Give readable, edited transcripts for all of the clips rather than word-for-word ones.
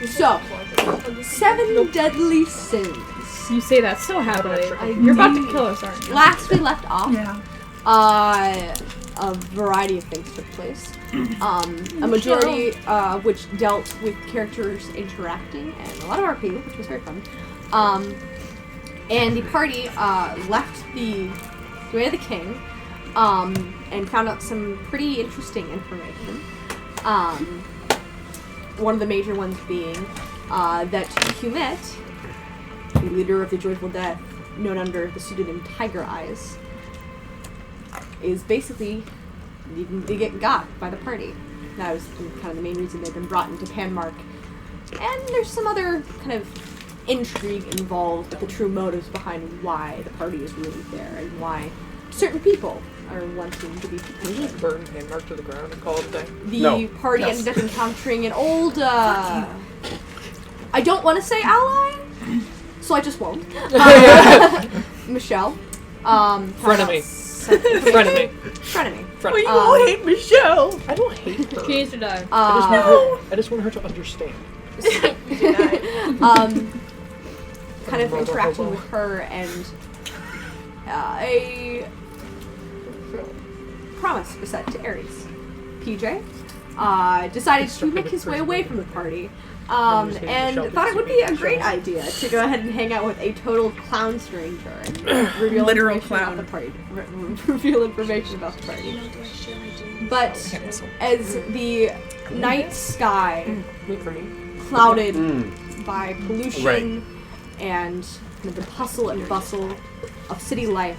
So, 7 deadly sins. You say that so happily. You're about to kill us, aren't you? Last we left off, Yeah. a variety of things took place. A majority which dealt with characters interacting and a lot of RP, which was very fun. And the party left the way of the king and found out some pretty interesting information. One of the major ones being that Humet, the leader of the Joyful Death, known under the pseudonym Tiger Eyes, is basically needing to get got by the party. That was kind of the main reason they've been brought into Panmark. And there's some other kind of intrigue involved with the true motives behind why the party is really there and why certain people are wanting to be just burn Panmark to the ground and call it a day. The party ended up encountering an old, I don't want to say ally, so I just won't. Michelle. Frenemy. Frenemy. Well, you all hate Michelle. I don't hate her. She needs to die. I just want her to understand. Kind of interacting with her and a promise was set to Ares. PJ decided to make his way away from the party and thought it would be a great idea to go ahead and hang out with a total clown stranger and reveal Literal information clown. about the party. Reveal information about the party. But as the night sky clouded by pollution and kind of the hustle and bustle of city life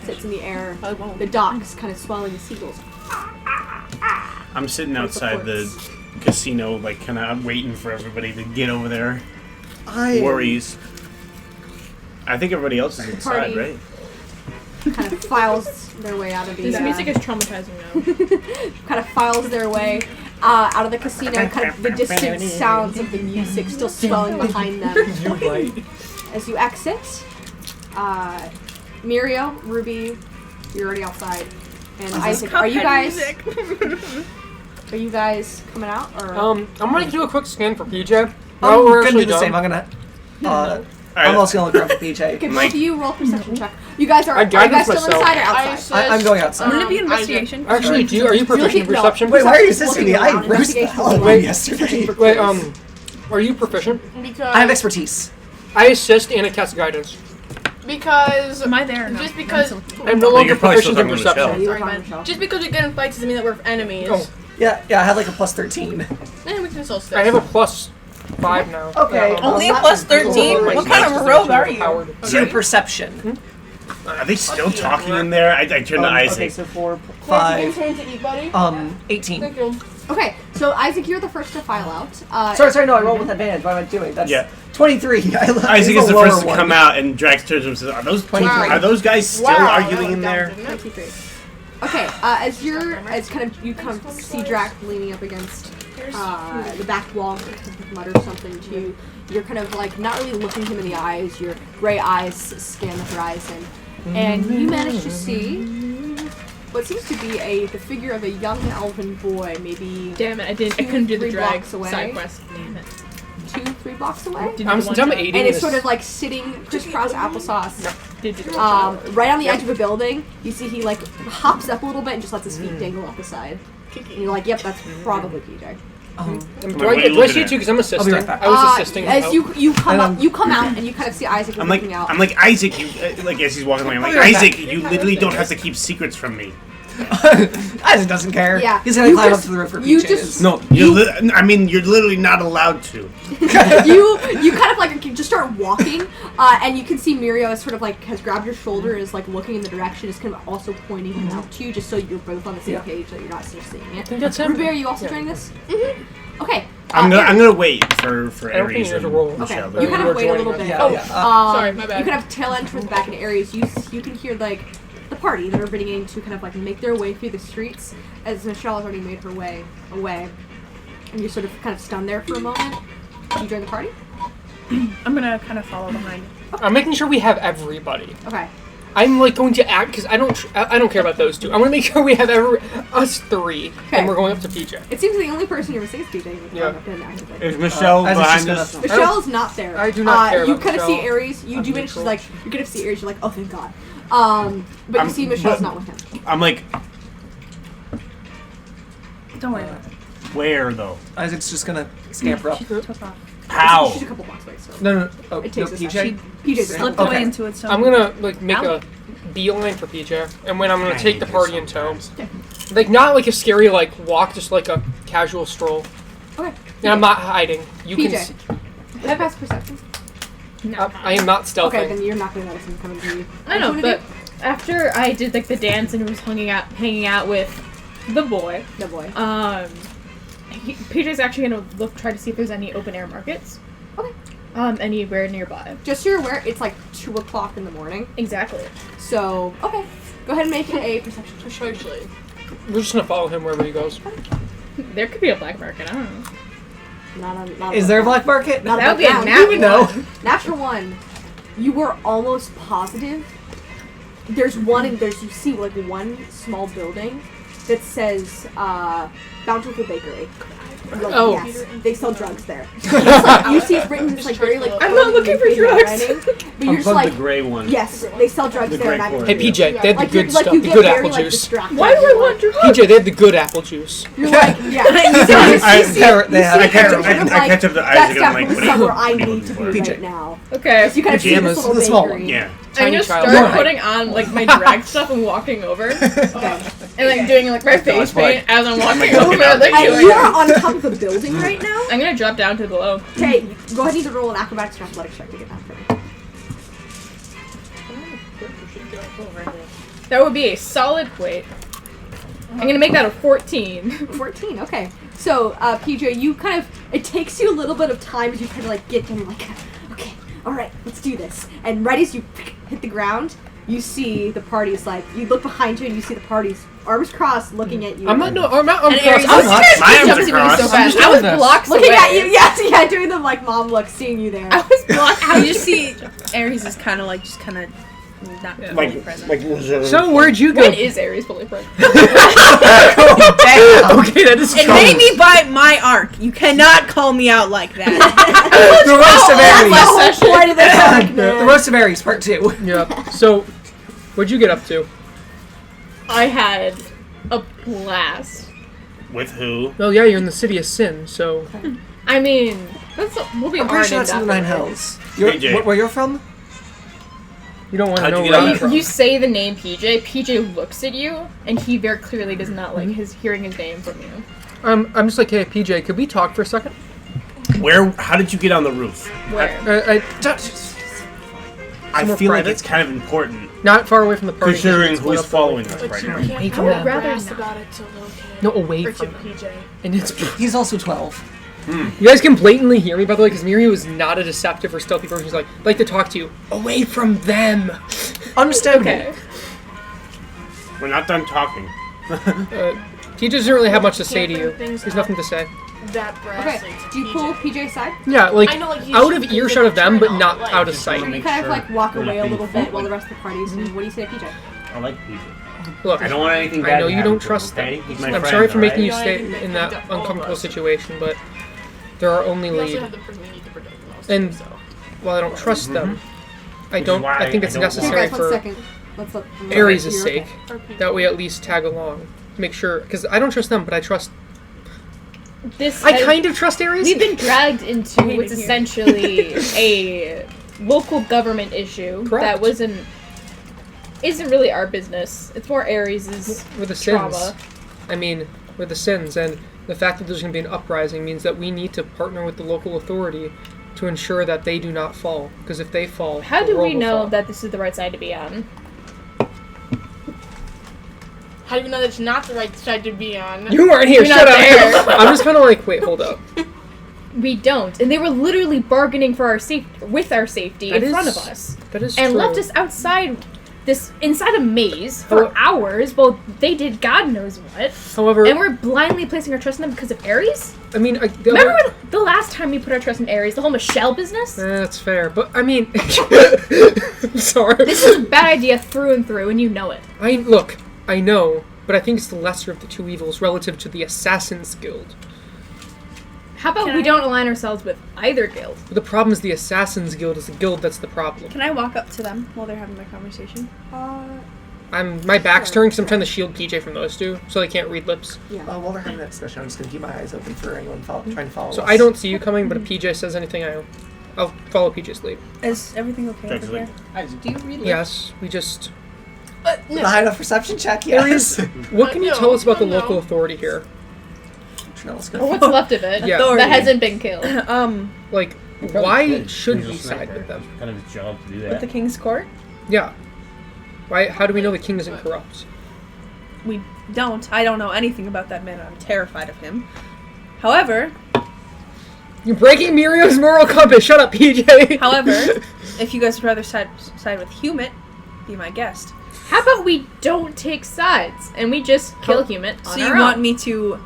sits in the air, the docks kind of swelling with seagulls. I'm sitting outside the casino, like, kind of waiting for everybody to get over there. Worries. I think everybody else is inside, Party. right? Kind of files their way out of the... This music is traumatizing now. kind of files their way out of the casino, kind of the distant sounds of the music still swelling behind them. As you exit, Muriel, Ruby, you're already outside. And Isaac, are you guys coming out? Or? I'm gonna do a quick scan for PJ. I'm we're gonna do actually the same. done. I'm gonna. I'm also gonna look around for PJ. Okay, both of you roll perception check. You guys are you guided guys still myself. inside or outside? I'm going outside. I'm gonna be investigation. Actually, are you proficient in perception? Wait, why are you assisting me? I roasted the hell out of Wait. you yesterday. Wait, are you proficient? Because I have expertise. I assist and I cast guidance. Because Am I there or not? just because I'm no longer you're probably proficient still in talking to perception. You were sorry, talking man. to Michelle. Just because we get in fights doesn't mean that we're enemies. Oh. Yeah, I had like a plus 13. And we can still stay. I have a plus 5 now. Okay. Only a plus 13? What kind of a rogue are you? To perception. Are they still talking in there? I turned to Okay, Isaac. so 4, Five. 5, To eat, buddy. 18. Thank you. Okay, so Isaac, you're the first to file out. Sorry, no, I rolled with advantage. What am I doing? That's Yeah. 23. Isaac is the first to come out, and Drax turns to him and says, are those guys still arguing in there? 23. Okay, as you kind of see Drac leaning up against the back wall, mutter something to you. You're kind of like not really looking him in the eyes. Your gray eyes scan the horizon, and you manage to see what seems to be the figure of a young elven boy, maybe Damn it, I couldn't do the 3 drag blocks away. side quest. Damn it. 2-3 blocks away. Did I'm the one still shot. aiding And it's this. sort of like sitting crisscross applesauce. Did the one shot. Right on the edge of a building. You see he like hops up a little bit and just lets his feet dangle off the side. And you're like, yep, that's probably PJ. Do I see it too? Because I'm assisting. I'll be right back. I was assisting. As out. you come out and you kind of see Isaac looking out. I'm like, Isaac, you, like, as he's walking away, I'm like, Isaac, you literally don't have to keep secrets from me. Isaac doesn't care. Yeah. He's gonna You climb just- up to the roof where you PJ just- is. No, you're literally not allowed to. you kind of like just start walking, and you can see Mirio is sort of like has grabbed your shoulder and is like looking in the direction, is kind of also pointing him out to you, just so you're both on the same page, that you're not just seeing it. I think that's him. Ruby, are you also doing this? Mm-hmm. Okay. I'm gonna wait for I don't think Ares there's a and roll. Michelle. Okay. You kind of wait a little bit. Yeah. Sorry, my bad. You kind of tail end towards the back in Ares. You can hear like the party that are beginning to kind of like make their way through the streets as Michelle has already made her way away, and you're sort of kind of stunned there for a moment. Do you join the party? I'm gonna kind of follow behind. I'm making sure we have everybody. Okay. I'm like going to act because I don't care about those two. I want to make sure we have us three, Okay. and we're going up to PJ. It seems the only person you're missing is PJ. Yeah. Is Michelle As if she's behind gonna- us? Michelle is not there. I do not care You about kind of see Michelle. Aries. You I'm do manage to neutral. like. You kind of see Aries. You're like, oh, thank God. But I'm- you see Michelle's but- not with him. I'm like, Don't worry about it. where though? Isaac's just gonna scamper up. How? She's a couple blocks away, so No. Oh, it takes no, a PJ. second. PJ's Slipped Okay. away into it. So I'm gonna like make a beeline for PJ, and when I'm gonna I take hate the this party in tow, sometimes. like not like a scary like walk, just like a casual stroll. Okay. And I'm not hiding. You PJ. can. See, Can I pass perception? I am not stealthing. Okay, then you're not gonna notice him coming to you. I know, What do you but after I did like the dance and was hanging out with the boy, do? No boy. PJ's actually gonna try to see if there's any open air markets. Okay. Anywhere nearby. Just so you're aware, it's like 2 o'clock in the morning. Exactly. So okay, go ahead and make a perception check. Precisely. We're just gonna follow him wherever he goes. There could be a black market. I don't know. Not Is there a black market? Not That would be a above nat ground. You know. one. Natural one. You were almost positive. There's one, and you see like one small building that says Bountiful Bakery. You're like, Oh. yes, they sell drugs there. It's like, you see it's written, it's like very like. I'm not looking for coded in drugs. writing, but you're just Above like, the gray one. yes, they sell drugs The there, gray and I'm. cord. Hey PJ, they have the Like, good like stuff, you the get good very apple like juice. distracted. Why do I You're want like- drugs? PJ, they have the good apple juice. You're like, yeah. I catch up to That's Isaac and I'm like, definitely what are somewhere you I looking need to for? be PJ. right now. Okay. So you kind of see this Pajamas, little the small bakery. one. Yeah. I'm Tiny gonna child. start Right. putting on like my drag stuff and walking over, Okay. and like doing like my face paint as I'm walking over. looking out Like, And doing you it. are on top of the building right now. I'm gonna drop down to below. Okay, go ahead and roll an acrobatics or athletics check to get after me. That would be a solid weight. I'm gonna make that a 14. 14, okay. So, PJ, you kind of, it takes you a little bit of time as you kind of like get down, you're like, okay, alright, let's do this. And right as you hit the ground, you see the party's like, you look behind you and you see the party's arms crossed looking at you. I'm not And crossed. Aries I'm not. My arms jumped are to me so crossed. fast. I'm I was doing this. blocks looking away. at you, yes, yeah, doing the like mom look, seeing you there. I was blocks. I just see Aries is kind of like just kind of not fully Like, present. reserved. So where'd you go? When is Aries fully present? Damn. Okay, that is and strong. maybe by my arc. You cannot call me out like that. The roast of That's Aries. the whole point of this arc, The man. roast of Aries, part 2. Yeah. So, what'd you get up to? I had a blast. With who? Oh yeah, you're in the city of sin. So I mean, that's we'll be I'm pretty sure named that's in the after Nine her. Hells. You're, PJ. where you're from? you don't want to How'd know you where get I'm up from. You say the name PJ. PJ looks at you, and he very clearly does not like his hearing his name from you. I'm just like, hey PJ, could we talk for a second? Where? How did you get on the roof? Where? I Somewhere feel like private? it's kind of important Not far away from the party. considering Split who's up following the- us right now. Away I from would them. rather Asked not. about it to Lil No, away or to from them. PJ. And it's He's also 12. you guys can blatantly hear me by the way, because Miri was not a deceptive or stealthy person. She's like to talk to you. Away from them. Understandable. Okay. We're not done talking. He doesn't really have much to say to Can't you. bring things There's up. nothing to say. That brass Okay, leads to do you PJ. pull PJ aside? Yeah, like I know, like, he's out of shooting earshot of them, the but turn not on, like, out of just sight. So wanna you make kind of sure like walk we're not away a being little bit while fooled. the rest of the party's what do you say to PJ? I like PJ. Look, I don't want anything I bad know to you happen don't to him, trust okay? them. He's my I'm friend, sorry for making alright? you Yeah, I stay think they in picked that up all of uncomfortable us. situation, but they're our only We also lead. have the person we need to protect the most. And so. while I don't trust them, I Which is don't. why I think it's I don't Hey want- necessary guys, 1 for second. Let's let Aries' you're sake. okay. Or PJ. That way, at least tag along. Make sure, because I don't trust them, but I trust. This. I has- kind of trust Aries. We've been dragged into hate what's it here. essentially a local government issue Correct. that isn't really our business. It's more Aries' with the sins. trauma. I mean, with the sins, and the fact that there's going to be an uprising means that we need to partner with the local authority to ensure that they do not fall. Because if they fall, How the do world we will know fall. that this is the right side to be on? How do you know that's not the right side to be on? You weren't here. You're Shut not up. there. I'm just kind of like, wait, hold up. We don't, and they were literally bargaining for our safety with our safety That in front is- of us, That is and true. left us outside this inside a maze for hours while they did God knows what. However, And we're blindly placing our trust in them because of Ares? I mean, Remember when the last time we put our trust in Ares, the whole Michelle business? That's fair, but I mean, I'm sorry. This is a bad idea through and through, and you know it. I know, but I think it's the lesser of the two evils relative to the Assassin's Guild. How about we don't align ourselves with either guild? But the problem is the Assassin's Guild is the guild that's the problem. Can I walk up to them while they're having their conversation? My back's turned because I'm trying to shield PJ from those two, so they can't read lips. Yeah. While they're having that discussion, I'm just going to keep my eyes open for anyone trying to follow So us. I don't see you coming, but if PJ says anything, I'll follow PJ's lead. Is everything okay over here? Do you read Yes, we just... The high enough perception check, yes. What can you No, tell us about the no. local authority here? No, let's Or go. what's left of it Yeah. that hasn't been killed? Like, why should we side with them? Kind of his job to do With that. the King's Court? Yeah. Why? How do we know the king isn't corrupt? We don't. I don't know anything about that man. I'm terrified of him. However, You're breaking Miriam's moral compass. Shut up, PJ. however, if you guys would rather side with Humit, be my guest. How about we don't take sides and we just kill Humit on So you our want own? me to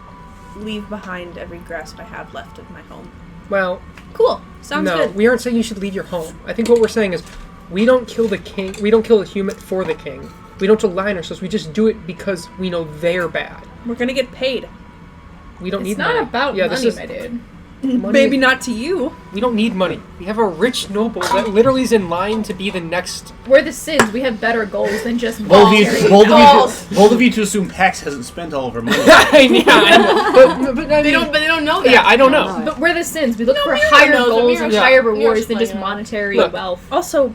leave behind every grasp I have left of my home? Well, Cool. Sounds no, good. we aren't saying you should leave your home. I think what we're saying is, we don't kill the king. We don't kill the human for the king. We don't align ourselves. We just do it because we know they're bad. We're gonna get paid. We don't It's need not money. about yeah, money, this is, my dude. money Maybe is- not to you. We don't need money. We have a rich noble that literally is in line to be the next. We're the Sins. We have better goals than just Bold balls. of you to assume Pax hasn't spent all of her money. I know. But I They mean, don't know that. yeah, I don't know. But we're the Sins. We look for Mira higher knows it. goals Mira's and Yeah. higher Mira's rewards than just playing it. monetary Look. wealth. Also,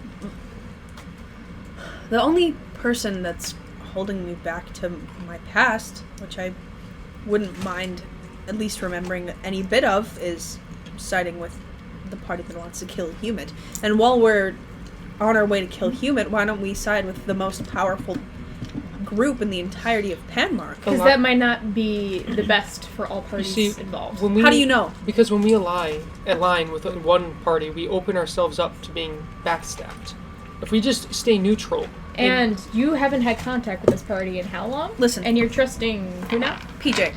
the only person that's holding me back to my past, which I wouldn't mind at least remembering any bit of, is siding with the party that wants to kill Humid. And while we're on our way to kill Humid, why don't we side with the most powerful group in the entirety of Panmark? Because that might not be the best for all parties see, involved. when we, How do you know? Because when we align with one party, we open ourselves up to being backstabbed. If we just stay neutral. And you haven't had contact with this party in how long? Listen. And you're trusting who now? PJ,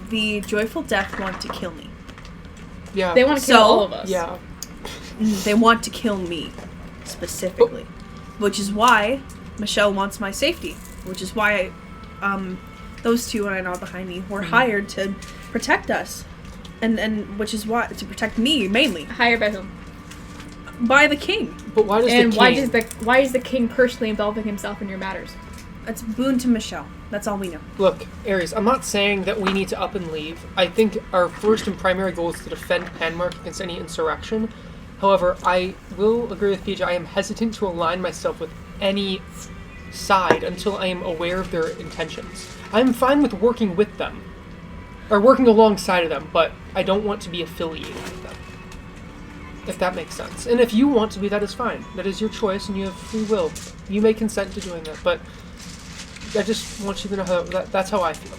the Joyful Death want to kill me. Yeah. They want to kill So- all of us. Yeah. They want to kill me, specifically. Which is why Michelle wants my safety. Which is why those two, and I know behind me, were hired to protect us. And which is why, to protect me, mainly. Hired by whom? By the king. But why does And the why king... why is the king personally involving himself in your matters? It's boon to Michelle. That's all we know. Look, Ares, I'm not saying that we need to up and leave. I think our first and primary goal is to defend Panmark against any insurrection. However, I will agree with PJ. I am hesitant to align myself with any side until I am aware of their intentions. I'm fine with working with them, or working alongside of them, but I don't want to be affiliated with them. If that makes sense. And if you want to be, that is fine. That is your choice, and you have free will. You may consent to doing that, but I just want you to know how that's how I feel.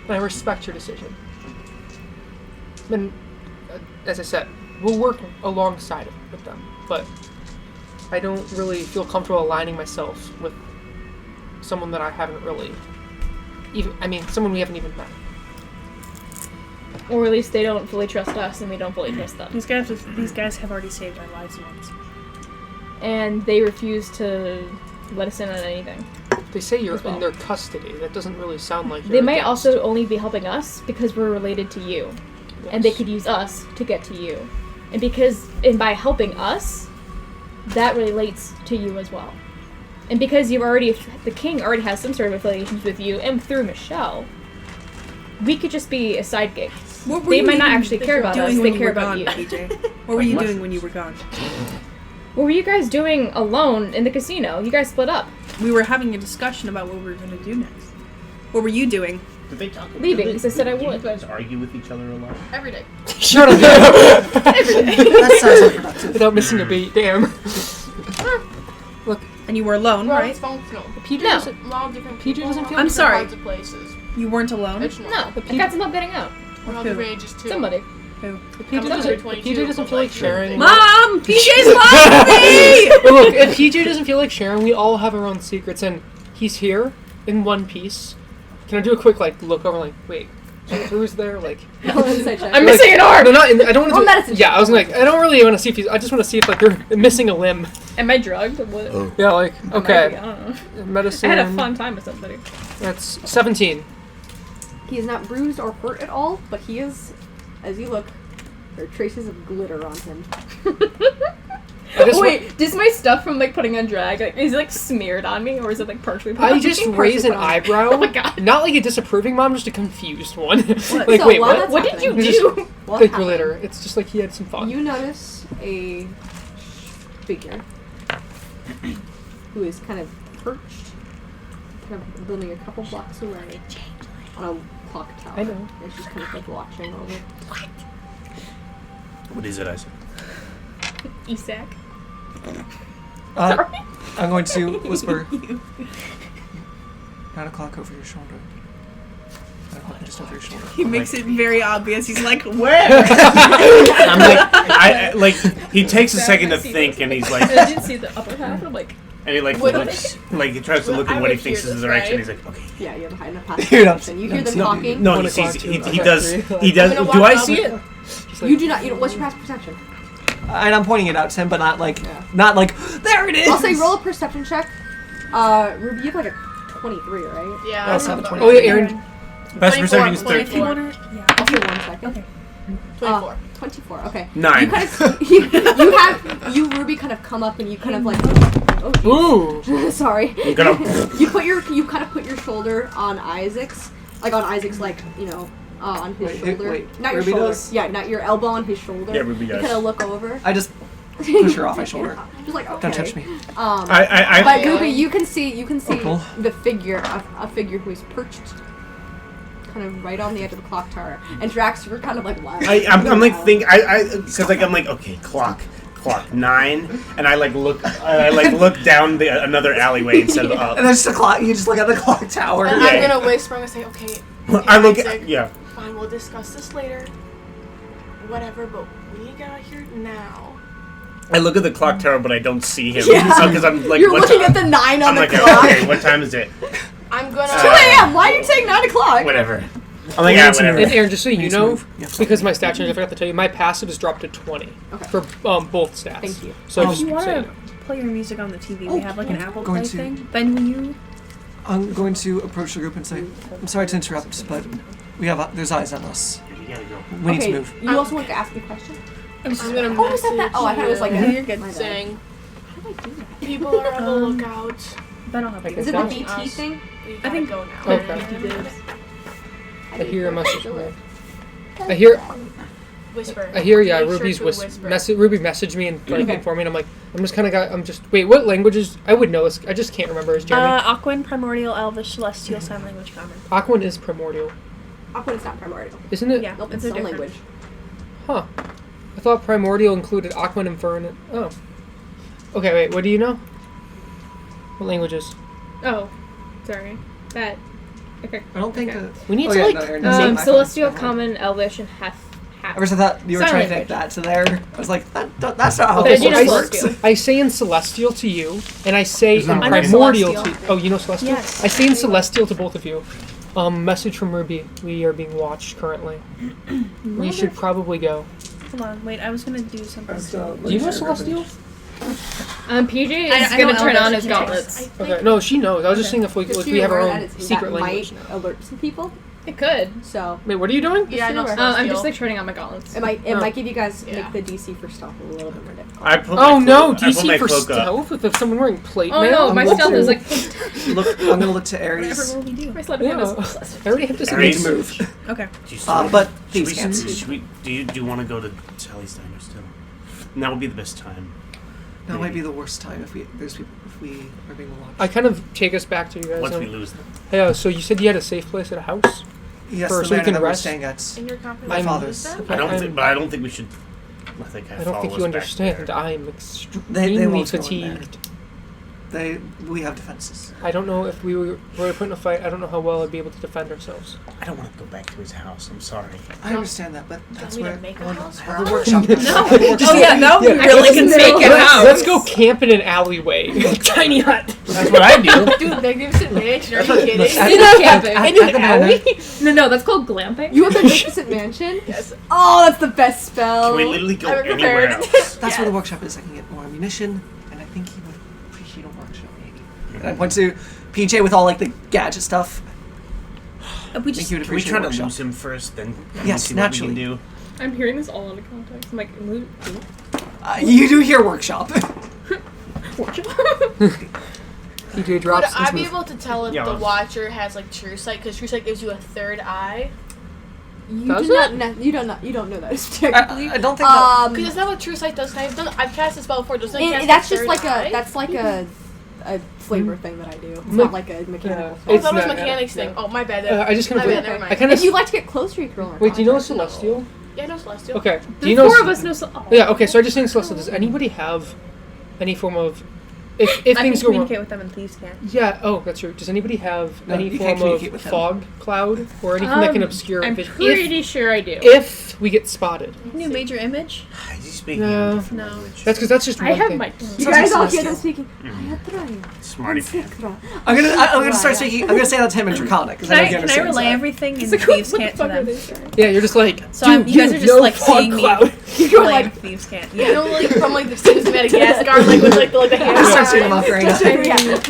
And I respect your decision. And as I said, we'll work alongside with them, but I don't really feel comfortable aligning myself with someone that I haven't really someone we haven't even met. Or at least they don't fully trust us and we don't fully trust them. These guys have already saved our lives once. And they refuse to let us in on anything. They say you're As well. in their custody. That doesn't really sound like They you're might against. also only be helping us because we're related to you. And they could use us to get to you. And by helping us, that relates to you as well. And because the king already has some sort of affiliations with you and through Michelle, we could just be a side gig. What were They you might not even actually care about us, doing they when you care were about gone, you. PJ? What were you doing when you were gone? What were you guys doing alone in the casino? You guys split up. We were having a discussion about what we were going to do next. What were you doing? Did they talk? Leaving, because I said I Do you would. guys argue with each other a lot? Every day. Shut up! That sounds unproductive. Without missing a beat, damn. Look, And you were alone, Well, right? it's functional. PJ No. doesn't. A lot of different PJ people. doesn't feel- I'm different sorry. Kinds of places. You weren't alone? It's No, not. I got some help getting out. We're all Who? different ages too. Somebody. Who? PJ doesn't feel like sharing. Mom! PJ's lying to me! Well, look, if PJ doesn't feel like sharing, we all have our own secrets, and he's here in one piece. Can I do a quick look over? Wait, who's there? I'm missing an arm. No, not. I don't want to. medicine Yeah, I was I don't really want to see if he's. I just want to see if you're missing a limb. Am I drugged? What? Yeah, okay. Maybe, I don't know. Medicine. I had a fun time with somebody. That's 17. He is not bruised or hurt at all, but he is, as you look, there are traces of glitter on him. Wait, does my stuff from putting on drag is it smeared on me, or is it partially? I just raise an eyebrow. Oh my god! Not a disapproving mom, just a confused one. So wait, while what? that's What did you happening- do? What The happened? glitter. It's just he had some fun. You notice a figure who is kind of perched, kind of building a couple blocks away on a clock tower. I know. And she's kind of watching over. What is it, Isaac? Isak. I'm going to whisper. 9 o'clock over your shoulder. 9 o'clock just over your shoulder. He makes it very obvious. He's like, where? I'm he takes a second to think, and he's like, I didn't see the upper half. I'm like, and he looks, he tries to look at what he thinks is the direction. He's like, okay. Yeah, you have a high enough passive You're not- perception. You hear them no, talking. No, 1 he sees. o'clock He to does. about He does. I'm gonna Do walk I up. see it? You do not. What's your passive perception? And I'm pointing it out to him, but not there it is! I'll say roll a perception check. Ruby, you have a 23, right? Yeah. I'll have a 20. Oh yeah, Aaron. Best perception is 24. 13. I'll say 1 second. Okay. 24. 24. Okay. 9. You kind of you Ruby kind of come up and you kind of Ooh. sorry. I'm gonna. You kind of put your shoulder on Isaac's on his shoulder. wait, Not your Ruby shoulder. does? Yeah, not your elbow on his shoulder. Yeah, Ruby You does. kind of look over. I just push her off my shoulder. Just like okay. Don't touch me. I But Ruby, you can see cool. the figure, a figure who is perched, kind of right on the edge of the clock tower. And Drax, you're kind of like, wow. I'm okay, clock 9, and I look down another alleyway instead of up. And there's the clock. You just look at the clock tower. And Yeah. I'm gonna whisper and say, okay, I look Isaac, at yeah. fine, we'll discuss this later. Whatever, but we got here now. I look at the clock tower, but I don't see him Yeah. because I'm like, You're what looking ti- at the 9 on I'm the like, clock. okay, what time is it? I'm gonna. 2 a.m. Why are you saying 9 o'clock? Whatever. I'm like, yeah, whatever. And Aaron, just so you know, Yeah. because my stat change, I forgot to tell you, my passive is dropped to 20 Okay. for both stats. Thank you. So Um, just If you so you want know. to play your music on the TV, Oh, we have an Apple going Play to- thing. Ben, will you? I'm going to approach the group and say, I'm sorry to interrupt, but there's eyes on us. You gotta go. We need Okay, to move. you also want to ask me a question? I'm just gonna Oh, was that that? Oh, I thought it was like message a- you you're good. My bad. saying How do I do that? people are on the lookout. Ben, I'll help you. Is it the Tell DT us. thing? We I gotta think- go now. Okay. I hear a message. I hear, Whisper. yeah, Make sure Ruby's to whisper. Ruby messaged me and Okay. informed me, and I'm just, wait, what languages? I would know this. I just can't remember. Is Jeremy? Aquan, Primordial, Elvish, Celestial, Sign Language, Common. Aquan is primordial, Aqua is not primordial. isn't it? Yeah, Nope, it's it's a its own different. language. Huh. I thought primordial included Aquan and Fern. Oh. Okay, wait, what do you know? What languages? oh, sorry. That. Okay. I don't think Okay. that. We need Oh, to, yeah, like, no, Aaron doesn't have my Celestial, phone. Common, Elvish, and Half. At first I thought you were Sign trying to language. take that to there. I was like, that's not how Okay, But this you know I- works. Celestial. I say in celestial to you, and I say It's in not primordial to Celestial. Oh, you know celestial? Yes. I say in celestial to both of you. Message from Ruby. We are being watched currently. We should probably go. Hold on, wait, I was gonna do something. Do you know celestial? PJ I is know gonna turn Elvish on his and gauntlets. Okay, no, she knows. I was just saying if we Just so we have you're our aware own that it's- secret that language. might alert some people. It could. So Wait, what are you doing? Yeah, I know. I'm just like turning on my gauntlets. it might give you guys Yeah. make the DC for stealth a little bit more difficult. I put Oh my no, cloak- I put DC my for cloak up. stealth with someone wearing plate Oh mail? no, my I'm stealth is like. Look, I'm gonna look to Whatever Ares. will we do? My sleight of hand Yeah. is. I already have to Ares. say Move. Okay. Do you But should these we, can't see. should we, do you want to go to Sally's diner still? And that would be the best time. That might be the worst time if we are being watched. I kind of take us back to you guys. Once we lose them. Hey, so you said you had a safe place at a house? Yes, First, the we manor can that we're rest. staying at. In your confidence. My I'm- father's. I don't I'm- think, but I don't think we should. I think I don't think you understand. I'm They extremely won't go in there. fatigued. We have defenses. I don't know if we were put in a fight. I don't know how well I'd be able to defend ourselves. I don't want to go back to his house. I'm sorry. I understand that, but that's we where to make a house for the us? workshop. No. Oh yeah, that would be really let's- config house. Let's go camp in an alleyway. Tiny hut. That's what I do. Dude, magnificent mansion. Are you kidding? In a camping. at In an the manor. alley? No, that's called glamping. You have the magnificent mansion? Yes. Oh, that's the best spell. Can we literally go I'm anywhere prepared. else? That's where the workshop is. I can get more ammunition, and I think he would appreciate a workshop, maybe. And I went to PJ with all like the gadget stuff. We I think just he would Can we appreciate try a to workshop. lose him first, then Yes, see naturally. what we can do? I'm hearing this all out of context. I'm like, You do hear workshop. PJ Would drops. I and be smooth. able to tell if Yeah, the let's- Watcher has like True Sight? Because True Sight gives you a third eye. You Does do it? not. You don't know. You don't know that technically. I don't think that. Because is that what True Sight does? I've cast a spell before. Doesn't it And cast that's a just third like eye? that's like a flavor thing that I do. It's Like- not like a mechanical Yeah. thing. Oh, I It's thought it was not- mechanics yeah. thing. Oh, my bad. I just kind My of. bad, never mind. I kind of. If you'd like to get closer, you can roll. Wait, do you know Arcana. Celestial? Yeah, no Celestial. Okay. Do the you know? four of us know. Yeah. Okay. So I just saying Celestial. Does anybody have any form of? If I can things go wrong. communicate with them and thieves can't. Yeah. Oh, that's true. Does anybody have No, any you form can't of communicate with them. fog cloud or anything that can obscure I'm vision? pretty sure I do. If we get spotted, New major image? Is he speaking No. in a different No. language? that's because that's just one I have thing. my. You Sounds guys like all hear Celestial. them speaking. Smarty pants. I'm gonna start speaking. I'm gonna say that to him in Draconic because I know he Can I understands relay that. everything and Like, thieves what the can't to fuck are them? they saying? Yeah, you're just like. So you guys are just no like fog seeing me cloud. You're relay like and thieves can't. You Yeah. know, like from like the Sims Madagascar, like with like the I'm gonna start hand. seeing him off right now. yeah,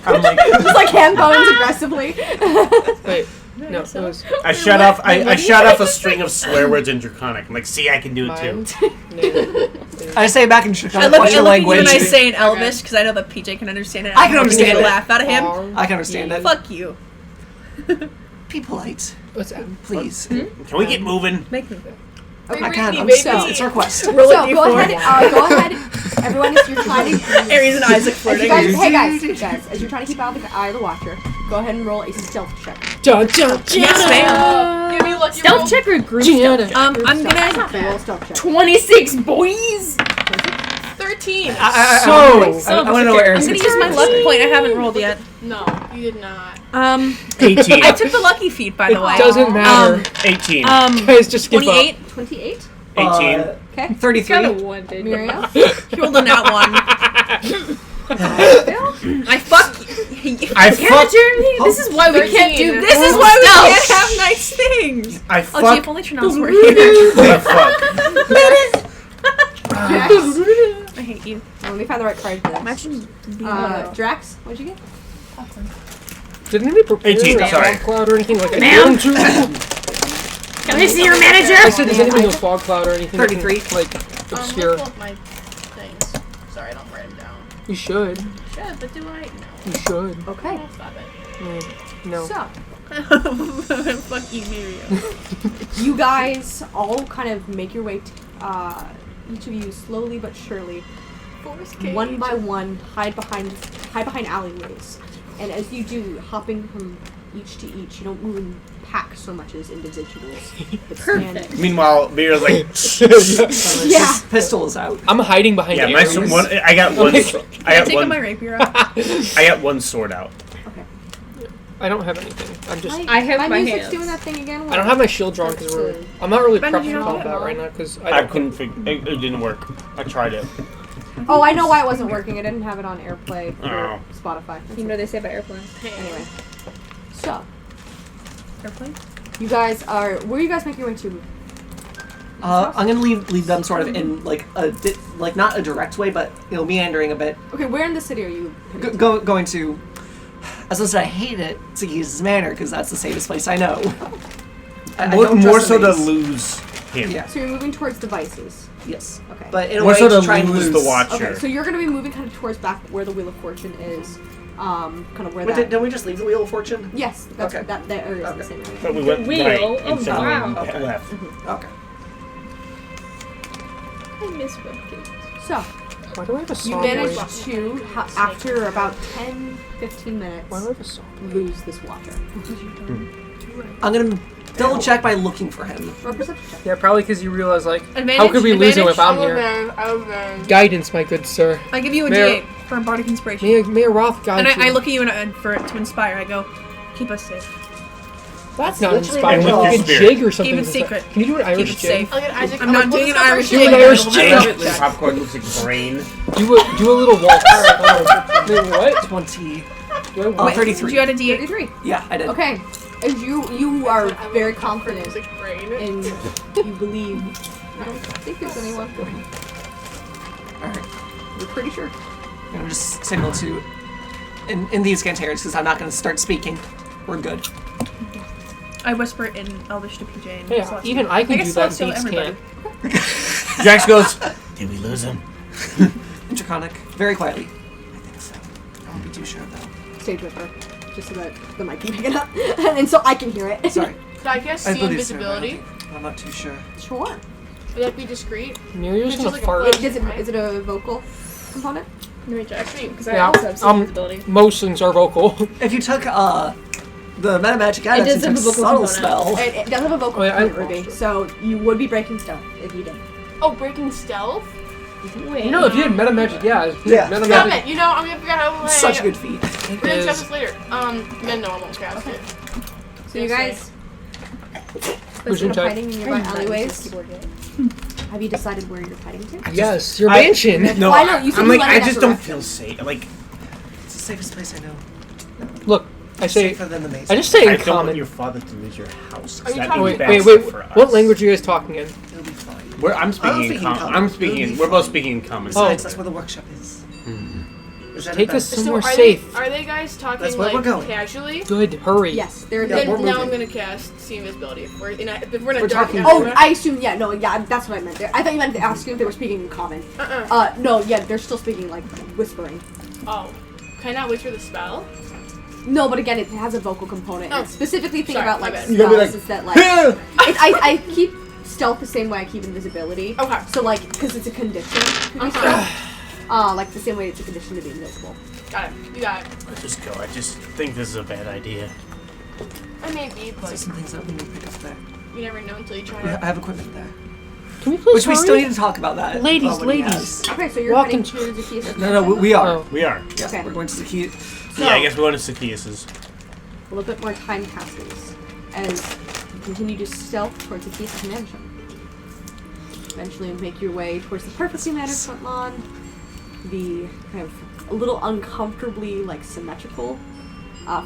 I'm like, just like hand bones aggressively. Wait, no, it was I shut off. I shut off a string of swear words in Draconic. I'm like, see, I can do it too. mine. I say it back in I Draconic. look What's your at you language? and I say in Elvish because I know that PJ can understand it. I can I'm understand gonna it. laugh out of him. I can understand that. Fuck you. Be polite, What's that? please. Can we get moving? Make me. Okay. I can. Baby. It's a request. So go ahead. Go ahead. Everyone, as you're trying to. Aries and Isaac As you flirting. guys, hey guys, as you're trying to keep out of the eye of the Watcher, go ahead and roll a stealth check. Dun, dun, Yes, ma'am. Give me a lucky Stealth roll. check or group Gianna. stealth? I'm gonna. Okay, roll a stealth check. 26 boys. 13. So, I want to know where I'm Aaron's gonna use my luck point. I haven't rolled yet. No, you did not. 18. I took the lucky feat by the way. it doesn't matter. 18. Guys, just give up. 28. 28. 18. Okay. 33. Got a one, did you? Muriel. He rolled a nat one. I fuck you. I Yeah, fuck. Jeremy, this is why we can't do 13. This is why we can't have nice things. I Oh, gee, fuck. if only Trinels were here. I fuck. I hate you. Let me find the right card for this. Imagine being Drax, what'd you get? Didn't anybody prepare 18, a sorry. fog cloud or anything like that? Ma'am? Can I see your manager? I said, does anybody know fog cloud or anything? that can, 33. Like, obscure. Let's look my things. Sorry, I don't write them down. You should. Should, but do I? No. You should. Okay. Oh, stop it. No. So, Fuck you, Miriam. you guys all kind of make your way, each of you slowly but surely, Force cage. one by one, hide behind alleyways. And as you do, hopping from each to each, you don't move in packs so much as individuals. But Perfect. Meanwhile, Mira's like, Yeah. Pistol is out. I'm hiding behind yeah, the my Aries. one. I got one. I got Taking one. my rapier out. I got one sword out. Okay. I don't have anything. I'm just. I have my music's hands. doing that thing again. I don't have my shield drawn because I'm not really Ben, prepped did you for not do combat it? right now because I couldn't figure. It didn't work. I tried it. Oh, I know why it wasn't working. I didn't have it on AirPlay for Oh. Spotify. You know they say about airplanes. Anyway. So, Airplane? you guys are. Where are you guys making your way to? I'm gonna leave them sort of in like like not a direct way, but meandering a bit. Okay, where in the city are you? Going to. As I said, I hate it to use his manor because that's the safest place I know. I don't More trust so to enemies. lose him. Yeah. So you're moving towards devices. Yes. Okay. But in a More way so to to try and lose lose the Watcher. Okay, so you're gonna be moving kind of towards back where the Wheel of Fortune is. Kind of where Wait, that. didn't we just leave the Wheel of Fortune? Yes, that's Okay. that area is Okay. the same area. But we went wheel? right Oh, instead of wow. going left. Okay. I miss cupcakes. So Why do I have a you song? managed right? to, after about 10-15 minutes, Why do I have a song? lose this Watcher. I'm gonna double check by looking for him. Or perception check. Yeah, probably because you realize, like, Advantage, how could we lose him if I'm I'll here? advantage. Guidance, my good sir. I give you a Mayor- D8 for Bardic Inspiration. May a Roth guide And you. I look at you and for it to inspire, I go, keep us safe. That's not literally inspiring. my Like a job. jig or something. Keep it secret. Can you do an Keep Irish it jig? safe. I'll get Isaac. I'm not like, doing an what's the Irish first jig. thing? Irish I jig. love it when popcorn looks like brain. Do a little waltz. Wait, what? 20. Do I- 33. Did you add a D8? 33. Yeah, I did. Okay. As you are very confident It's like brain. and you believe. I don't think there's anyone. Alright. You're pretty sure. I'm gonna just signal to in these Cantares because I'm not gonna start speaking. We're good. I whisper in Elvish to PJ and Yeah, Celestial. even I can guess do that. Celestial, Beats everybody. can't. Jax goes, did we lose him? Draconic. Very quietly. I think so. I won't be too sure though. Stage with her. Just so that the mic can pick it up. And so I can hear it. Sorry. Could I guess I see believe so, invisibility? I'm not too sure. Sure. Would that be discreet? Muriel's It's gonna just like a fart. flash. Is it a vocal component? Let me check. Because I Yeah, also have some visibility. most things are vocal. If you took the meta magic It items does and have took a vocal subtle component. spell. It does have a vocal Oh, yeah, component, Ruby. So you would be breaking stuff if you did. Oh, breaking stealth? Wait. You know, if you had meta magic, yeah. Yeah. Meta Damn magic it! You know, I'm gonna figure out how to play. Such a good feat. We're gonna discuss is. this later. Then no, I won't cast it. So you guys, Who's in instead of charge? hiding in nearby alleyways, have you decided where you're heading to? Yes, your I- mansion. No, Well, I know, you said I'm you like, went I in that just don't direction. feel safe. Like, It's the safest place I know. Look, I say. Safer than the maze. I just say I in don't want common. your father to lose your house. 'cause Are you that'd talking- be Wait, bad wait, stuff wait. for us. What language are you guys talking in? It'll be fine. I'm speaking in common. I'm speaking in. We're both speaking in common. Besides, that's where the workshop is. Is that Take a us bad- somewhere are safe. Are they guys talking That's where like we're going. casually? Good, hurry. Yes, they're. Yeah, they're we're Now I'm moving. gonna cast see invisibility. If we're in a We're dark talking- Oh, area. I assume. Yeah, no, yeah, that's what I meant. I thought you meant to ask you if they were speaking in common. No, yeah, they're still speaking like whispering. Oh, can I not whisper the spell? No, but again, it has a vocal component. Oh. And specifically, think Sorry, about my like bad. You're gonna be spells. like, Is that like I keep stealth the same way I keep invisibility. Okay. So like, because it's a condition to be stealth. Like the same way it's a condition to be invisible. Got it. You got it. Let's just go. I just think this is a bad idea. I may be, Those but are some things that we need to pick up there. you never know until you try I it. have equipment there. Can we please Which we hurry? still need to talk about that. Ladies, when he ladies. has- Okay, so you're Walk heading into- to Zacchaeus. No, we are. Oh. We are. Yeah, Okay. we're going to Zacchaeus. Yeah, I guess we're going to Zacchaeus's. A little bit more time passes as you continue to stealth towards Zacchaeus' mansion. Eventually, you make your way towards the perfectly mannered front lawn. The kind of a little uncomfortably like symmetrical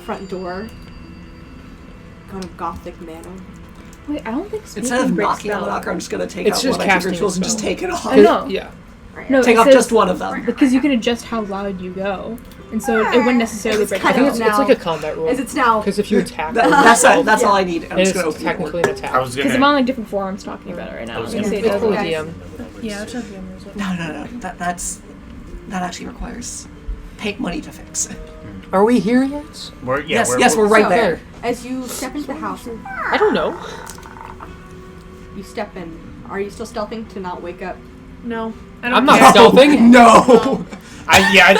front door. Kind of gothic manner. Wait, I don't think speaking Instead of breaks knocking on the spell. knocker, I'm just going to take It's out just one of my casting rituals a and just spell. take it off. I know. Yeah. No, Take it off says- just one of them. Because you can adjust how loud you go, and so it wouldn't necessarily break kind I spell. think of it's now- like a combat rule. As it's now. Because if you attack, That's Yeah. all I need. I'm and just it's going to open technically the an attack. I was Because I'm gonna. on like different forums talking about it right now. I was I'm gonna gonna say it It's for the doesn't. Okay. DM. Yeah, that's not the end result. No. That actually requires pay money to fix. Are we here yet? Yes, we're right So, there. As you step into the house, I don't know. you step in. Are you still stealthing to not wake up? No, I I'm don't not care. stealthing. No. I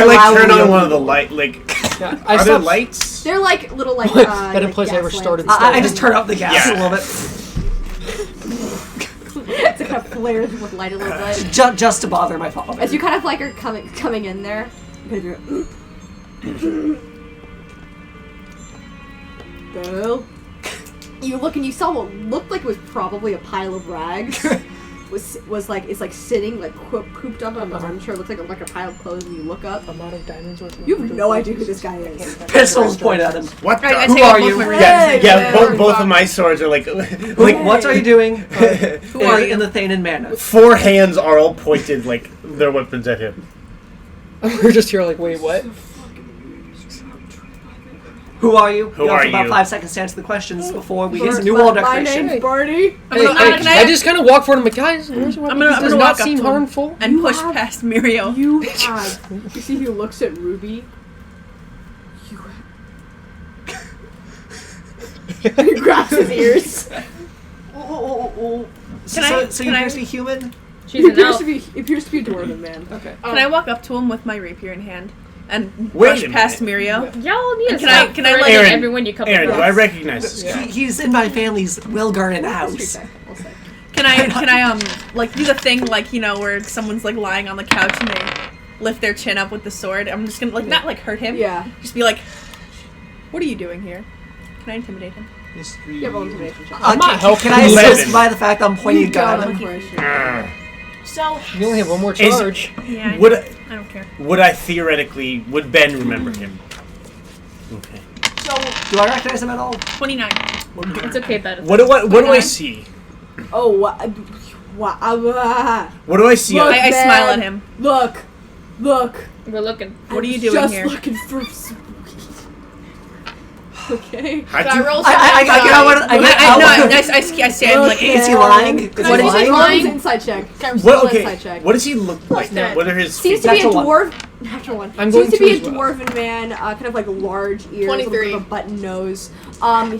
like loudly turn on open one of the them. light. Like, Yeah, are there stopped- lights? They're like little like. That like implies I gas ever started lamps. I just turn up the gas Yeah. a little bit. It's kind of flares with light a little bit. Just to bother my father. As you kind of like are coming in there, you kind of go, Bill. You look and you saw what looked like it was probably a pile of rags. was like it's like sitting like cooped up on the armchair. Looks like a pile of clothes. And you look up. Amount of diamonds worth of You have no idea who this guy is. Pistols pointed at him. What? The? I Who take out are both you? my Yeah, rings. yeah. Both of my swords are like What are you doing? Who are you in the Thanen Manor? 4 hands are all pointed like their weapons at him. We're just here like, wait, what? Who are you? Who You have are about you? 5 seconds to answer the questions before we get to New World My decoration. name's Barney. I'm gonna, Hey, can I just kind of walk forward and I'm like, guys, where's your weapon? gonna- This I'm does gonna not walk up seem to him. harmful. and push have- past Muriel. You have. You see, he looks at Ruby. You have. He grabs his ears. So you can I- appear to be human? She's an elf. He appears to be a dwarven man. Okay. Can I walk up to him with my rapier in hand and Wait brush a past minute. Mirio. Y'all need to Can I- stop can I, threatening like- Aaron, everyone you come Aaron, do across. I recognize this guy? He's in my family's well-guarded house. We'll say. Can I like do the thing like where someone's like lying on the couch and they lift their chin up with the sword? I'm just gonna like not like hurt him. Yeah. Just be like, what are you doing here? Can I intimidate him? Yeah, roll intimidation check. I'm not helping. Can I assist 11. by the fact I'm pointing a gun at him? Inspiration. So, You only have one more Is- charge. Yeah. Would I don't care. would Ben remember him? Okay. so Do I recognize him at all? 29. It's okay, Ben. What do I see? Oh, what What do I see? Look, I man. smile at him. Look. We're looking. What are you I'm doing just here? looking for sweet. Okay. How'd I you- roll I get out one. I stand like, Is he lying? Is What he is lying? he lying? Inside check. What? Inside Okay. check. What does he look like? that? What are his Seems features? to be a Natural one. dwarf. Natural one. I'm going Seems to to be a as well. dwarven man, kind of like large ears, 23. with a button nose.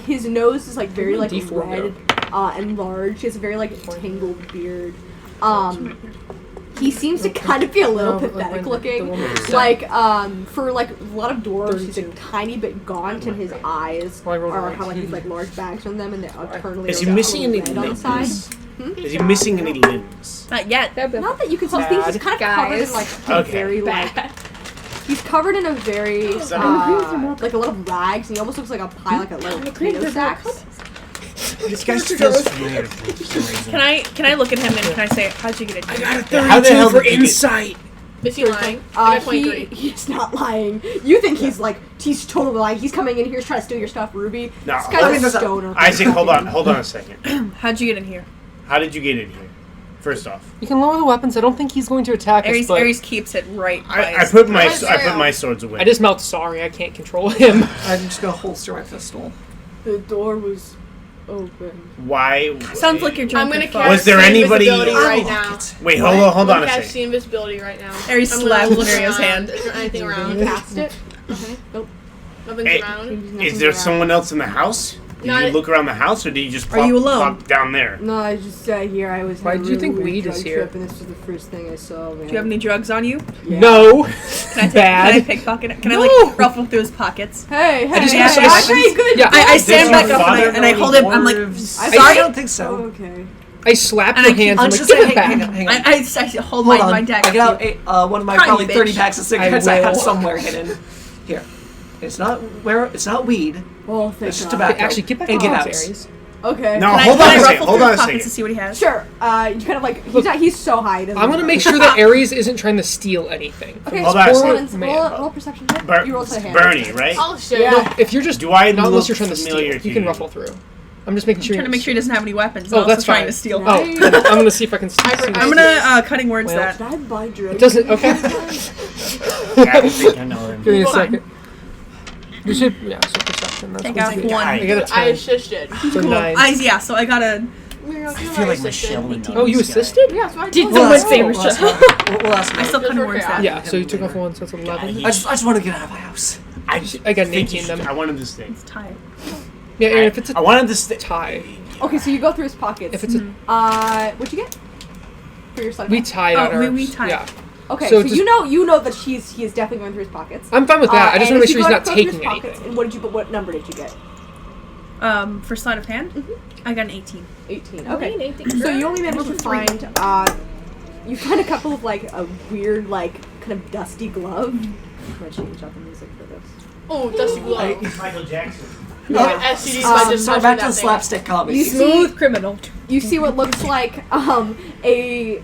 His nose is like very like D4 red and large. He has a very like tangled beard. He seems to kind of be a little No, but, like, pathetic when looking. the woman was Like for like a lot of dwarves, he's a 32. tiny bit gaunt, and his eyes Well, I rolled are a have like these like large bags on them, and they're internally Is he are a missing little any red on the side. limbs? Is he missing any limbs? not yet. Not that you can see. He's kind of covered in Guys. like a Okay. very like. He's covered in a very like a lot of rags, and he almost looks like a pile, like a little potato sacks. This guy feels familiar for some reason. Can I look at him and can I say, how'd you get it? How the hell did you get- is he lying? I got 23. He's not lying. You think he's like he's totally lying. He's coming in here trying to steal your stuff, Ruby. No. This I guy's mean, a there's a- stoner. Isaac, hold on a second. How'd you get in here? How did you get in here? First off, You can lower the weapons. I don't think he's going to attack us, but Ares keeps it right. by I his- put my Where's swords away. I just mouth sorry. I can't control him. I'm just gonna holster my pistol. The door was open. Why? Sounds like you're I'm drunk. gonna and cast Was there anybody- invisibility right Unlock now. it. Wait, What? hold on a Cast second. see invisibility right now. Ares I'm slapped gonna look Mario's around. hand. Is there anything You around? cast it. Okay. Nope. Nothing's Hey, around. Is there someone else in the house? Did Not- you look around the house, or did you just Are you alone? pop down there? No, I just here. I was. Why had a do you really think weird weed is drug here? trip, and this was the first thing I saw. Man. Do you have any drugs on you? Yeah. No. Can I take, Bad. Can I pickpocket? Can I No. like ruffle through his pockets? Hey, hey, just hey, got hey, some I'm weapons. pretty good. Yeah. I Does stand your back up father and I know hold any him. I'm like, dwarves? I I don't think so. Oh, okay. I slap And your I keep- hands. I'm I'm just like, give saying, it back. hang on, hang on. I hold Hold my on. dagger. I get out one of my Tiny probably 30 bitch. packs of cigarettes I, I have will. somewhere hidden. Here. It's not weed. Well, thank It's just God. tobacco. Actually, get back And on get out. Aries. Okay. No, Can I- hold can on I a second. ruffle Hold through on a his pockets second. to see what he has? Sure. You kind of like he's so high. He doesn't I'm gonna look make like- sure that Aries isn't trying to steal anything. Okay, Hold so on a roll, second. roll a perception check. You roll to hand. Bernie, right? Oh shit. Yeah. If you're just Do I not look unless you're trying to steal, familiar you to can you? ruffle through. I'm just making sure. Trying to make sure he doesn't have any weapons. Oh, and that's also trying fine. to steal. Yeah. Oh, then I'm gonna see if I can. See I'm gonna cutting words Well, that. Did I buy drugs? It doesn't. Okay. I don't think I know him. Give me a Fine. second. You should. Yeah. So perception. That's Take what out we do. one. I I got a I 10. assisted. So 9. Yeah, so I got a. I feel like Michelle would know. Oh, you this guy. assisted? Yeah, so I Did told someone you. ask say him. Michelle? We'll ask I him. still Just cutting work words it out. that. Yeah. So you took off 1, so it's 11. I just want to get out of my house. I got an think 18 you then. should- I wanted this thing. It's tired. Yeah, Aaron, if it's I a wanted this thing. tie, Okay, so you go through his pockets. if it's a What'd you get for your son? we tied Oh, on our. we tied. Yeah. Okay, so so just- you know that he is definitely going through his pockets. I'm fine with that. I just and want to if make sure you he's go not through his taking pockets, anything. And what number did you get? For sleight of hand, I got an 18. 18. Okay. So you only managed to find you find a couple of like a weird like kind of dusty glove. I'm gonna change up the music for this. Oh, Dusty Glove. It's Michael Jackson. Yeah. STDs by just So touching back to that the thing. slapstick comedy. You see- Smooth criminal. You see what looks like a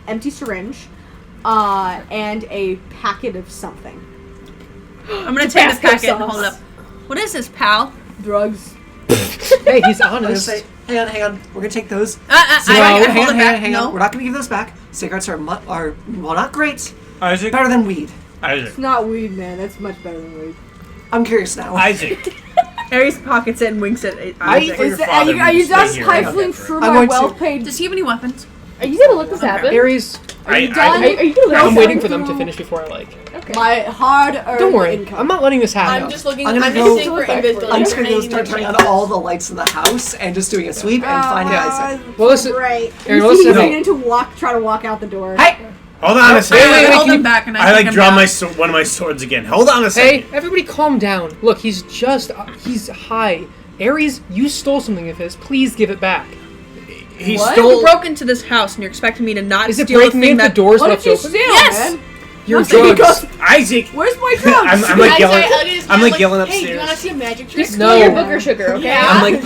empty syringe and a packet of something. I'm gonna take this Tabasco packet and sauce. hold it up. What is this, pal? Drugs. Hey, he's I'm gonna honest. say, hang on. We're gonna take those. I hold it back. Hang No. on. We're not gonna give those back. Cigarettes are well, not great. Isaac. Better than weed. Isaac. It's not weed, man. That's much better than weed. I'm curious now. Isaac. Aries pockets it and winks at Wait Isaac. for your Are you, father are you to done stay here. trifling through I'm my going to- well-paid? Does he have any weapons? Are you gonna let this happen? Aries, Are you I- done? Are you gonna let I'm this waiting happen? for them to finish before I like. My hard-earned Don't worry, income. I'm not letting this happen. I'm just looking. I'm I'm, gonna just go- seeing for invisibility. I'm just gonna go I need start to turning check on that. all the lights in the house and just doing a sweep and finding Isaac. Well, listen, Great. Aaron, you listen see to he's me. beginning to try to walk out the door. Hey! Hold on a second. wait, I hold can him you- back and I I take like him draw down. one of my swords again. Hold on a second. Hey, everybody calm down. Look, he's high. Ares, you stole something of his. Please give it back. He What? You stole. broke into this house and you're expecting me to not Is it steal the breaking me thing if the that... door's What left did you open? steal, Yes! man? Your Nothing. drugs. Isaac. Where's my drugs? I'm like yelling. I'm like yelling Hey, do you want to upstairs. see a magic trick? Just No. steal your booger sugar, okay? Yeah. I'm like,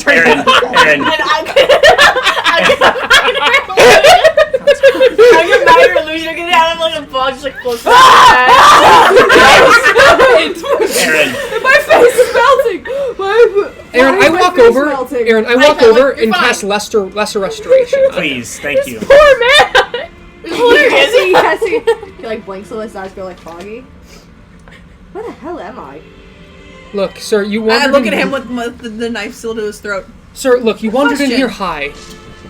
Aaron. And I'm gonna buy your illusion, get out of like a bug, just like close to Aaron. My face is melting. Aaron, Why I is my walk face over. melting? Aaron, I walk feel like over you're and fine. cast lesser restoration. Please, thank you. Poor man! He like blinks till his eyes go like foggy. Where the hell am I? Look, sir, you I wandered. look at in- him with the knife still to his throat. Sir, look, you wandered in Question. here high,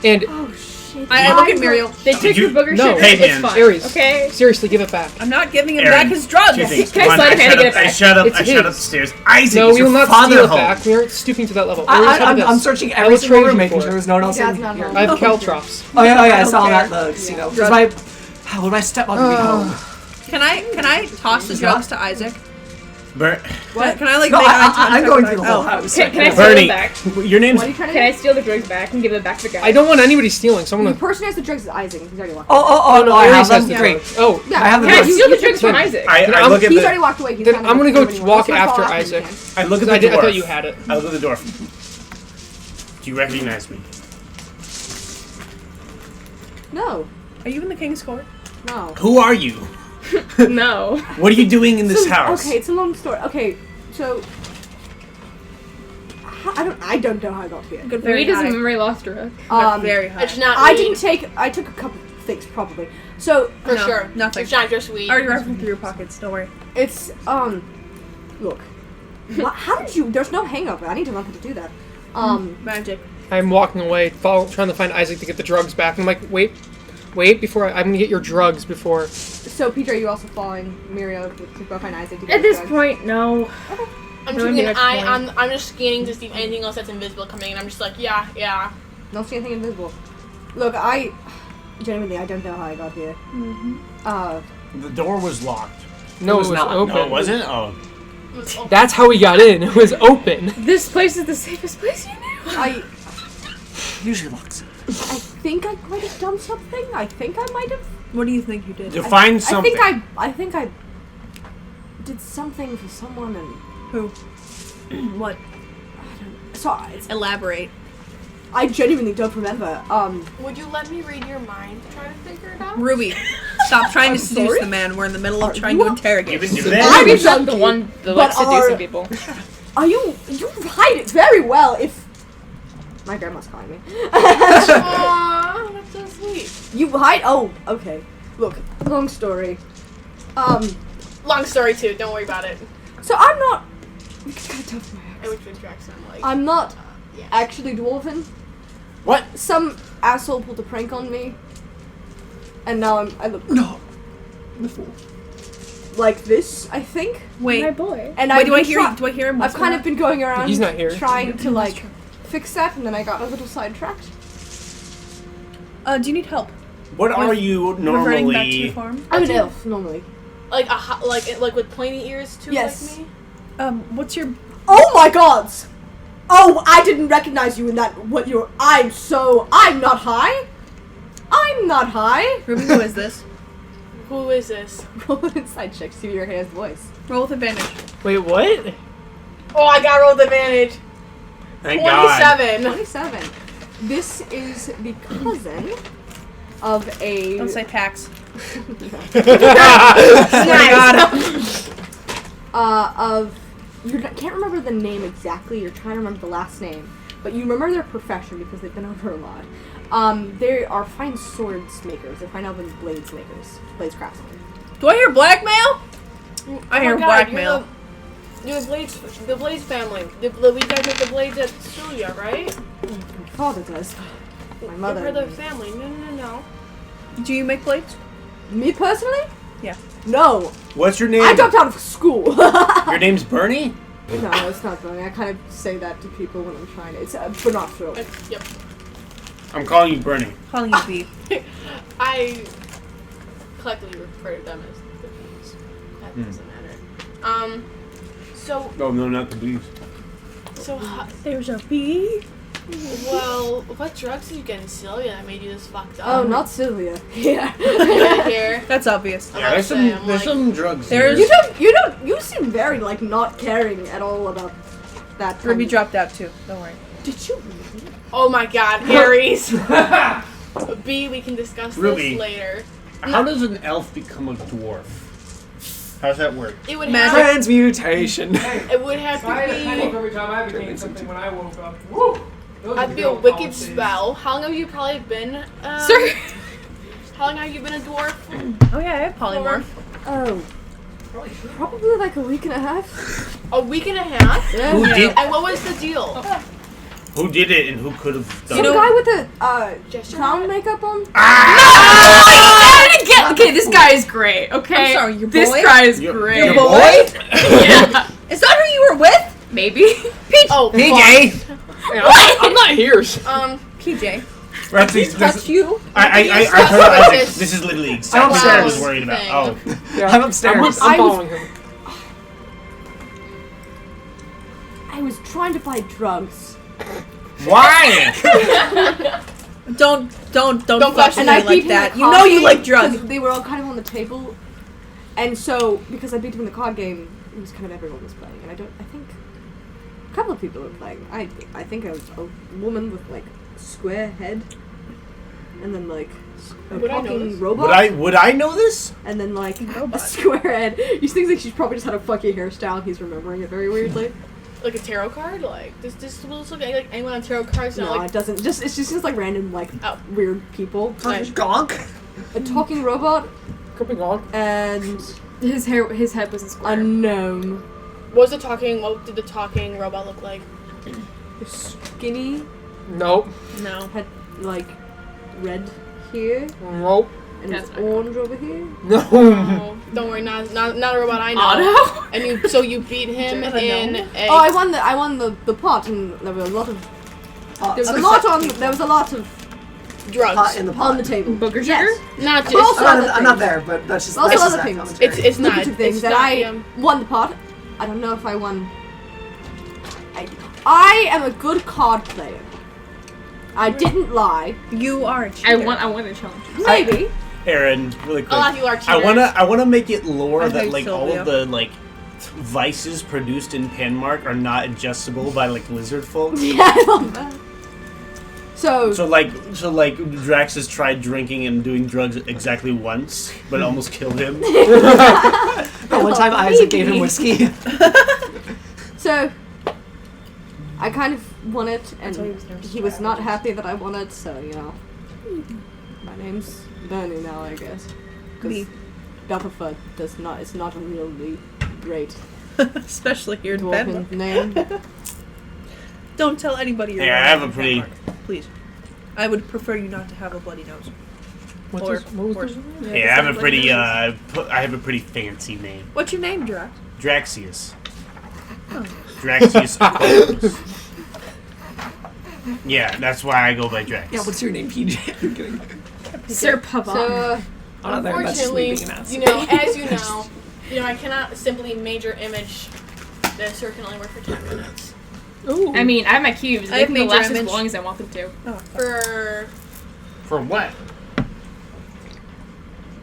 and Oh shit. I look at Muriel. They took you- your booger No. sugar, Hey, it's man. fine. Ares, Okay? seriously, give it back. I'm not giving him Aaron, back his drugs. Two things. Can I One, slide a hand to get it I back? shut up. It's I shut his. upstairs. Isaac, No, is we your will not father steal it home? back. We aren't stooping to that level. Ares, I'm, how I'm, about I'm this? searching I will every single trade room, you making for sure it. there's no one else Dad's in not here. home. I have caltrops. Oh yeah, I don't saw care. that. You know, because my would my stepmother be home? Can I toss the drugs to Isaac? What? Can I like No, make eye I'm contact going with through the Isaac? whole Oh. house. Can I steal Bernie, it back? your name's What are you trying to Can do? I steal the drugs back and give it back to the guy? I don't want anybody stealing. Someone. The person who has the drugs is Isaac. He's already walked. Oh, no, I Ares have has them. the Great. drugs. Oh, Yeah, I have the Can I drugs. steal the drugs from Isaac? I I'm- look at He's the. already walked away. He's Then not I'm gonna gonna go anymore. walk Let's not after follow him Isaac. again. I look at because the I dwarf. thought you had it. I look at the dwarf. Do you recognize me? No, Are you in the king's court? no. Who are you? No. What are you doing in this So- house? Okay, it's a long story. Okay, so I don't know how I got here. Good, very Reed is a high. memory loss drug. Very high. It's not I weed, didn't take. I took a couple things probably. So for No, sure. nothing. It's not just weed. I already rifled through your pockets. Don't worry. it's look. How did you? There's no hangover. I need to learn how to do that. Magic. I'm walking away, trying to find Isaac to get the drugs back. And I'm like, wait, before I'm gonna get your drugs before. So PJ, are you also following Muriel to go find Isaac? To get At his this drugs? point, no. I'm Ruin keeping the an eye. next I'm just scanning to see if anything else that's invisible coming in. I'm just like, yeah. Don't see anything invisible. Look, I genuinely I don't know how I got here. The door was locked. No, it was not. open. No, it wasn't. Oh, That's how we got in. It was open. This place is the safest place you knew. I Usually locks. think I might have done something. I think I might have. What do you think you did? define something. I think I did something for someone and Who? What? so it's, Elaborate. I genuinely don't remember. Would you let me read your mind to try to figure it out? Ruby, stop trying to seduce sorry? the man. We're in the middle of Are trying you to a- interrogate. You him. there? I'm Ruby's junkie, the one that but likes seducing are- people. Are you hide it very well if my grandma's calling me. Aww, that's so sweet. You hide. Oh, okay. Look, long story. Long story too. Don't worry about it. So I'm not. You can kind of tell from my I accent. wish tracks I'm like. I'm not yeah. actually dwarven. What? Some asshole pulled a prank on me, and now I look No. The fool. like this. I think. Wait. My boy. And Wait, I've do I been hear? try- Do I hear him? I've kind of been going around. He's not here. Trying to like fix that, and then I got a little sidetracked. Do you need help? What are you Reverting back to your normally? farm? I'm an elf normally. Like like with pointy ears too. Yes. Like me. What's your? Oh my gods! Oh, I didn't recognize you in that. What you're? I'm not high. I'm not high. Ruby, who is this? Who is this? Roll an inside check to see your hair's voice. Roll with advantage. Wait, what? Oh, I got rolled advantage. Thank God. 27. 27. This is the cousin of a. Don't say tax. Of you can't remember the name exactly. You're trying to remember the last name, but you remember their profession because they've been over a lot. They are fine swords makers. They're fine elven blades makers, blades craftsmen. Do I hear blackmail? I hear Oh my God, blackmail. You're the Blades family. We guys make the blades at Stulia, right? My father does. My You're mother. for the family. No. Do you make blades? Me personally? Yeah. No. What's your name? I dropped out of school. Your name's Bernie? No, it's not funny. I kind of say that to people when I'm trying to. It's but not true. Yep. I'm calling you Bernie. Calling you B. collectively refer to them as the bees. That doesn't matter. So Oh no, not the bees. There's a bee. Well, what drugs did you get in Celia that made you this fucked up? Oh, not Sylvia. Yeah. Here. That's obvious. Yeah, there's some drugs. There's- You seem very like not caring at all about that. Ruby dropped out too. Don't worry. Did you? Oh my God, Aries. B, we can discuss Ruby. this later. How does an elf become a dwarf? How does that work? It would Magic. have. Transmutation. It would have I had a to penny be. every time I became something when I woke up. Woo! Those I'd are be the a good wicked college days. spell. How long have you probably been? Sir. How long have you been a dwarf? Oh yeah, I have polymorph. Oh, probably like a week and a half. A week and a half. Yeah. Who did? And what was the deal? Who did it, and who could have done Some it? guy with the Gesture clown hat? makeup on. Okay, this guy is great. Okay, I'm sorry, your this boy? guy is Your great. boy? Yeah, Is that who you were with? maybe. Oh, PJ! Hey, I'm not here. PJ. Touch you? I Discuss told her, I was like, this. this is literally exactly what I was worried about. Oh. Yeah. I'm upstairs. I'm I was- following him. I was trying to buy drugs, Why? Don't question question and I it like beat that. him You in the know card you game like drugs. 'cause they were all kind of on the table, and so because I beat him in the card game, it was kind of everyone was playing, and I think a couple of people were playing. I think a woman with like square head, and then like a Would I know talking this? robot. Would I know this? And then like a square head. He thinks like she's probably just had a funky hairstyle. And he's remembering it very weirdly. Like a tarot card? Like, does this look like anyone on tarot cards? No, Not like, it doesn't. Just it's just like random like Oh. weird people. Gonk. A talking robot Coming on. and His head was a a square. gnome. what did the talking robot look like? Skinny, Nope. No. had like red here, Nope. and That's it's not orange over here. No. Oh, don't worry, not a robot I know. Otto? And you beat him Is it a in gnome? a. Oh, I won the pot, and there were a lot of there was a lot of drugs. in the on pot. the table. Booger sugar? Yes. Not But just. also I'm other not, I'm not things. there, but that's just Also that's just other that things. commentary. It's not. Lucrative things It's that not, I won the pot. I don't know if I won. I am a good card player. I didn't lie. You are a I cheater. want to challenge. Maybe. Aaron, really quick. A lot of you are I cheaters. wanna make it lore I that think like all Sylvia. of the like vices produced in Panmark are not adjustable by like lizard folk. Yeah, I love that. So like Drax has tried drinking and doing drugs exactly once, but it almost killed him. The one time Isaac gave him whiskey. So, I kind of won it, and why he was nervous he was about not it. happy that I won it, so, you know. My name's Bernie now, I guess. Me. Because it's not a really great Especially here in dwarven Denmark. name. Don't tell anybody you're Yeah, I wearing have a in pretty- Denmark, please. I would prefer you not to have a bloody nose. What Or- was or- this? Yeah, I have a pretty I have a pretty fancy name. What's your name, Drax? Draxius. Draxius. Coles. Yeah, that's why I go by Drax. Yeah, what's your name, PJ? I'm kidding. Sir Papa. So, I'm not there. That's just me Unfortunately, being an ass. you know, as you know, I cannot simply major image the circle can only work for 10 minutes. Ooh. I mean, I have my cubes. I They have can major last as image. long as I want them to. For what?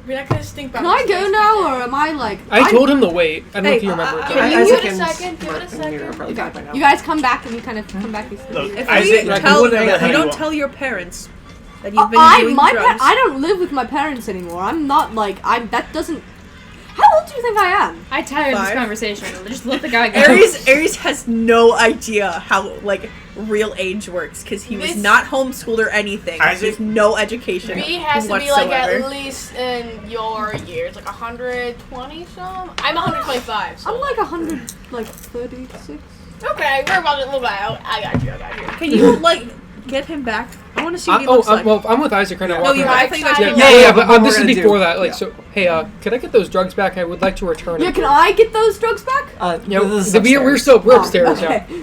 We're not gonna stink about can I this go next now, weekend. or am I like... I told him to wait. I don't know if Hey, you remember. Can I- you Isaac give it a and second? Give it a Mark and Mira second. probably Okay, back by now. you guys come back, and you kind of come back. Look, If Isaac, we like, tell, whatever the if hell you you don't want. tell your parents that you've been doing drugs, I don't live with my parents anymore. I'm not like that doesn't. How old do you think I am? I tired of this 5. conversation. Just let the guy go. Aries has no idea how like real age works because he was This- not homeschooled or anything. Isaac- There's no education B has to be like whatsoever. at least in your years, like 120 some. I'm 125. So. I'm like 136. Okay, we're about a little bit out. I got you. Can you like get him back? I want to see what he looks like. well, I'm with Isaac right now. No, walking you around. I thought you guys Yeah, were- Yeah, but but what this we're is gonna before do. that. Like, Yeah. so, hey, could I get those drugs back? I would like to return Yeah, them. can I get those drugs back? Yeah, this is we're upstairs. upstairs, okay. yeah.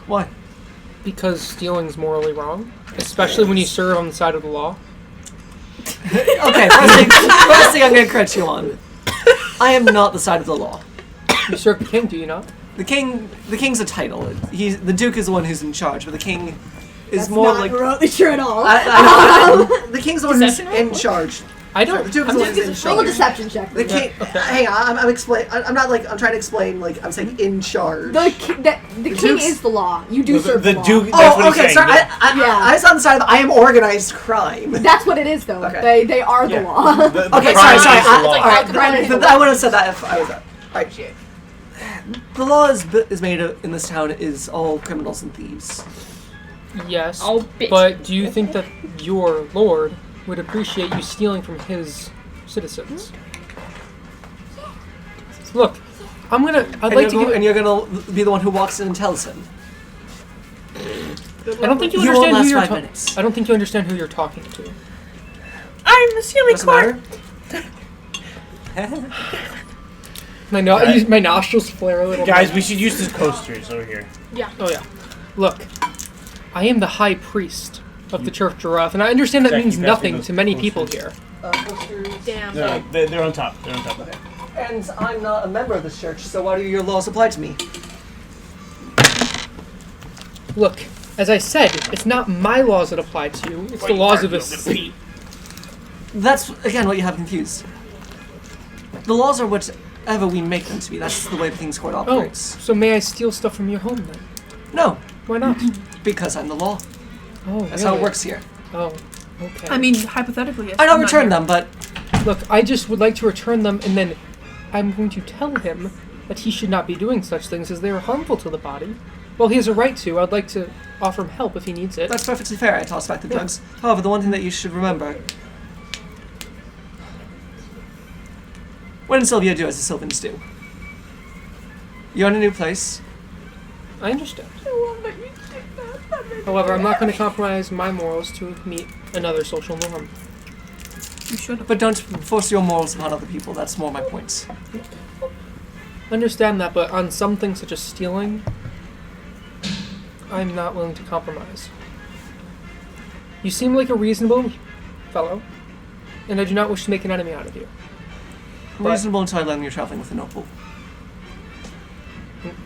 Why? Because stealing's morally wrong, especially when you serve on the side of the law. Okay, first thing I'm going to correct you on. I am not the side of the law. You serve the king, do you not? The king's a title. The duke is the one who's in charge, but the king is That's more not like remotely true at all. the king's the one who's Deception? in charge. I don't. The duke is I'm the one just- who's in Roll a charge. deception check. The king. Hang on, I'm explaining. I'm not like I'm trying to explain. Like I'm saying in charge. The king duke's- is the law. You do serve The the law. Duke. That's what Oh, he's okay. saying. Sorry, Yeah. I was on the side of I am organized crime. That's what it is, though. Okay. They are the Yeah. law. The Okay, crime sorry. is the law. All right, Crime is the I law. would have said that if I was. All right. The law is made in this town is all criminals and thieves. Yes. Oh, bitch. But do you think that your lord would appreciate you stealing from his citizens? Look, I'd like to give. And you're gonna be the one who walks in and tells him. I don't think you He won't understand last who you're 5 talking. minutes. I don't think you understand who you're talking to. I'm the silly Doesn't court. matter. My nostrils flare a little. Guys, bit. we should use the coasters over here. Oh yeah. Look, I am the high priest of the Church Giraffe, and I understand that Zach, means you pass me nothing those to many people posters. here. Damn. No, they're on top. They're on top of that. And I'm not a member of this church, so why do your laws apply to me? Look, as I said, it's not my laws that apply to you. It's the laws of this. That's again what you have confused. The laws are whatever we make them to be. That's the way the King's Court Oh, operates. so may I steal stuff from your home then? No, Why not? because I'm the law. Oh, That's how it really? works here. Oh, okay. I mean, hypothetically, yes. I I'm don't not return here. them, but Look, I just would like to return them, and then I'm going to tell him that he should not be doing such things as they are harmful to the body. Well, he has a right to. I'd like to offer him help if he needs it. that's perfectly fair. I toss back the drugs. However, the one thing that you should remember: what did Sylvia do as the Sylvans do? You're in a new place. I understand. However, I'm not going to compromise my morals to meet another social norm. You should have. But don't force your morals upon other people. That's more my point. Understand that, but on something such as stealing, I'm not willing to compromise. You seem like a reasonable fellow, and I do not wish to make an enemy out of you. But- Reasonable until I learn you're traveling with a noble.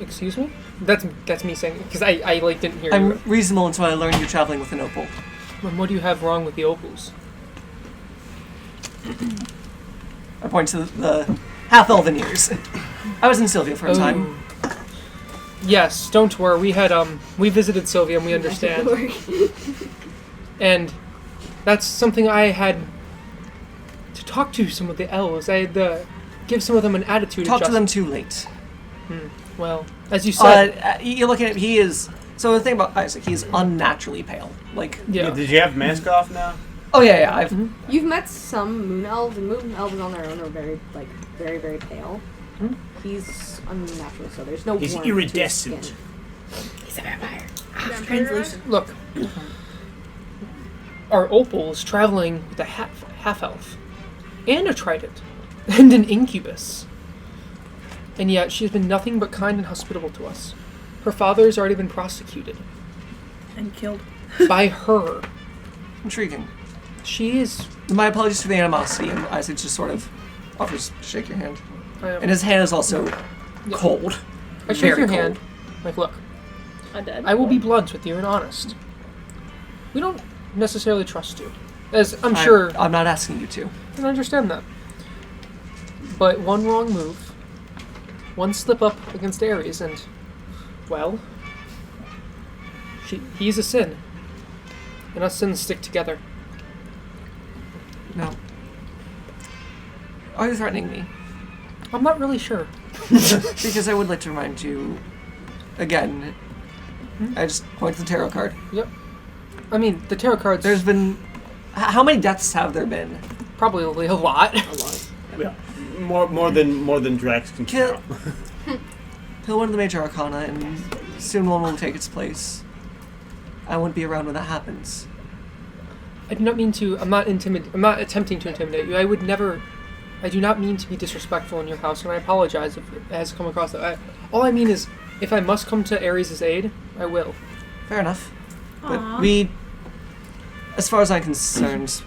Excuse me? That's me saying because I like didn't hear I'm you. reasonable until I learn you're traveling with a noble. And what do you have wrong with the opals? I point to the half-elven ears. I was in Sylvia for a time. Oh. Yes, don't worry. We visited Sylvia and we understand. And that's something I had to talk to some of the elves. I had to give some of them an attitude Talk to adjustment. them too late. Well, as you said, You look at him, he is... So the thing about Isaac, he's unnaturally pale. Like... yeah. Did you have mask off now? Oh, yeah, I've... You've met some moon elves, and moon elves on their own are very, very pale. He's unnatural, so there's no He's warmth to his iridescent. skin. He's a vampire. Translucent. Look, our opal is traveling with a half elf, and a trident, and an incubus. And yet she has been nothing but kind and hospitable to us. Her father has already been prosecuted And killed. by her. Intriguing. She is. My apologies for the animosity, and Isaac just sort of offers to shake your hand. And I his hand is also cold. shake very your cold. hand. Like, look, Undead. I will be blunt with you and honest. We don't necessarily trust you, as I'm sure. I'm not asking you to. I understand that. But one wrong move, one slip up against Ares, and, well, he's a sin. And us sins stick together. No. Are you threatening me? I'm not really sure. Because I would like to remind you, again, I just point to the tarot card. Yep. I mean, the tarot cards. There's been... How many deaths have there been? probably a lot. Yeah. More than Drax can Kill- count. Kill one of the major arcana, and soon one will take its place. I won't be around when that happens. I do not mean to. I'm not attempting to intimidate you. I do not mean to be disrespectful in your house, and I apologize if it has come across that. All I mean is, if I must come to Ares' aid, I will. Fair enough. Aw. But we, as far as I'm concerned,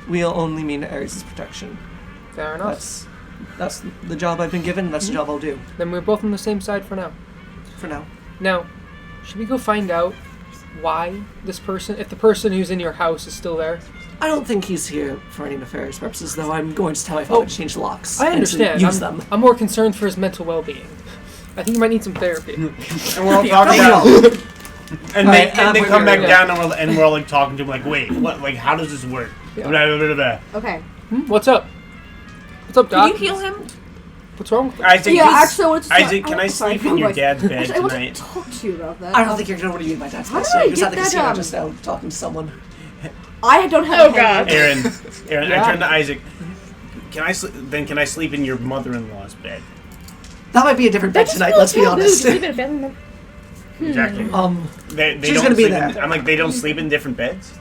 we'll only mean Ares' protection. Fair enough. That's the job I've been given. That's the job I'll do Then we're both on the same side for now. for now. Now, should we go find out why this person, if the person who's in your house is still there? I don't think he's here for any nefarious purposes, though. I'm going to tell my father to change the locks. I and to understand. use them. I'm more concerned for his mental well-being. I think he might need some therapy. And we're all talking about. And Alright, they come back yeah. down and we're all like talking to him like, wait, what? Like, how does this work? Yeah. Blah, blah, blah, blah. Okay. What's up? What's up, Doc? Can you heal him? What's wrong with Isaac, Yeah, actually, I want to Isaac, can I sleep in your dad's bed Actually, I want to tonight? talk to you about that. I don't think you're going to do my dad's how best. did I He was get at the that, casino just now talking to someone. I don't have. Oh, a God. hangover. Aaron, Yeah. I turned to Isaac. Can I sleep in your mother-in-law's bed? That might be a different bed tonight, let's be honest. Sleep in a family member. Exactly. They she's don't gonna be sleep there. I'm like, they don't sleep in different beds?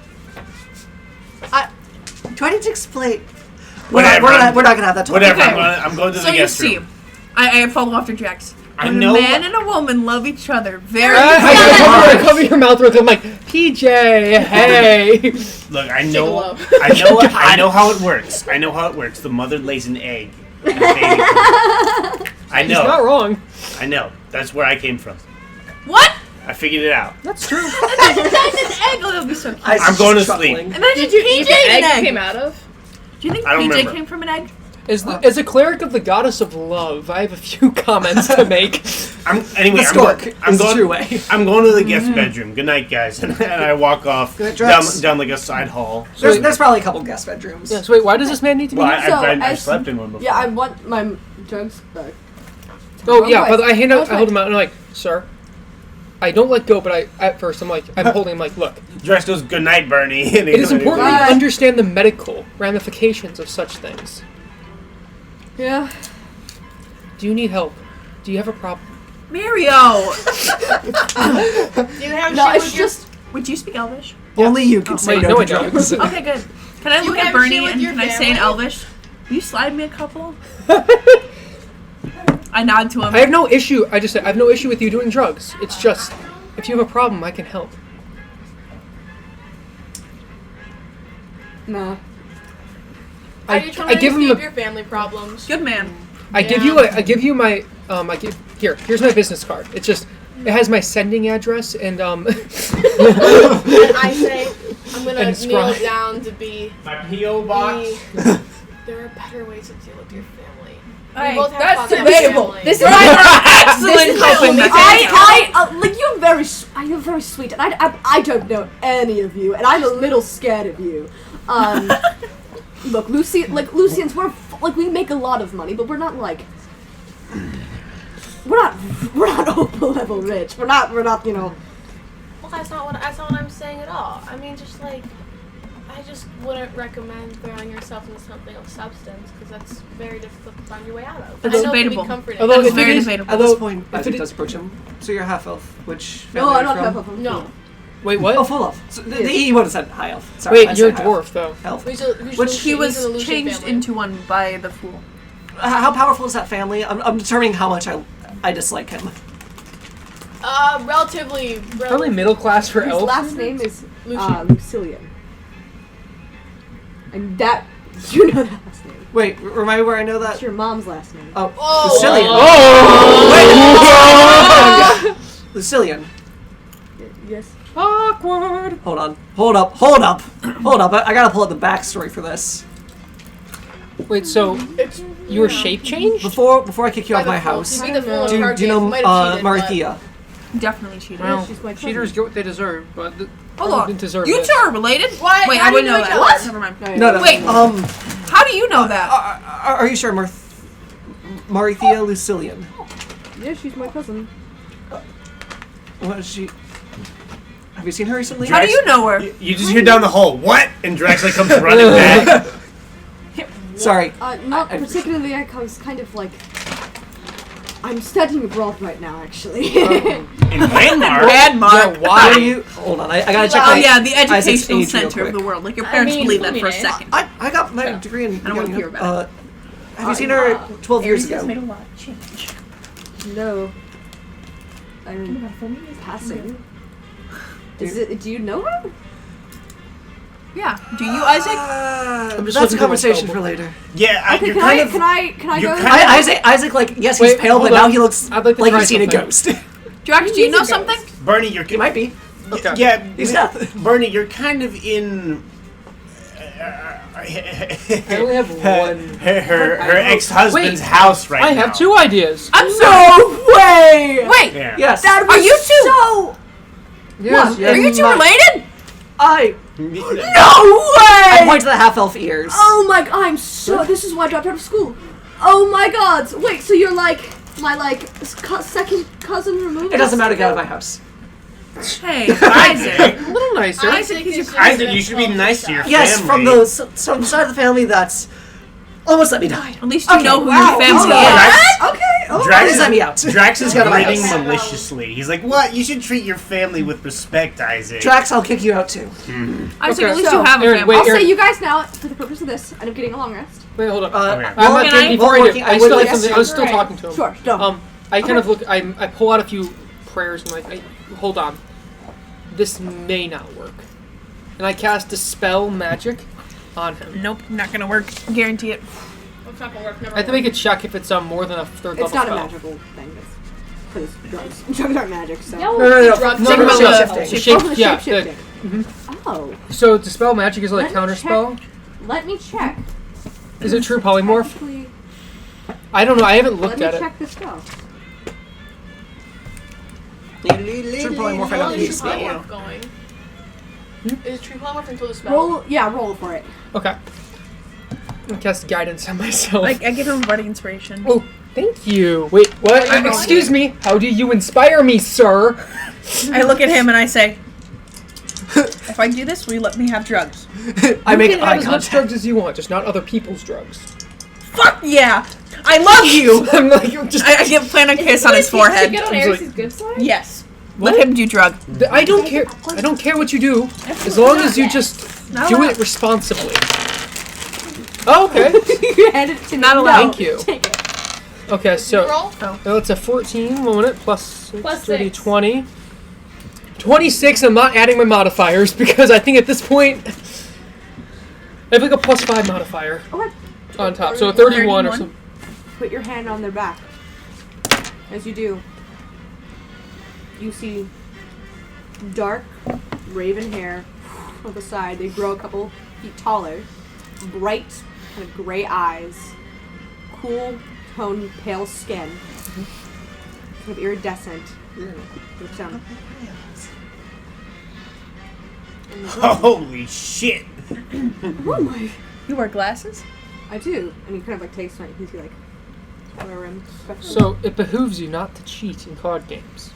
Do I need to explain? Whatever. We're not going to have that talk. Whatever. Okay. I'm going to So the you guest see, room. I follow after Jax. I When know- a man and a woman love each other very I cover your mouth with. I'm like, PJ, hey. Look, I a know, low. I know how it works. I know how it works. The mother lays an egg. And the baby comes. I He's not know. wrong. I know. That's where I came from. What? I figured it out. That's true. Imagine an egg. Oh, that would be so cute. I'm going to sleep. Imagine Did you eat PJ the an egg egg. came out of? Do you think I don't PJ remember. came from an egg? As a cleric of the goddess of love, I have a few comments to make. Anyway, The stork I'm is the going. true way. I'm going to the guest bedroom. Good night, guys. And I walk off Good night, down, Drax. down like a side hall. There's probably a couple guest bedrooms. Yeah, so wait, why does this man need to be Well, here? I've slept in one before. Yeah, I want my drugs back. Oh yeah, Wait, but I hand oh, out, I hold him out, and I'm like, sir, I don't let go, but at first I'm holding him like, look, Drax goes, good night, Bernie. And he it is goes, important Bye. to understand the medical ramifications of such things. Yeah. Do you need help? Do you have a problem? Mario! You have No, shit it's with your- just. Would you speak Elvish? Only you can say Wait, no no, to I don't. drugs. Okay, good. Can I You look at have Bernie shit with and your can I say in family? Elvish? Will you slide me a couple? I nod to him. I have no issue. I just said I have no issue with you doing drugs. It's just if you have a problem, I can help. Nah. Are you trying I to give him escape the your family problems? Good man. I give you my here's my business card. It has my sending address and And I say, I'm gonna And kneel Scry. down to be. My P.O. box. There are better ways to deal with your family. Alright, We both have that's positive debatable. family. This is Excellent helping. Like you're very, you're very sweet, and I don't know any of you, and I'm a little scared of you. Look, Lucians, we make a lot of money, but we're not Opal level rich. We're not, you know. Well, that's not what I'm saying at all. I mean, just like, I just wouldn't recommend throwing yourself into something of substance because that's very difficult to find your way out of. That's I know it can be debatable. comforting. Although That's if it very is- debatable. At this point, if Isaac it does approach him. So you're half elf. Which family No, are I you don't from? have a No. wait, what? Oh, full elf. So he would have said high elf. Sorry, I Wait, you're a said half dwarf though. Elf. Which he he's was an illusion changed family. into one by the fool. How powerful is that family? I'm determining how much I dislike him. Relatively. Probably middle class for His elves. last name is Lucian. Lucilian, and that you know that last name. Wait, remind me where I know that? That's your mom's last name. Oh, Oh. Lucilian. Lucilian. Yes. Awkward. Hold up. I gotta pull up the backstory for this. Wait, so you were shape changed? Before I kick you out of my house, You the do you know Marthea? Definitely cheated. Well, she's my cousin. cheaters get what they deserve, but Hold I on. didn't deserve You this. two are related? Why- Wait, how I do wouldn't you know know that. each other? Never mind. No. Wait. How do you know that? Are you sure, Marthea Lucilian? Yeah, she's my cousin. What is she? Have you seen her recently? How do you know her? You just hear down the hall, what? And Drax like comes running back. Sorry. Not I- particularly. I was kind of like. I'm studying abroad right now, actually. In Landmark. Bad Mark. Yeah, why? Are you? Hold on. I gotta check Oh my. yeah, the Isaac's educational age real center of quick. the world. Like your parents mean, believe that for a Luminous. second. I got my degree in. I don't wanna hear about it. Have you seen her 12 years ago? a lot of change. No. I mean, passing. Do you know her? Yeah. Do you, Isaac? I'm just That's a looking for my conversation spellbook. for later. Yeah, Okay, you're can kind I of. can I you're go? kind of- Isaac, like, yes, he's Wait, pale, but hold now on. he looks I'd like to like try you've seen a something. ghost. Drax, do you know He's a something? ghost. Bernie, you're. He might be. Okay. Yeah, He's death. Bernie, you're kind of in. I only have one. Her ex-husband's Wait, house right now. I have 2 ideas. I'm sorry. No way! Wait. Yeah. Yes. That Are you two? so? Yes, Yes. Are you two My- related? No I way! point to the half-elf ears. Oh my! I'm so. This is why I dropped out of school. Oh my God! Wait, so you're like my second cousin removed? It doesn't matter, get out of my house. Hey, Isaac. A little nicer. Isaac, he's your Isaac, you should be nice to your Yes, family. from the side of the family that's almost let me die. At least you Okay, know who wow, your family okay. is. Drax, Okay. Oh, Drax Please is, let me out. Drax is Get out of my grinning house. maliciously. He's like, "What? You should treat your family with respect, Isaac." Drax, I'll kick you out too. Isaac, Okay. at least So, you have a Aaron, family. wait, I'll Aaron. say you guys now for the purpose of this, and I'm getting a long rest. Wait, hold on. Okay. I'm well, not can done I- before I do. working- I I would still like have something. to- I was still Alright. talking to him. Sure. Don't. I kind of Okay. look. I pull out a few prayers and hold on. This may not work. And I cast Dispel Magic on him. Nope, not gonna work. Guarantee it. It's not gonna work. Never I have to make a check if it's more than a third It's level not a spell. magical thing. Because drugs. Drugs aren't magic. So. No, No. drugs No, are no, no, no. Shape-shifting. Shape- Oh, for the yeah, shape-shifting. good. Oh. So Dispel Magic is like Let me counter spell. Let me check. Is it true polymorph? Technically, I don't know. I haven't let looked me at it. check this spell. True polymorph, I How don't is use Tree that. Polymorph going? Is Tree Polymorph until the spell? Roll for it. Okay. I cast guidance on myself. I give him budding inspiration. Oh, thank you. Wait, what? Are you Excuse me. How do you inspire me, sir? I look at him and I say, if I do this, will you let me have drugs? I You make can have eye as much contact. drugs as you want, just not other people's drugs. Fuck yeah! I love you! I'm like, just. I plan a kiss on his forehead. Get on I'm Ares' like- good side? Yes. What? Let him do drug. I don't care. I don't care what you do, as long as you just Not do allowed. it responsibly. Oh, okay. You hand it to Not me. allowed. No, Thank you. Take it. Okay, so Roll. that's a 14. 1 minute plus 6, Plus 30, 6. 20. 26. I'm not adding my modifiers because I think at this point I have like a plus 5 modifier Okay. on top, so a 31 or 31. something. Put your hand on their back. As you do, you see dark raven hair on the side. They grow a couple feet taller. Bright, kind of gray eyes. Cool toned, pale skin. Kind of iridescent. Looks down. Holy shit! Oh my! You wear glasses? I do. And he kind of like takes my. He's like, whatever. So it behooves you not to cheat in card games.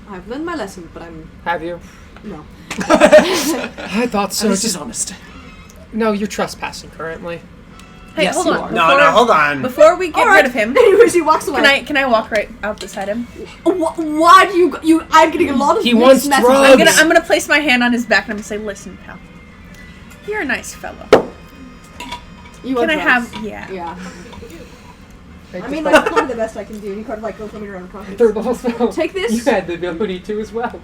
I've learned my lesson, but I'm Have you? no. I thought so. So it's Just dishonest. no, you're trespassing currently. Hey, Yes, hold you on. are. No, hold on. Before we get rid of him, Anyways, he walks away. can I walk right out beside him? Why do you? I'm getting a lot of He mixed wants messages. drugs. I'm gonna place my hand on his back and I'm gonna say, listen, pal. You're a nice fellow. You Can want I drugs. have yeah. Yeah. I mean, like, probably the best I can do. And he kind of like goes let me around the pocket. Third level spell. Take this. You had the ability to as well.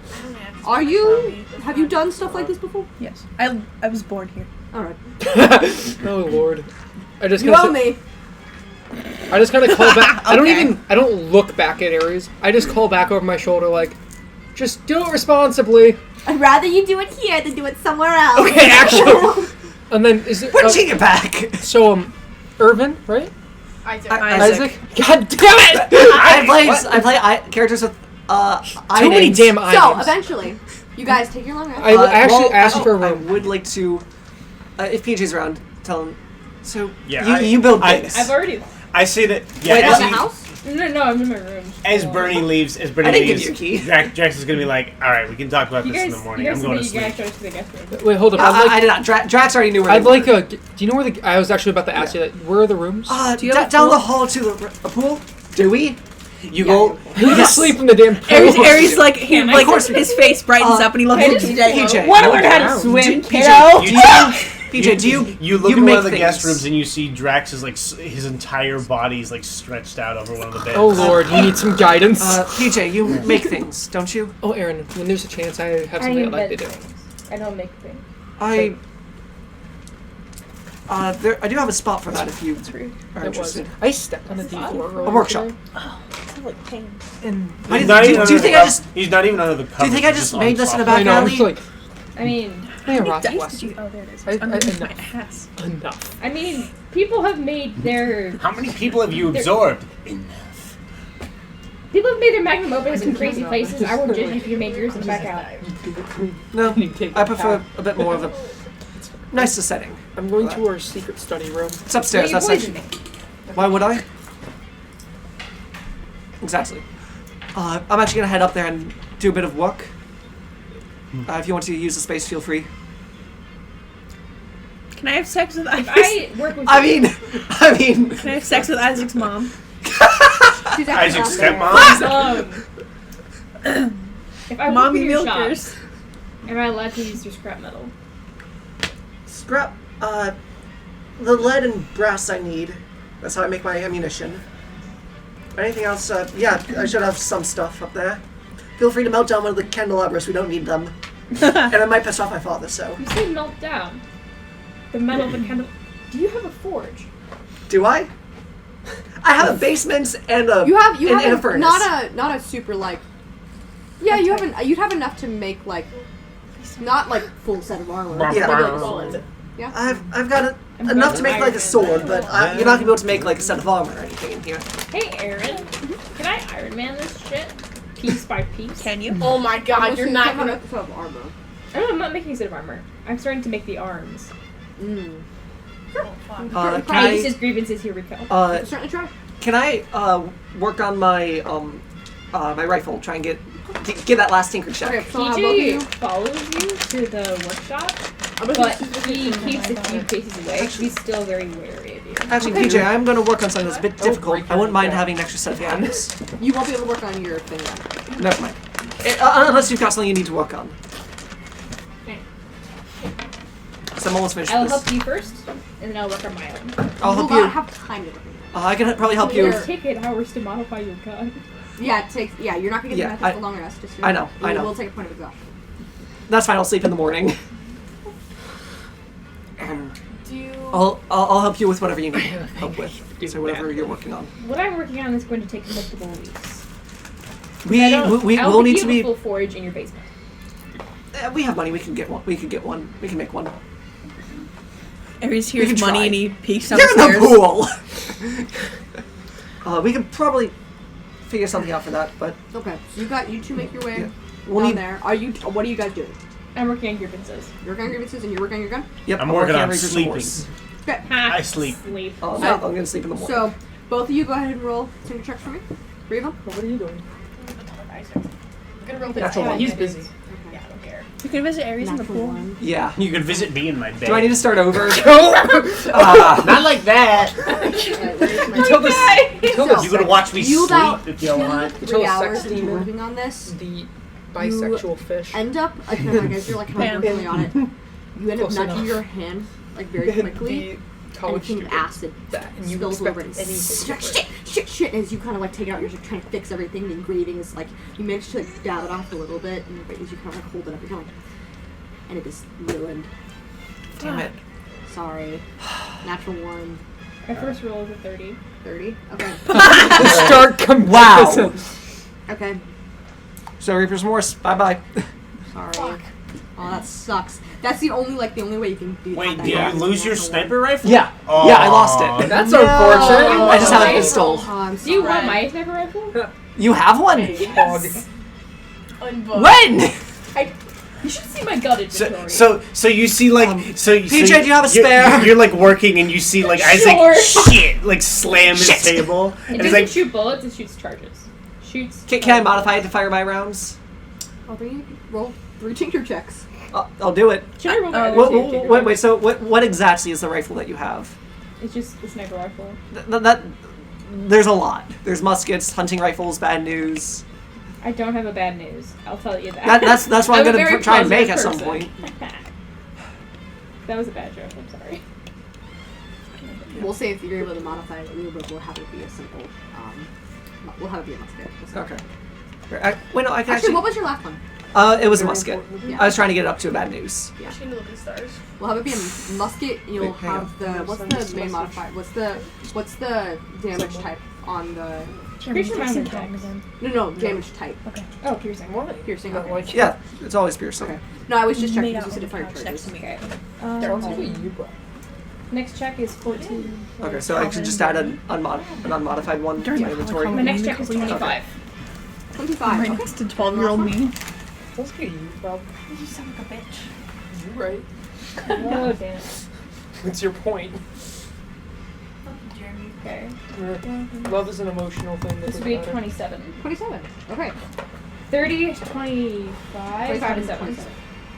Are you? Have you done stuff like this before? Yes. I was born here. All right. Oh lord. I just You kinda owe me. I just kind of call back. I Okay. don't look back at Ares. I just call back over my shoulder like, just do it responsibly. I'd rather you do it here than do it somewhere else. Okay, actually. And then is it? We're taking it back. So Irvin, right? Isaac. Isaac. God damn it! I play characters with eye Too many names. damn eye So names. eventually, you guys take your long rest. I actually asked for a I room. would like to, if PJ's around, tell him. So Yeah, you build things. I've already. I say that. Yeah, Wait, as, Out of he- the house? No, I'm in my room. as Bernie leaves, I didn't give you a key. Drax is gonna be like, "All right, we can talk about You this guys, in the morning. you I'm guys, going to you guys sleep." go to the guest room. Wait, hold up. I did not. Drax already knew where. I'd they like were. a. Do you know where the? I was actually about to ask you that. Where are the rooms? Do you have a down pool? the hall to a pool. Do we? You go. You yes. sleep in the damn pool. Aries like he my like course we his face brightens up and he looks at PJ. Wanna learn how to down. swim, PJ, kiddo? PJ, do you? You look you at one make of the guest things. rooms and you see Drax's like his entire body's like stretched out over one of the beds. Oh lord, you need some guidance. PJ, you make things, don't you? Oh, Aaron, when there's a chance, I have I something I'd like to invent do. things. I don't make things. I do have a spot for that if you are It was. interested. I stepped on a D4 earlier A workshop. today, Sounds like pain. and Wait, He's not even do you under think the I cov- just- He's not even under the cover. Do you think I just made this in a I back know. I'm alley? just like, I mean, hey, How many Ross dice West. did you? Oh, there it is. I- It's underneath my enough. ass. Enough. people have made their How many people have you absorbed? magnum opus in crazy places. I will judge if you make yours and back out. No, You take I the prefer path. a bit more of a nicer setting. I'm going to our secret study room. It's upstairs. Well, That's you actually. poisoned me. Why would I? Exactly. I'm actually gonna head up there and do a bit of work. If you want to use the space, feel free. Can I have sex with Isaac? I work with I you. mean, Can I have sex with Isaac's mom? She's actually Isaac's not there. stepmom? If I work Mommy in your shop, milkers. am I allowed to use your scrap metal? scrap. The lead and brass I need. That's how I make my ammunition. Anything else? Yeah, I should have some stuff up there. Feel free to melt down one of the candelabras. We don't need them. And I might piss off my father, so. You say melt down. The metal of a candle. Do you have a forge? Do I? I have a basement and a You have and a furnace. not a super like. Yeah, you haven't. You'd have enough to make like, not like full set of armor. Yeah. Maybe, like, a sword. Yeah. I've got enough to make like a sword, but you're not gonna be able to make like a set of armor or anything in here. Hey, Aaron. Can I Iron Man this shit? Piece by piece? Can you? Oh my god, you're not gonna. Set of armor. I'm not making a set of armor. I'm starting to make the arms. Mm. Can Grievances, grievances, here we go. Certainly try. Can I work on my my rifle? Try and get that last tinker check. Okay, so both of you. PJ follows you to the workshop, I'm gonna but he keeps a few paces away. He's still very wary of you. Actually, Okay. PJ, I'm gonna work on something that's a bit difficult. break I wouldn't mind everything. having an extra set of hands. You won't be able to work on your thing then. Never mind. Unless you've got something you need to work on. Okay. So I'm almost finished I'll with this. help you first, and then I'll work on my own. I'll You help will you. not have time to work on I can probably help you. It take 8 hours to modify your gun. it. Yeah, it takes. Yeah, you're not gonna get Yeah, the magic for long rest. Just I know, I It know. will take a point of exhaustion. That's fine. I'll sleep in the morning. Do you? I'll help you with whatever you need help with. So whatever you're working on. What I'm working on is going to take multiple weeks. We I'll will need give to you be. a full forage in your basement. We have money. We can get one. We can make one. Aries We can hears money try. and he peeks You're in downstairs. the pool. We could probably figure something out for that, but Okay, so you two make your way Yeah. we'll down need. there. Are you? What are you guys doing? I'm working on grievances. You're working on grievances and you're working on your gun. Yep, I'm working on Reaper's sleeping. Horse. Okay. Ha, I sleep. Sleep. I'm So- gonna sleep in the morning. So both of you go ahead and roll tinker checks for me. 3 of them. What are you doing? I'm gonna roll this. Natural one. He's busy. Yeah, I don't care. You can visit Aries in the Natural pool. one. Yeah. You could visit me in my bed. Do I need to start over? Not like that. Until the You could watch me You sleep about if you want. 3 sex hours into demon. working on this. the bisexual fish. End up like as you're like kind of working on it. You end up Close nudging enough. your hand like very quickly. The college And a king of student. acid That, and you spills expect over and anything shit, shit. As you kind of like take it out, you're just trying to fix everything. The engraving is like you manage to like dab it off a little bit, and but as you kind of like hold it up, you're kind of like, and it is ruined. Damn it. Sorry. Natural 1, My first roll is a 30. 30. Okay. Start comparison. Wow. Okay. So Reaper's Morse. Bye bye. Sorry. Oh, that sucks. That's the only way you can do Wait, that. did you lose your sniper rifle? Yeah. Oh. Yeah, I lost it. That's No. unfortunate. I just have a Nice. pistol. Oh, I'm Do you want sorry. my sniper rifle? You have one? Unbooked. When? You should see my gun inventory. So you see like PJ, do you have a you're- spare? You're like working and you see like Sure. Isaac shit like slam his Shit. table It and doesn't he's like shoot bullets, it shoots charges. Shoots. Can I modify it to fire my rounds? Roll 3 tinker checks. I'll do it. Should I roll my Oh, other two? Wait, so what exactly is the rifle that you have? It's just the sniper rifle. There's a lot. There's muskets, hunting rifles, bad news. I don't have a bad news. I'll tell you that. That's what I'm a gonna very try and make positive at some person. point. That was a bad joke. I'm sorry. We'll say if you're able to modify it a little bit, we'll have it be a simple. We'll have it be a musket. Okay. Wait, no, I can Actually, what was your last one? It was a Very musket. important. Yeah. I was trying to get it up to a bad news. Yeah. She look at stars. We'll have it be a musket. You'll Wait, hang have the what's the main modifier? What's the damage type on the? Piercing Piercing damage. No, damage type. Okay. Oh, piercing. What? Piercing. Not Okay. like Yeah, it's always piercing. Okay. No, I was just checking Made because you out said it of fire next charges. to me. Sounds like you, bro. Next check is 14. Okay, so I should just add an unmodified one to my inventory. My next check is 25. 25. Right Okay. next to 12-year-old me. Sounds like you, bro. You sound like a bitch. You right. Oh, damn. What's your point? Fuck you, Jeremy. Okay. Love is an emotional thing. That This would doesn't be matter. 27. 27. Okay. 30, 25, 25 and 27. 27.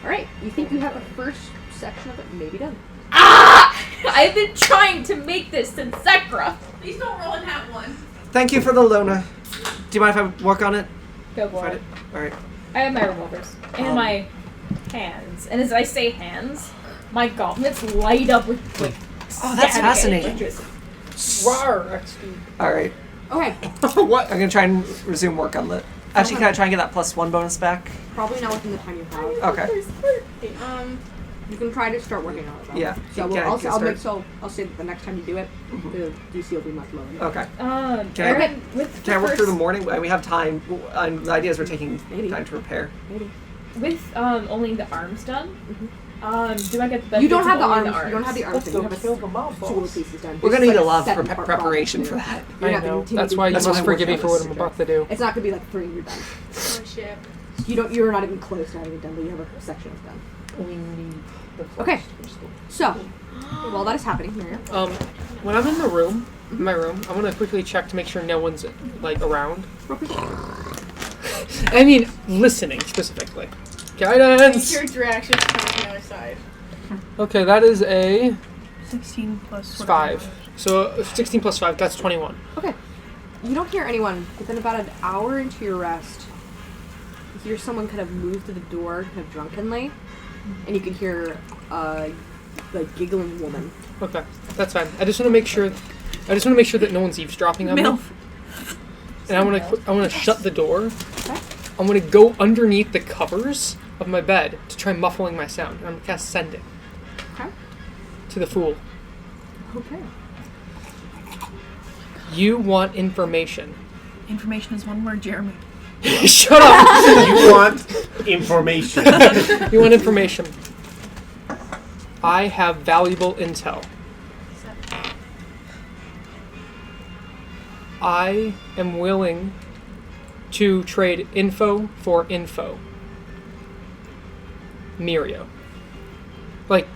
All right. You think you have the first section of it maybe done? Ah! I've been trying to make this since Sekra. Please don't roll in that one. Thank you for the Lona. Do you mind if I work on it? Go for Find it. it. All right. I have my revolvers and my hands. And as I say hands, my gauntlets light up with like. Oh, that's static fascinating. electricity. Rawr, XD. All right. Okay. What? I'm gonna try and resume work on the. Actually, can I try and get that +1 bonus back? Probably not within the time you have. Okay. You can try to start working on it. Though. Yeah. So Can I I'll start? I'll say that the next time you do it, the DC will be much lower. Okay. Can I- with Can I work through the first- morning? We have time. The idea is we're taking Maybe. time to repair. Maybe. with only the arms done? Do I get the benefits You don't have of the only arms. You don't have the arms. Let's thing. You go have kill a the mob two boss. pieces done. We're It's gonna need like a lot of set apart preparation process for to that. do. You're I not gonna know. continue That's to why do you That's must why I'm forgive me working for on what this. I'm about to do. It's not gonna be like 3 and you're done. Oh shit. You're not even close to having it done, but you have a section of done. We need the Okay. So, while that is happening, Miriam. When I'm in the room, in my room, I want to quickly check to make sure no one's like around. Real quick. I mean, listening specifically. Guidance. Your directions coming from the other side. Okay, that is a 16 plus whatever. 5. So 16 plus 5, that's 21. Okay. You don't hear anyone within about an hour into your rest. You hear someone kind of move to the door, kind of drunkenly, and you can hear the giggling woman. Okay, that's fine. I just want to make sure. That no one's eavesdropping on me. Milf. And I want to shut the door. Okay. I'm going to go underneath the covers of my bed to try muffling my sound. And I'm going to cast Sending Okay. to the fool. Okay. You want information. Information is one word, Jeremy. Shut up! You want information. You want information. I have valuable intel. I am willing to trade info for info. Mirio. Like,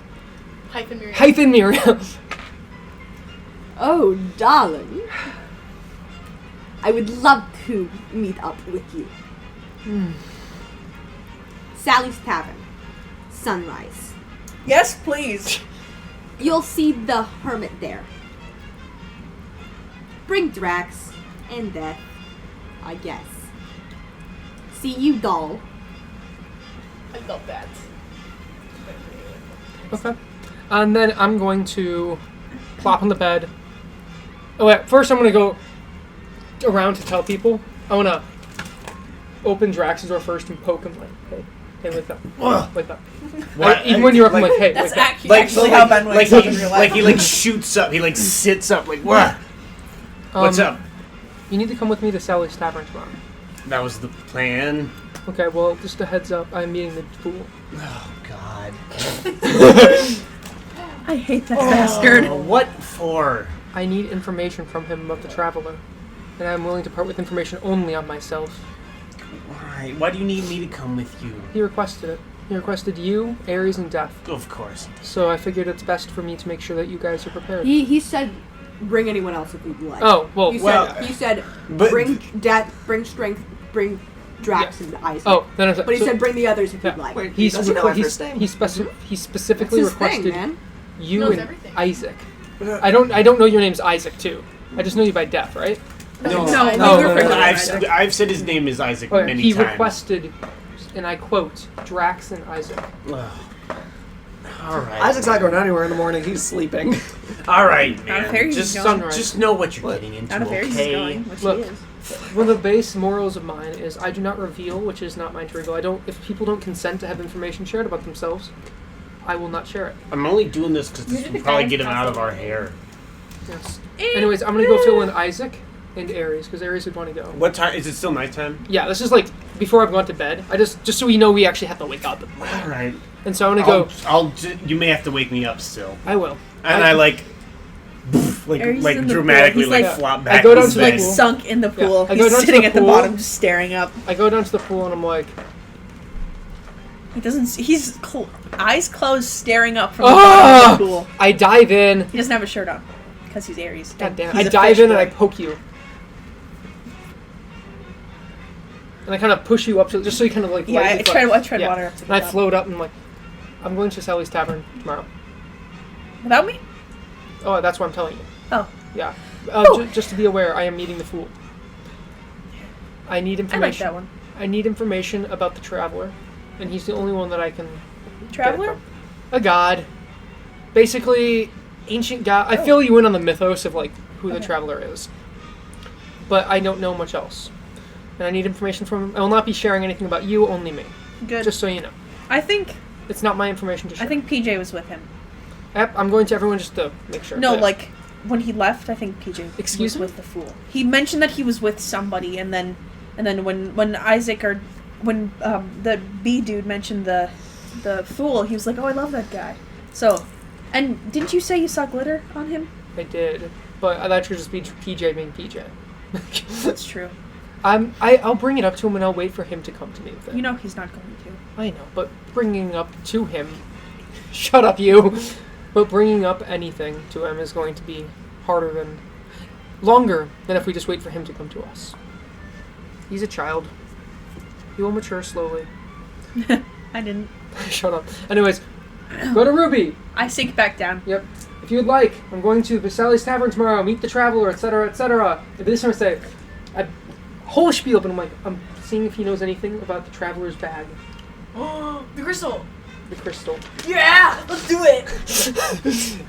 Hyphen Miriam. hyphen Mirio. Oh, darling. I would love to meet up with you. Sally's Tavern. Sunrise. Yes, please. You'll see the hermit there. Bring Drax and Death, I guess. See you, doll. I love that. Okay. And then I'm going to plop on the bed. Oh wait, first I'm going to go around to tell people. I want to open Drax's door first and poke him like, hey, wake up. Wake up. Even when you're up, I'm like, hey, That's wake up. actually how Ben wakes up in real life. he shoots up. He like sits up. Like what? What's up? You need to come with me to Sally's Tavern tomorrow. That was the plan. Okay, well, just a heads up, I'm meeting the fool. Oh God. I hate that bastard. What for? I need information from him about the Traveler. And I'm willing to part with information only on myself. Why? Why do you need me to come with you? He requested it. He requested you, Ares, and Death. Of course. So I figured it's best for me to make sure that you guys are prepared. He said, bring anyone else if you'd like. Oh, well, He said, but- bring Death, bring Strength, bring Drax and Isaac. Oh, no. But he said, bring the others if you'd Yeah. like. Wait, He's does he know my he's, first name? he specifically That's his requested thing, man. you Knows and everything. Isaac. I don't know your name's Isaac too. I just know you by Death, right? No, No, I've said his name is Isaac Oh, yeah. many He times. requested, and I quote, Drax and Isaac. All right. Isaac's not going anywhere in the morning. He's sleeping. All right, Not man. if Ares is Just going. Sunrise. just know what you're What? getting into, Out of Ares is okay? going, which Look, he is. One of the base morals of mine is I do not reveal, which is not mine to reveal. If people don't consent to have information shared about themselves, I will not share it. I'm only doing this because this will probably get him out of our hair. Yes. Anyways, I'm gonna go fill in Isaac and Aries because Aries would want to go. What time? Is it still nighttime? Yeah, this is like before I've gone to bed. I just so we know we actually have to wake up. All right. And so I'm gonna go. You may have to wake me up still. I will. And I like in the dramatically pool. He's flop back. I go down He's to like the pool. sunk in the pool. I go He's down to sitting the at the pool. bottom, just staring up. I go down to the pool and I'm like, He doesn't. He's eyes closed, staring up from the bottom of the pool. I dive in. He doesn't have a shirt on because he's Aries. God damn it. He's I a dive fish in and I boy. poke you. And I kind of push you up just so you kind of like. Yeah, lightly I float. tread water up to the And I top. float up and I'm like, I'm going to Sally's Tavern tomorrow. Without me? Oh, that's what I'm telling you. Oh, Yeah. Oh. Just to be aware, I am meeting the fool. I need I like information. that one. I need information about the traveler, and he's the only one that I can. Traveler? Get it from. A god. Basically, ancient god. I Oh. fill you in on the mythos of like who the Okay. traveler is, but I don't know much else, and I need information from him. I will not be sharing anything about you, only me. Good. Just so you know, I think it's not my information to share. PJ was with him. Yep, I'm going to everyone just to make sure. No, But- like when he left, I think PJ Excuse was me? with the fool. He mentioned that he was with somebody, and then when Isaac or when the bee dude mentioned the fool, he was like, "Oh, I love that guy." So, and didn't you say you saw glitter on him? I did, but that should just be PJ being PJ. That's true. I'll bring it up to him and I'll wait for him to come to me with it. You know he's not going to. I know, but bringing up to him, shut up, you. But bringing up anything to him is going to be longer than if we just wait for him to come to us. He's a child. He will mature slowly. I didn't. Shut up. Anyways, go to Ruby. I sink back down. Yep. If you would like, I'm going to Sally's Tavern tomorrow, meet the traveler, etc., etc. If this time I say, a whole spiel, but I'm like, I'm seeing if he knows anything about the traveler's bag. Oh, the crystal. The crystal. Yeah, let's do it.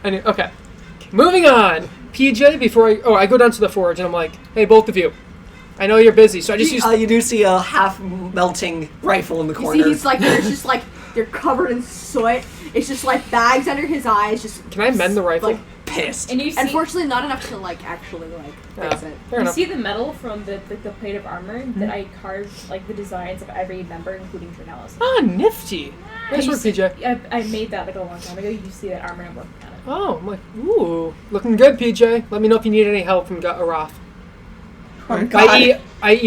Okay. Moving on. PJ, I go down to the forge and I'm like, hey, both of you. I know you're busy, so I just use... You do see a half-melting rifle in the You corner. see, he's like, there's just like, they're covered in soot. It's just like bags under his eyes. Just Can I mend the rifle? like pissed. And you see, unfortunately, not enough to like actually like fix it. Fair you enough. see the metal from the plate of armor that I carved, like the designs of every member, including Jornelis. Ah, nifty. Nice work, PJ. I made that like a long time ago. You see that armor and I'm working on it. Oh, I'm like, ooh. Looking good, PJ. Let me know if you need any help from Aroth. Oh God. I.e.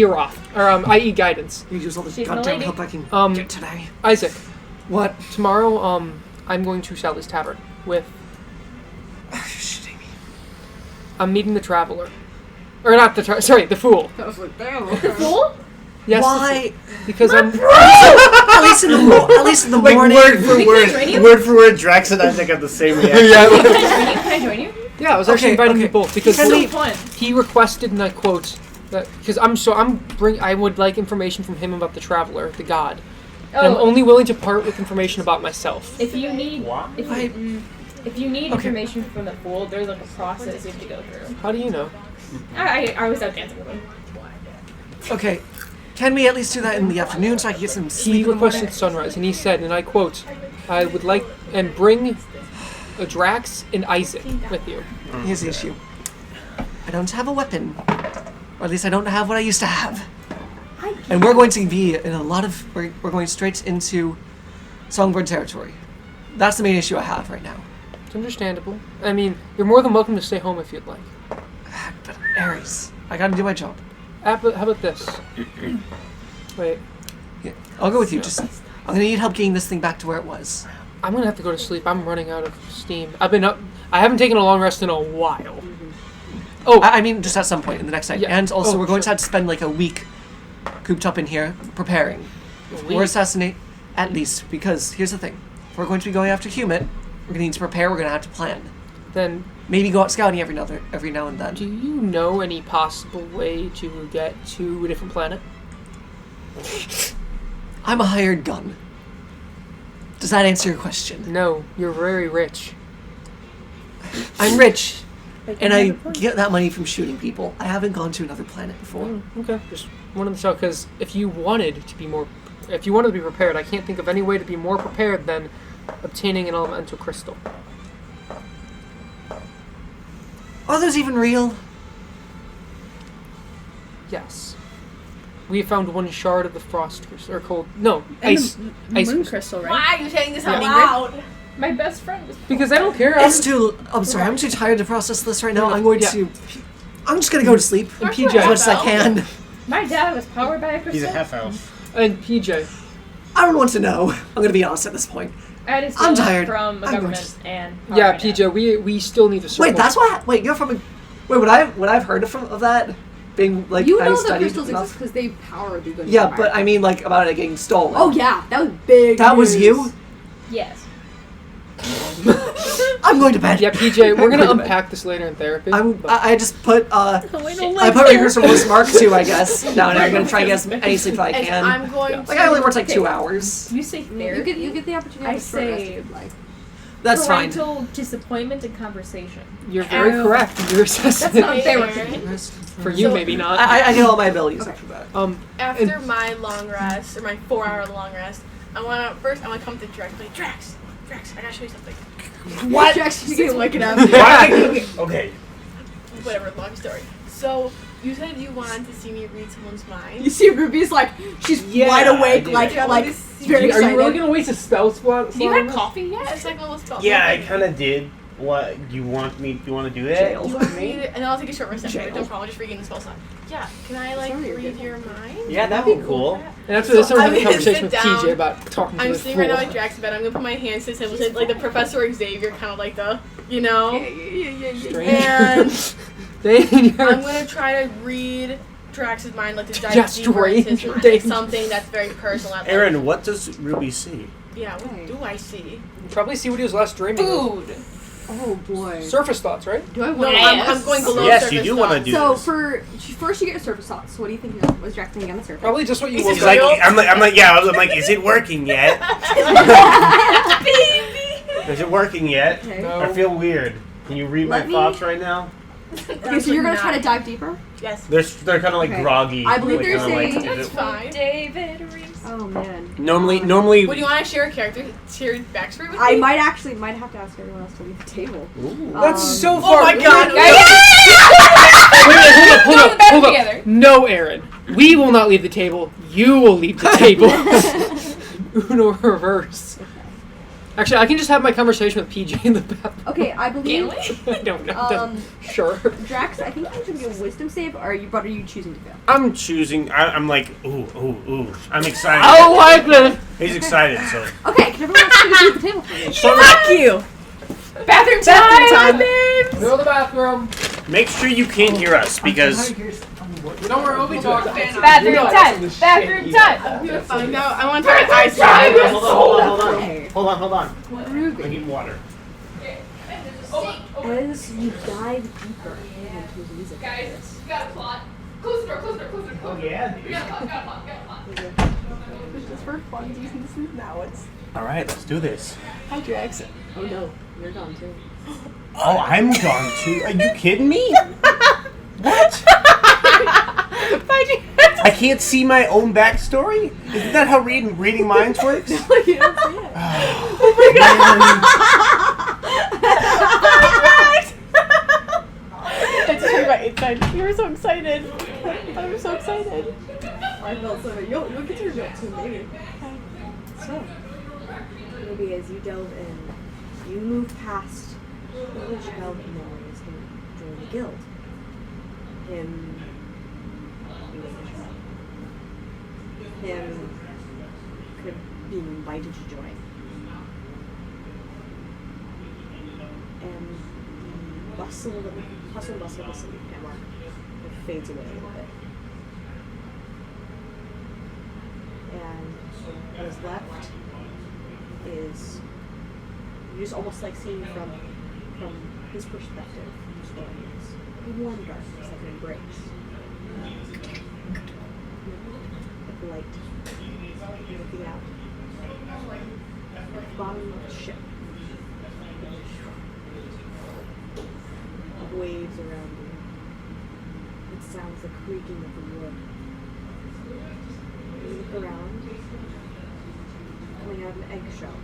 Aroth. Or, i.e. guidance. You use all the She's my goddamn lady. help I can get today. Isaac, What? tomorrow, I'm going to Sally's Tavern with... You're shitting me. I'm meeting the traveler. Or not the fool. I was like, damn. The fool? Yes. Why? Because I'm... At least in the morning. Word for Can I join you? word, Drax and Isaac have the same reaction. Can I join you? Yeah, I was actually Okay, inviting okay. you both because It's so fun. he requested, and I quote, that because I would like information from him about the traveler, the god. And I'm Oh, only willing to part with information about myself. if you need if you need Okay. information from the fool, there's like a process you have to go through. How do you know? I was out dancing with him. Okay. Can we at least do that in the afternoon so I can get some He sleep in the requested morning? sunrise, and he said, and I quote, I would like, and bring a Drax and Isaac with you. Here's the issue. I don't have a weapon. Or at least I don't have what I used to have. And we're going to be in we're going straight into Songbird territory. That's the main issue I have right now. It's understandable. I mean, you're more than welcome to stay home if you'd like. But Ares, I gotta do my job. How about this? Wait, Yeah, I'll go with you. Just, I'm gonna need help getting this thing back to where it was. I'm gonna have to go to sleep. I'm running out of steam. I've been up. I haven't taken a long rest in a while. Oh, I mean, just at some point in the next night. Yeah. And also, Oh, we're going to sure. have to spend like a week cooped up in here preparing. a week. Or assassinate, at least. Because here's the thing: if we're going to be going after Humid, we're gonna need to prepare. We're gonna have to plan. Then, Maybe go out scouting every now and then. do you know any possible way to get to a different planet? I'm a hired gun. Does that answer your question? No, you're very rich. I'm rich, And I get that money from shooting people. I haven't gone to another planet before. Okay, just wanted to show because if you wanted to be prepared, I can't think of any way to be more prepared than obtaining an elemental crystal. Are those even real? Yes. We found one shard of the frost crystal, or cold. No, And ice. the ice moon crystal. crystal, right? Why are you saying this out Yeah. loud? My best friend was. Because I don't care. It's too. I'm sorry. I'm too tired to process this right now. I'm going Yeah. to. I'm just gonna go to sleep And Of course PJ. as much as I can. My dad was powered by a crystal. He's a half elf. And PJ. I don't want to know. I'm gonna be honest at this point. I just I'm got it tired. from the I'm government just- and. Yeah, powered by PJ. We still need to circle. Wait, that's what. Wait, you're from a. Wait, what I've heard of that being like You having know the studied crystals enough. exist because they power the good. Yeah, but I mean like about it getting stolen. Oh yeah, that was big. That was news. you. Dad. Yes. I'm going to bed. Yeah, PJ. We're I'm gonna going to bed. unpack this later in therapy. I just put I don't I put rehearsal voice Mark 2, I guess. No, I'm gonna try and get any sleep I And can. I'm going to. Like I only worked like 2 hours. You say therapy. You get the opportunity. I to short rest say- if you'd like. That's fine. Parental disappointment and conversation. You're very Ow. correct in your assessment. That's not Hey, therapy. Aaron, For you, So- maybe not. I get all my abilities Okay. after that. After my long rest, or my 4-hour long rest, I wanna come to Drax. Like, Drax, I gotta show you something. What? Jackson, you can look it up. Okay. Whatever, long story. So you said you wanted to see me read someone's mind. You see, Ruby's like she's Yeah, wide I awake, did. like Yeah, like this- very Are excited. you really gonna waste a spell slot? Do you on have this? coffee yet? It's like a little spell. Yeah, I kind of did. What you want me? You want to do that? Jail. You want me to, and then I'll take a short rest after. Jail. No problem. I'll just regain the spell slot. Yeah. Can I like Sorry, you're read good. your mind? Yeah, that'd be cool. And after this, I'm I'm having a gonna conversation sit with down. TJ about talking to I'm the sitting right now fool. at Drax's bed. I'm gonna put my hands to his head, like the Professor Xavier, kind of like the, you know. And Strange. I'm gonna try to read Drax's mind, like to dive Just deeper into his strange. mind, like something that's very personal. Like, Aaron, what does Ruby see? Yeah. What do I see? Probably see what he was last dreaming of. Food. Oh boy. Surface thoughts, right? Do I No, want? I'm going below Yes, surface you do wanna thoughts. do So this. for first you get your surface thoughts. So what do you think was Jackson on the surface? Probably just what you Is woke it He's up. like, real? I'm like, is it working yet? Baby. Is it working yet? Okay. No. I feel weird. Can you read Let my me- thoughts right now? Okay, so you're gonna try to dive deeper. Yes. They're kind of like Okay. groggy. I believe like, there's kinda a- like, That's is it- fine. David Reeves. Oh man. Normally. Would you want to share a character, share backstory with I me? might have to ask everyone else to leave the table. Ooh. That's so Oh far. my God. Wait, hold Go to the bed up. together. No, Aaron. We will not leave the table. You will leave the table. Uno reverse. Actually, I can just have my conversation with PJ in the bathroom. Okay, I believe. I don't know. Sure. Drax, I think you should be a wisdom save, or are you choosing to fail? I'm choosing. I'm like, ooh. I'm excited. I don't like this. He's excited, so. Okay, can everyone else please leave the table for me? Fuck you. Bathroom time. Go to the bathroom. Make sure you can't hear us because Don't worry, we'll be talking. Bathroom time. Bathroom time. I'm gonna find out. I want to try to ice Time. cream. Hold on. I Ruby, need water. as you dive deeper into his music, Guys, you got a plot. Close the door, close the door, close the door. Oh yeah. We got a plot, got a plot, got a plot. it's just for fun using this is now. It's All right, let's do this. hi Drax. Oh no, you're gone too. Oh, I'm gone too. Are you kidding me? What? I can't see my own backstory? Isn't that how reading minds works? You don't see it. I just heard about inside. You were so excited. I was so excited. I felt so. You'll get to reveal it soon, maybe. So, maybe as you delve in, you move past the village held memories him join the guild. Him being a child. Him being invited to join. And the hustle and bustle of the city of Denmark fades away a little bit. And what is left is you just almost like seeing from his perspective stories. A warm darkness, like an embrace. Like light looking out at the bottom of a ship. A void waves around you. It sounds the creaking of the wood. You look around, coming out of an eggshell.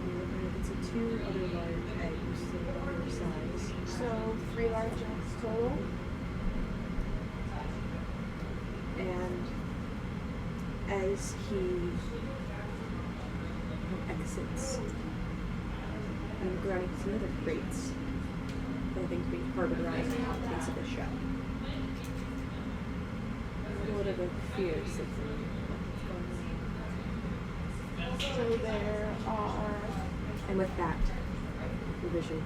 You look around and see 2 other large eggs that are your size. So 3 large eggs total. And as he exits, and look around and see other crates that I think being harbor-around the base of the ship. A little bit of fear sits in what's going on. So there are. And with that, the vision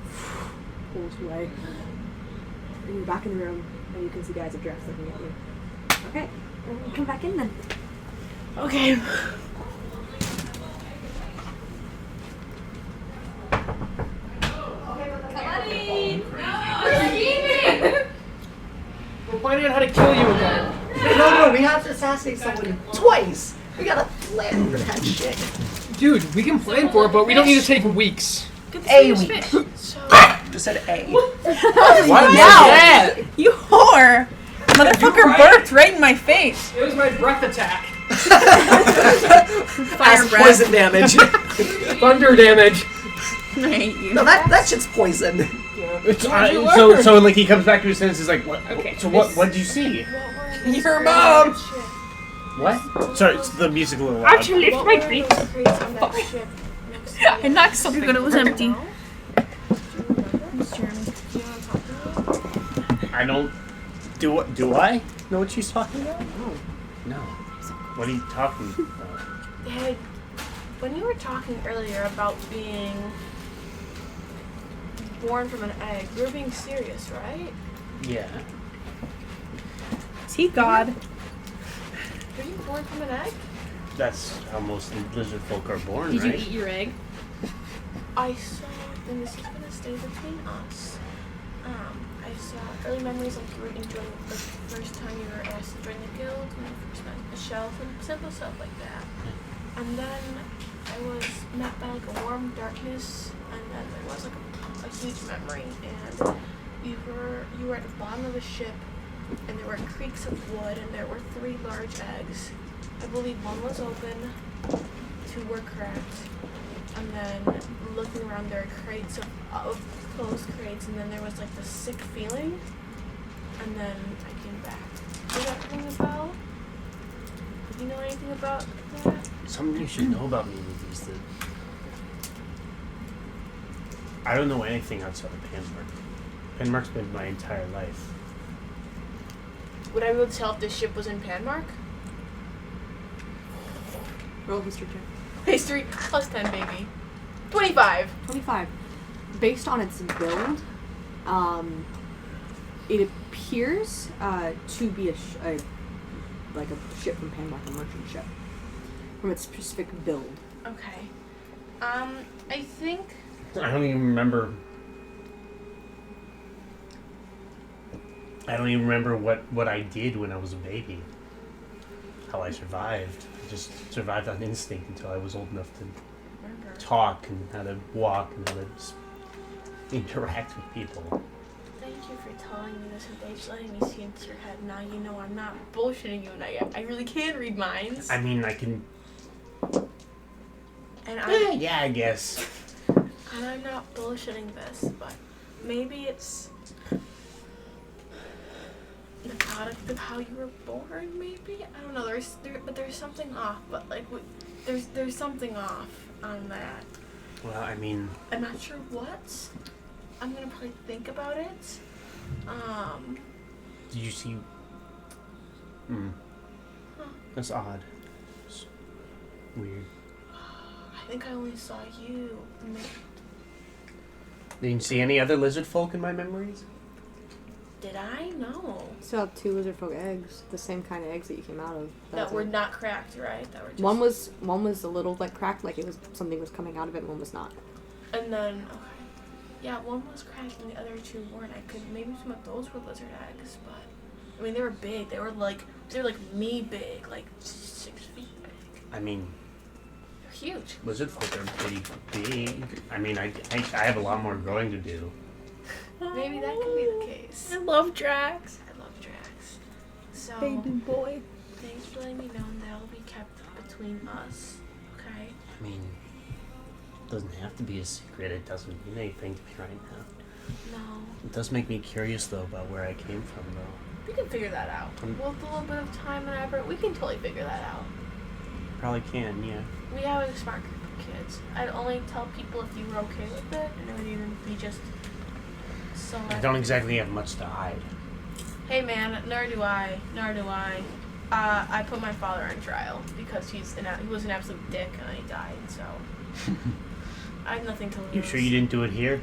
pulls away. And you're back in the room, and you can see guys of dress looking at you. Okay, well, come back in then. Okay. We're planning on how to kill you again. No, we have to assassinate someone twice. We gotta plan for that shit. Dude, we can plan for it, but we don't need to take weeks. A week. So, Just said A. Why Yeah. You whore! Motherfucker right. burped right in my face. It was my breath attack. As poison damage. Thunder damage. I hate you. No, that shit's poison. So like he comes back to his senses. He's like, what? Okay, So what did you see? Your mom! What? Sorry, it's the music a little loud. lift my feet. I knocked something. But it was empty. I don't. Do I know what she's talking about? No. What are you talking about? Hey, when you were talking earlier about being born from an egg, you were being serious, right? Yeah. Is he God? Were you born from an egg? That's how most lizard folk are born, Did you right? eat your egg? I saw, and this is gonna stay between us. I saw early memories like you were enjoying the first time you were asked to join the guild, when you first met the shelf and simple stuff like that. And then I was met by like a warm darkness, and then there was like a huge memory, and you were at the bottom of a ship, and there were creaks of wood, and there were 3 large eggs. I believe one was open, 2 were cracked, and then looking around there were crates of closed crates, and then there was like this sick feeling, and then I came back. Does that ring a bell? Do you know anything about that? Something you should know about me is that I don't know anything outside of Panmark. Panmark's been my entire life. Would I be able to tell if this ship was in Panmark? Roll history check. History plus 10, baby. 25. 25. Based on its build, it appears to be like a ship from Panmark, a merchant ship, from its specific build. Okay. I think. I don't even remember what I did when I was a baby. How I survived. I just survived on instinct until I was old enough to Remember. talk and how to walk and how to interact with people. Thank you for telling me this and Dave's letting me see into your head. Now you know I'm not bullshitting you, and I really can read minds. I mean, I can. And Yeah, I guess. And I'm not bullshitting this, but maybe it's the product of how you were born. Maybe I don't know. But there's something off. But like, there's something off on that. Well, I mean, I'm not sure what. I'm gonna probably think about it. did you see? That's odd. It's weird. I think I only saw you. Did you see any other lizard folk in my memories? Did I? No. Still have 2 lizard folk eggs, the same kind of eggs that you came out of. That were not cracked, right? That were just... One was a little like cracked, like it was something was coming out of it, and one was not. And then, okay. Yeah, one was cracked and the other 2 weren't. Maybe some of those were lizard eggs, but I mean they were big. They were like me big, like 6 feet big. I mean, They're huge. lizard folk are pretty big. I mean, I have a lot more growing to do. Maybe that could be the case. I love Drax. I love Drax. So, Baby boy. thanks for letting me know, and that will be kept between us. Okay? I mean, it doesn't have to be a secret. It doesn't mean anything to me right now. No. It does make me curious, though, about where I came from, though. We can figure that out. With a little bit of time and effort, we can totally figure that out. Probably can, yeah. We have a smart group of kids. I'd only tell people if you were okay with it, and it would even be just so I don't exactly have much to hide. Hey man, nor do I. I put my father on trial because he was an absolute dick and he died, so I have nothing to lose. You sure you didn't do it here?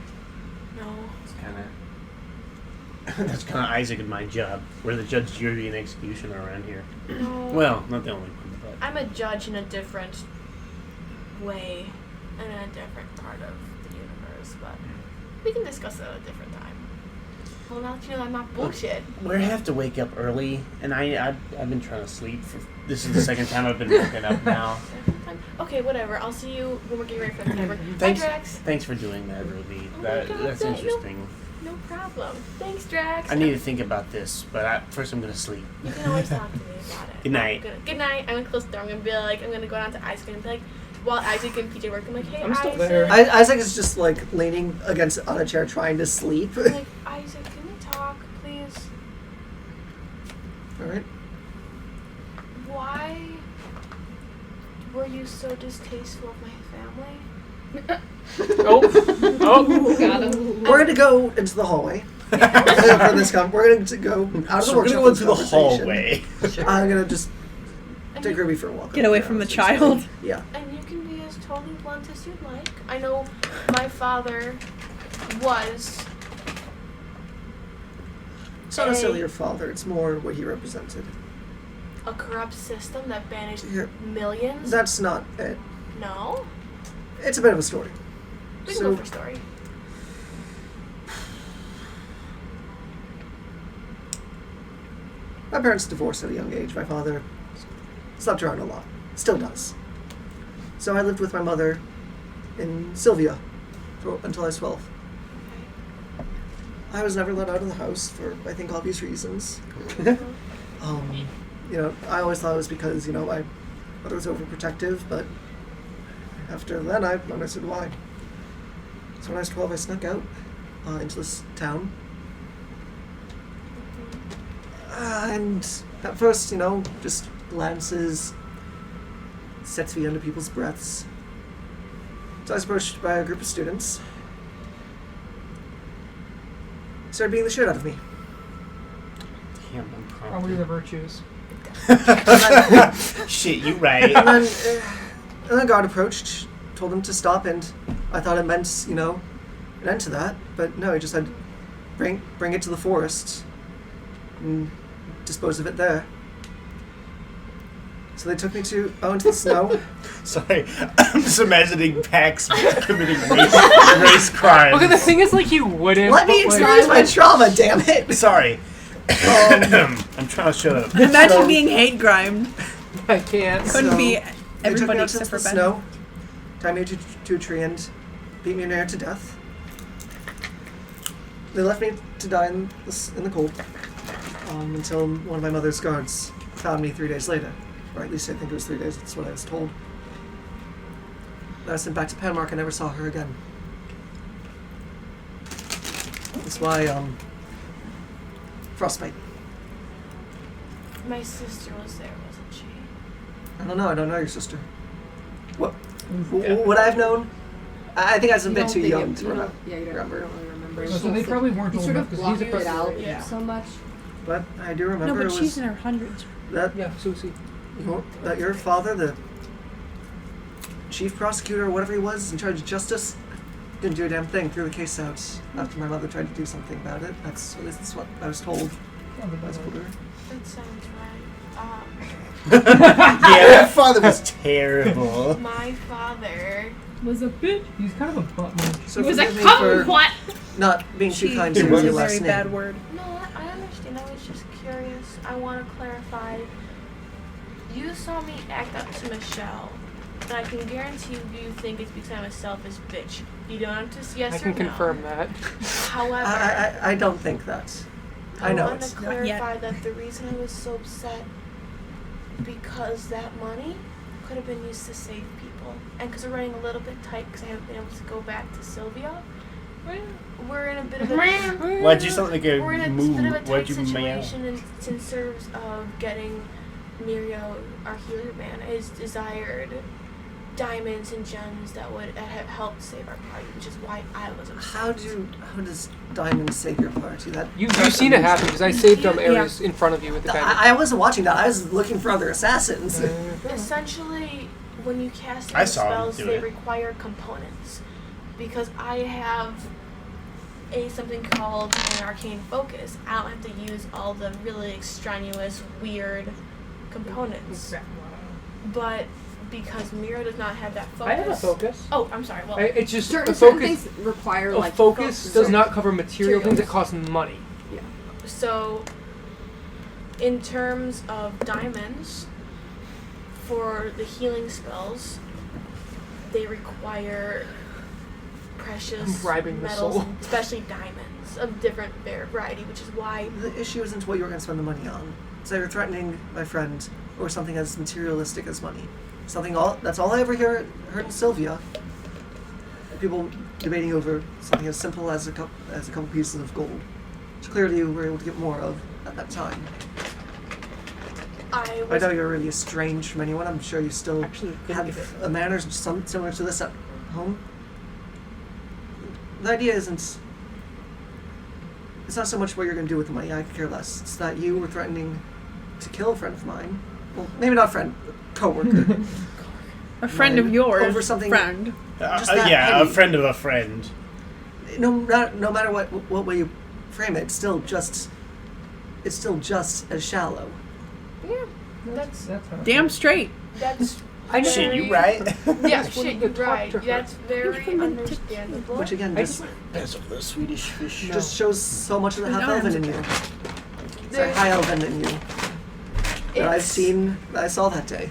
No. It's kind of... That's kind of Isaac and my job. We're the judge, jury, and executioner around here. No. Well, not the only one, but... I'm a judge in a different way and in a different part of the universe, but we can discuss that at a different time. Well, now that you know I'm not bullshit. We have to wake up early, and I've been trying to sleep. This is the second time I've been woken up now. Okay, whatever. I'll see you when we're getting ready for the tavern. Bye, Thanks, Drax. thanks for doing that, Ruby. Oh my That's God, interesting. No problem. Thanks, Drax. I need to think about this, but first I'm going to sleep. You can always talk to me about it. Good night. Good night. I'm gonna close the door. I'm gonna go down to Isaac and be like, while Isaac and PJ work, I'm like, hey, I'm still Isaac. there. Isaac is just like leaning against on a chair trying to sleep. I'm like, Isaac, can we talk, please? Alright. Why were you so distasteful of my family? Oh. Got him. We're gonna go into the hallway. For this we're going to go out of the So we're workshop. going to go for this into the conversation. hallway. I'm gonna just And take you, Ruby for a walk. Get away from the child. Yeah. and you can be as totally blunt as you'd like. I know my father was. It's not necessarily your father. It's more what he represented. A corrupt system that banished Here. millions? That's not it. No? It's a bit of a story. We can go for story. My parents divorced at a young age. My father slept around a lot. Still does. So I lived with my mother in Sylvia until I was 12. I was never let out of the house for, I think, obvious reasons. I always thought it was because, my mother was overprotective, but after then I understood why. So when I was 12, I snuck out into this town. And at first, just glances, sets me under people's breaths. So I was approached by a group of students. Started beating the shit out of me. Damn, I'm Probably the virtues. Shit, you right. And then God approached, told him to stop, and I thought it meant, an end to that. But no, he just said, bring it to the forest and dispose of it there. So they took me into the snow. Sorry, I'm just imagining Pax committing race crimes. Okay, the thing is, you wouldn't. Let me experience my trauma, damn it! Sorry. I'm trying to shut up. Imagine being hate grimed. I can't. Couldn't be They took everybody me out into except for the Ben. snow, tied me to a tree, and beat me near to death. They left me to die in the cold until one of my mother's guards found me 3 days later. Or at least I think it was 3 days, that's what I was told. I was sent back to Panmark. I never saw her again. That's why, frostbite. My sister was there, wasn't she? I don't know your sister. What would I have known? I think I was a bit too young to remember. Yeah, you don't really remember. So they probably weren't You old sort enough of because he's a blocked it out professor. so much. But I do No, remember but it she's was in her hundreds. that Yeah, Susie. that your father, the chief prosecutor or whatever he was in charge of justice, didn't do a damn thing, threw the case out after my mother tried to do something about it. At least that's what I was told. I was older. That sounds right. Yeah, that father was terrible. My father. Was a bitch. He's kind of a butt munch. So He was a forgive me for kumquat. not being too kind She to was your a last very name. bad word. No, I understand. I was just curious. I want to clarify. You saw me act up to Michelle And I can guarantee you think it's because I'm a selfish bitch. You don't have to yes I or can no. confirm that. However, I don't think that. I know want it's to not yet. clarify that the reason I was so upset because that money could have been used to save people, and because we're running a little bit tight because I haven't been able to go back to Sylvia. We're in a bit of a Why'd you sound like a we're in a moo? bit of a tight Why'd you meow? situation in terms of getting Mirio, our healer man, is desired diamonds and gems that would have helped save our party, which is why I was upset. How does diamonds save your party? You've seen it happen because I saved areas in front of you with the diamond. I wasn't watching that. I was looking for other assassins. Essentially, when you cast I these saw him spells, do they it. require components. Because I have something called an arcane focus, I don't have to use all the really extraneous, weird components. But because Mira does not have that focus. I have a focus. Oh, I'm sorry. Well, It's just Certain a focus. things require A like focus does not cover material things that cost money. so in terms of diamonds, for the healing spells, they require precious I'm bribing the metals, soul. especially diamonds of different variety, which is why The issue isn't what you're going to spend the money on. It's either threatening my friend or something as materialistic as money. That's all I ever heard in Sylvia. People debating over something as simple as a couple pieces of gold, which clearly you were able to get more of at that time. I I was know you're really estranged from anyone. I'm sure you still Actually, couldn't get have manners similar to this at home. The idea isn't. It's not so much what you're going to do with the money. I could care less. It's that you were threatening to kill a friend of mine. Well, maybe not a friend, coworker. A friend of yours. Over something. Friend. Just that Yeah, petty. a friend of a friend. No matter what way you frame it, it's still just as shallow. yeah, that's Damn straight. I know. Shit, you right? Yeah, Just shit, wanted you're to talk right. to her. That's very understandable. Which again I just That's a little Swedish fish. just shows so much of the half elven in you. Sorry, There's- high elven in you. That I've seen, that I saw that day.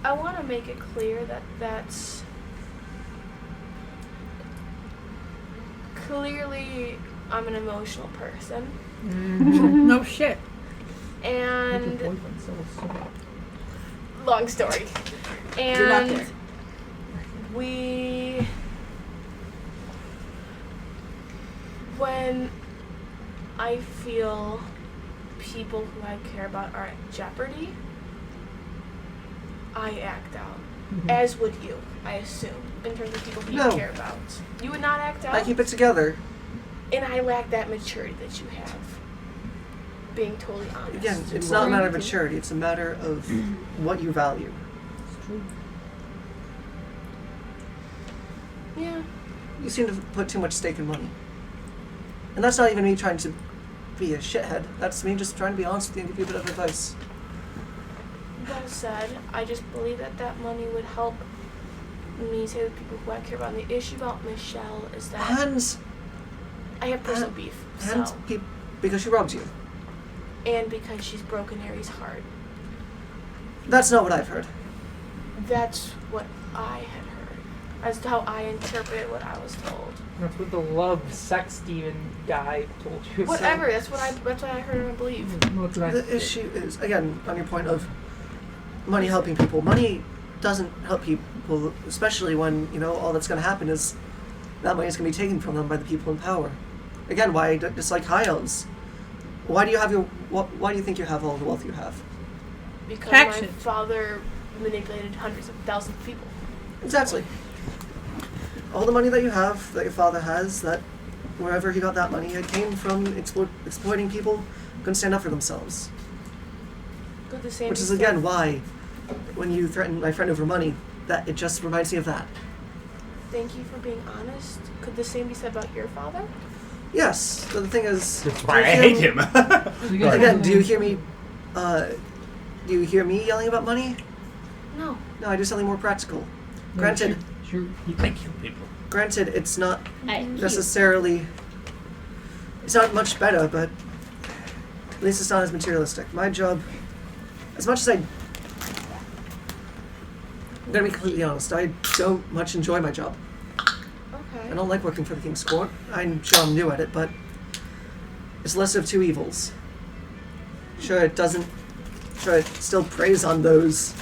I want to make it clear that that's clearly I'm an emotional person, No shit. and long story, You're not and there. when I feel people who I care about are at jeopardy, I act out. As would you, I assume, in terms of people who No. you care about. You would not act out? I keep it together. And I lack that maturity that you have. Being totally honest. Again, it's not a matter of maturity, it's a matter of what you value. Yeah. You seem to put too much stake in money. And that's not even me trying to be a shithead. That's me just trying to be honest with you and give you a bit of advice. Well said. I just believe that money would help me say the people who I care about. And the issue about Michelle is that And I have personal beef. and So. because she robbed you. And because she's broken Aries' heart. That's not what I've heard. That's what I had heard. As to how I interpret what I was told. That's what the love sex demon guy told you. Whatever, that's what I heard and I believe. That's what I- The issue is, again, on your point of money helping people. Money doesn't help people, especially when, all that's going to happen is that money is going to be taken from them by the people in power. Again, why, just like high elves, why do you think you have all the wealth you have? Because Taxes. my father manipulated hundreds of thousands of people. Exactly. All the money that you have, that your father has, that wherever he got that money, it came from exploiting people who couldn't stand up for themselves. Could the same Which be is said- again why, when you threaten my friend over money, that it just reminds me of that. Thank you for being honest. Could the same be said about your father? Yes, but the thing is, That's why I hate him. Again, do you hear me? Do you hear me yelling about money? No. No, I do something more practical. Granted, I kill people. granted, it's not I, necessarily. It's not much better, but at least it's not as materialistic. My job, as much as I'm gonna be completely honest. I don't much enjoy my job. Okay. I don't like working for the King's Court. I'm sure I'm new at it, but it's lesser of two evils. Sure, it still preys on those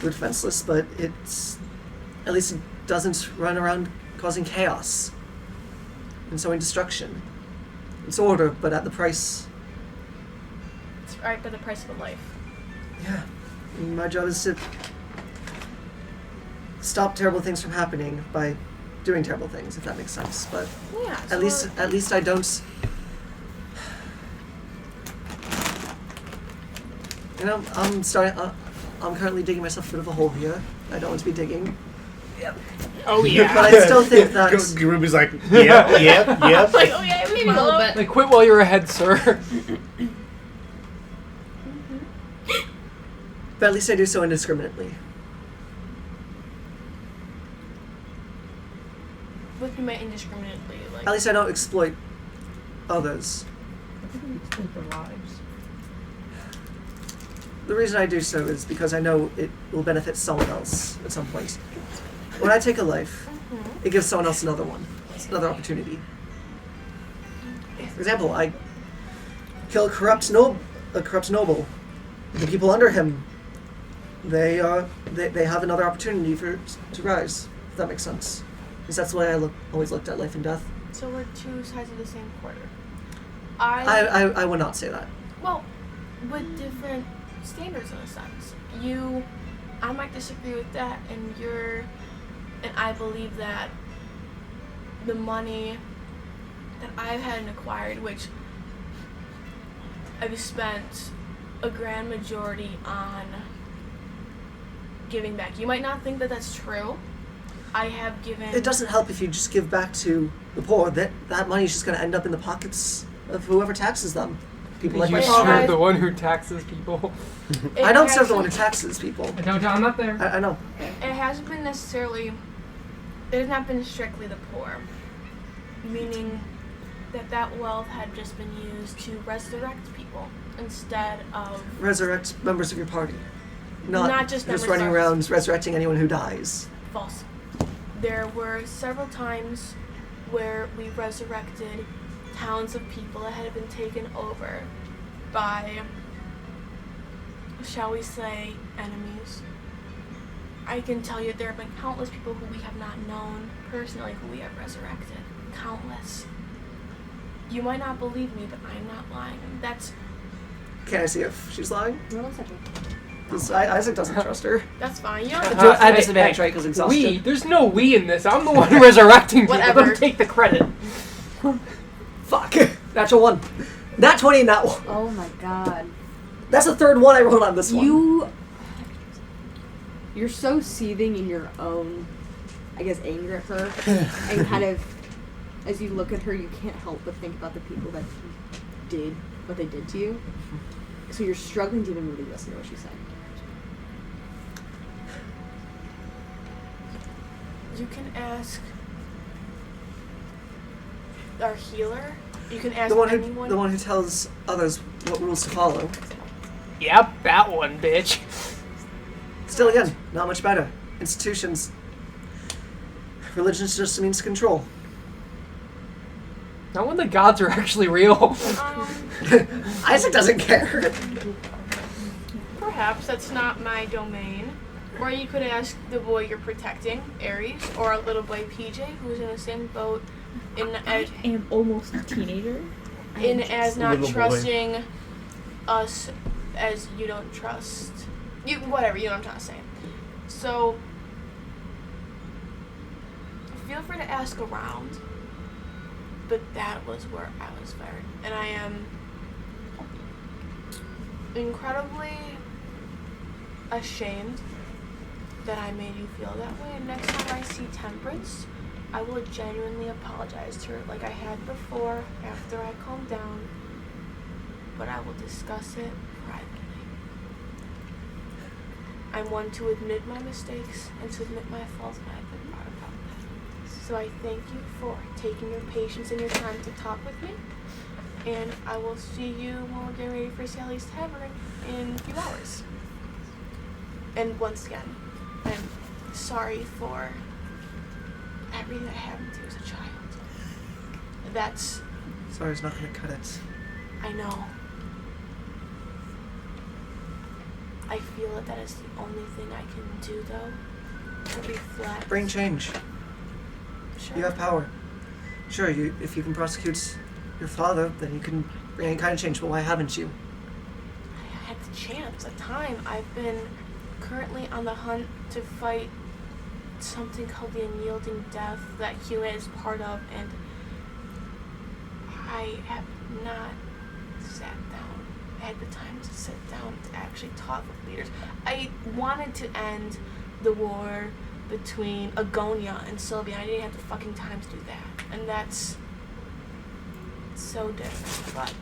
who are defenseless, but at least it doesn't run around causing chaos and sowing destruction. It's order, but at the price. It's right by the price of a life. Yeah. My job is to stop terrible things from happening by doing terrible things, if that makes sense. But Yeah. at least I don't. You know, I'm currently digging myself a bit of a hole here. I don't want to be digging. Oh yeah. But I still think that. Ruby's like, yep. Like, oh yeah, maybe a little bit. Like, quit while you're ahead, sir. But at least I do so indiscriminately. What do you mean indiscriminately? Like, At least I don't exploit others. The reason I do so is because I know it will benefit someone else at some point. When I take a life, it gives someone else another one. It's another opportunity. For example, I kill a corrupt noble. The people under him, they have another opportunity to rise. If that makes sense. Because that's the way I always looked at life and death. so we're two sides of the same quarter. I would not say that. Well, with different standards in a sense. I might disagree with that, and I believe that the money that I've had and acquired, which I've spent a grand majority on giving back. You might not think that that's true. I have given... It doesn't help if you just give back to the poor. That money is just going to end up in the pockets of whoever taxes them. People like You my serve father. the one who taxes people. I don't serve the one who taxes people. No, John, I'm not there. I know. It hasn't been necessarily... It has not been strictly the poor. Meaning that wealth had just been used to resurrect people instead of... Resurrect members of your party. Not just members running of- around resurrecting anyone who dies. False. There were several times where we resurrected towns of people that had been taken over by, shall we say, enemies. I can tell you there have been countless people who we have not known personally who we have resurrected. Countless. You might not believe me, but I'm not lying. That's Can I see if she's lying? No, 1 second. Because Isaac doesn't trust her. fine. You don't have Do it at hey, disadvantage, hey, right? Because exhaustion. We? There's no we in this. I'm the one resurrecting people. Whatever. Don't take the credit. Fuck. Natural 1. Nat 20 and that one. Oh my god. That's the third one I rolled on this one. You're so seething in your own, I guess, anger at her, and kind of, as you look at her, you can't help but think about the people that did what they did to you. So you're struggling to even really listen to what she's saying. You can ask our healer. You can ask The one anyone. who tells others what rules to follow. Yep, that one, bitch. Still, again, not much better. Institutions. Religion's just a means to control. Not when the gods are actually real. Isaac doesn't care. Perhaps that's not my domain. Or you could ask the boy you're protecting, Aries, or our little boy PJ, who's in the same boat, I am almost a teenager. as not Little boy. trusting us as you don't trust you. Whatever, you know what I'm trying to say. So feel free to ask around. But that was where I was fired, and I am incredibly ashamed that I made you feel that way. And next time I see Temperance, I will genuinely apologize to her like I had before after I calmed down, but I will discuss it privately. I'm one to admit my mistakes and to admit my faults, and I've been brought about that. So I thank you for taking your patience and your time to talk with me, and I will see you when we're getting ready for Sally's Tavern in a few hours. And once again, I am sorry for everything that happened to you as a child. That's... Sorry's not gonna cut it. I know. I feel that is the only thing I can do, though, to reflect. Bring change. Sure. You have power. Sure, if you can prosecute your father, then you can bring any kind of change, but why haven't you? I had the chance, the time. I've been currently on the hunt to fight something called the Unyielding Death that Hewitt is part of, and I have not sat down, had the time to sit down to actually talk with leaders. I wanted to end the war between Agonia and Sylvia. I didn't have the fucking time to do that, and that's so different, but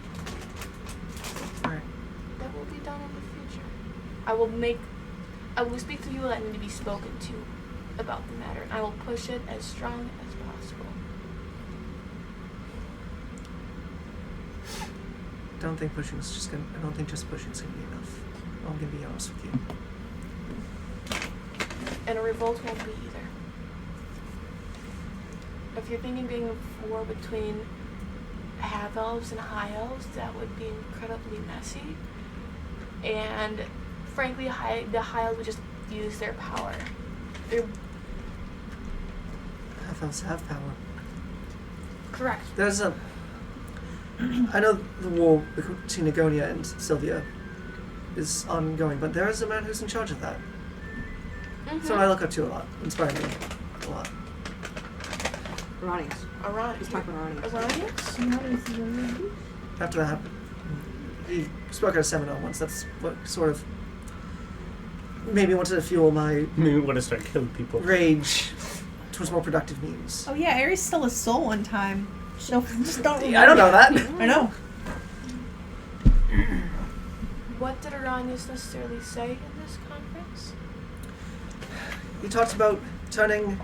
Alright. that will be done in the future. I will speak to people that need to be spoken to about the matter, and I will push it as strong as possible. I don't think just pushing's gonna be enough. I'm gonna be honest with you. And a revolt won't be either. If you're thinking being a war between half-elves and high-elves, that would be incredibly messy. And frankly, the high-elves would just use their power. Half-elves have power. Correct. There's I know the war between Agonia and Sylvia is ongoing, but there is a man who's in charge of that. Mm-hmm. Someone I look up to a lot. Inspired me a lot. Aranius. He's talking about Aranius. Aranius? After that happened, he spoke at a seminar once. That's what sort of made me want to fuel my Maybe we want to start killing people. rage towards more productive means. Oh yeah, Ares stole a soul one time. Just don't remember. I don't know that. I know. What did Aranius necessarily say in this conference? He talked about turning.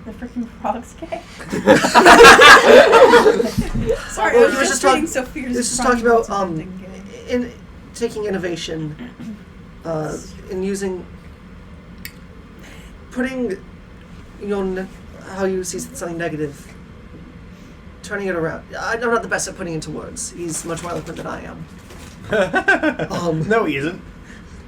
The freaking frog's gay. Sorry, Well, I was he was just just reading talking- Sophia's He was just talking about something gay. in taking innovation, in using putting how you see something negative, turning it around. I'm not the best at putting into words. He's much more eloquent than I am. No, he isn't.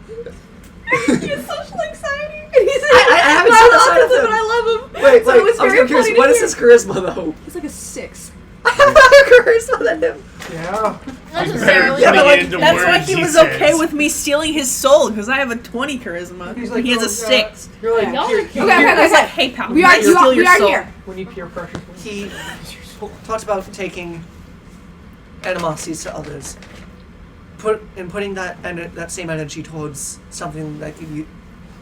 He's social anxiety. I haven't seen the side of him. but I love him. Wait, So it was I was very curious. funny to What is hear. his charisma though? He's like a 6. I have higher charisma than him. Yeah. Necessarily. Yeah, but like, That's why he was okay with me stealing his soul, because I have a 20 charisma. He's like, he has "Oh, a 6. You're like, Y'all here, are here, cute. Okay, here." okay, I was like, hey pal, We I are steal your soul. here. When you peer pressure, He talked about taking animosities to others, putting that same energy towards something that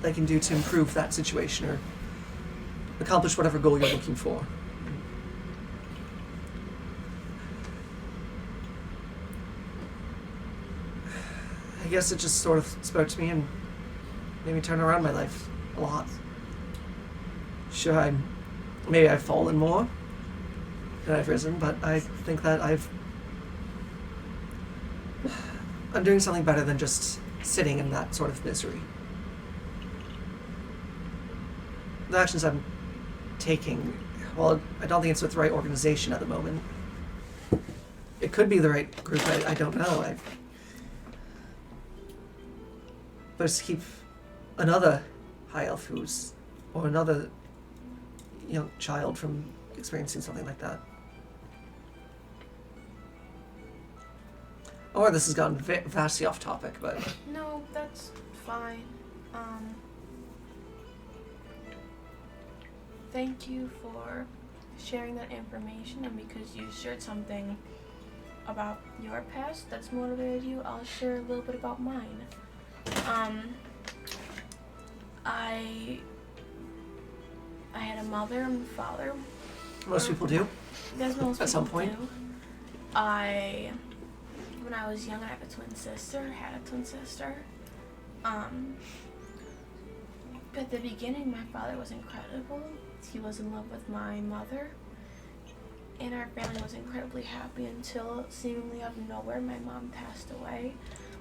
they can do to improve that situation or accomplish whatever goal you're looking for. I guess it just sort of spoke to me and made me turn around my life a lot. Sure, maybe I've fallen more than I've risen, but I think that I'm doing something better than just sitting in that sort of misery. The actions I'm taking, well, I don't think it's with the right organization at the moment. It could be the right group, I don't know. But just keep another high elf or another young child from experiencing something like that. Or this has gotten vastly off topic, but No, that's fine. Thank you for sharing that information, and because you shared something about your past that's motivated you, I'll share a little bit about mine. I had a mother and father. most people do. That's most At some people point. do. When I was young, I have a twin sister. Had a twin sister. At the beginning, my father was incredible. He was in love with my mother, and our family was incredibly happy until, seemingly out of nowhere, my mom passed away.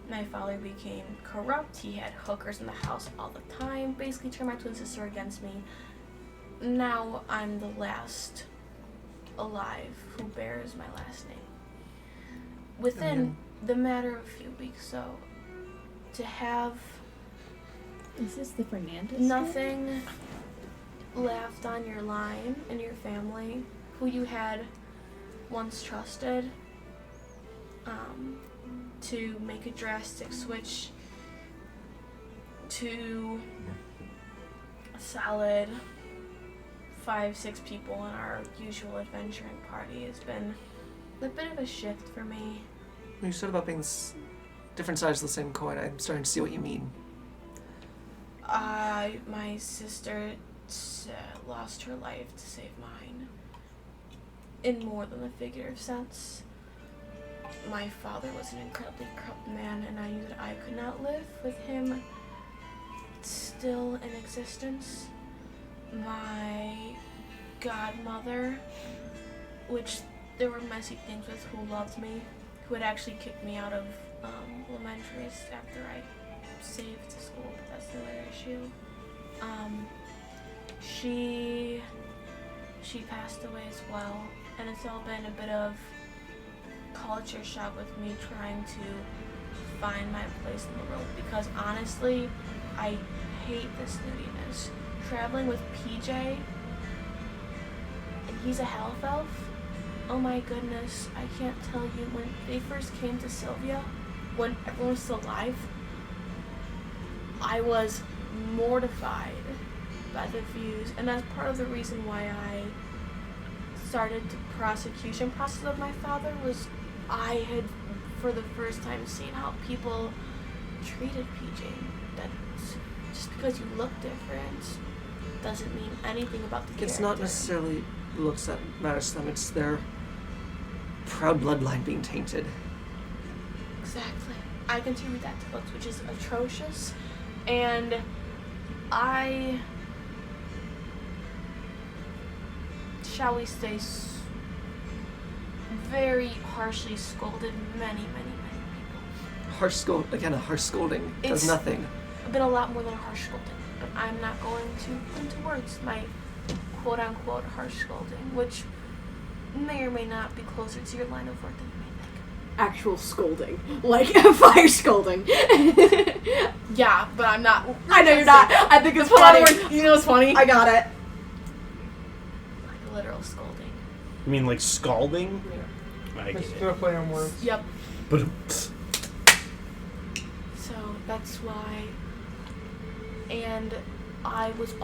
my father became corrupt. He had hookers in the house all the time, basically turned my twin sister against me. Now I'm the last alive who bears my last name. Within the matter of a few weeks, so to have Is this the Fernandez? nothing left on your line and your family, who you had once trusted, to make a drastic switch to a solid 5-6 people in our usual adventuring party has been a bit of a shift for me. You said about being different sides of the same coin. I'm starting to see what you mean. My sister lost her life to save mine. In more than a figurative sense. My father was an incredibly corrupt man, and I knew that I could not live with him still in existence. My godmother, which there were messy things with, who loved me, who had actually kicked me out of elementary after I saved the school, but that's another issue. She passed away as well, and it's all been a bit of culture shock with me trying to find my place in the world, because honestly, I hate this nerdiness. Traveling with PJ, and he's a half elf. Oh my goodness, I can't tell you, when they first came to Sylvia, when everyone was still alive, I was mortified by the views, and that's part of the reason why I started the prosecution process of my father. Was I had for the first time seen how people treated PJ. That just because you look different doesn't mean anything about the character. It's not necessarily looks that matters to them, it's their proud bloodline being tainted. Exactly. I contribute that to books, which is atrocious, and I, shall we say, very harshly scolded many people. A harsh scolding does nothing. It's been a lot more than a harsh scolding, but I'm not going to put into words my quote-unquote harsh scolding, which may or may not be closer to your line of work than you may think. Actual scolding. Like, fire scolding. Yeah, but I'm not. I know you're not. I think it's funny. You know what's funny? I got it. Like literal scolding. You mean like scalding? Yeah. I get Let's it. do a play on words. Yep. But So that's why. And I was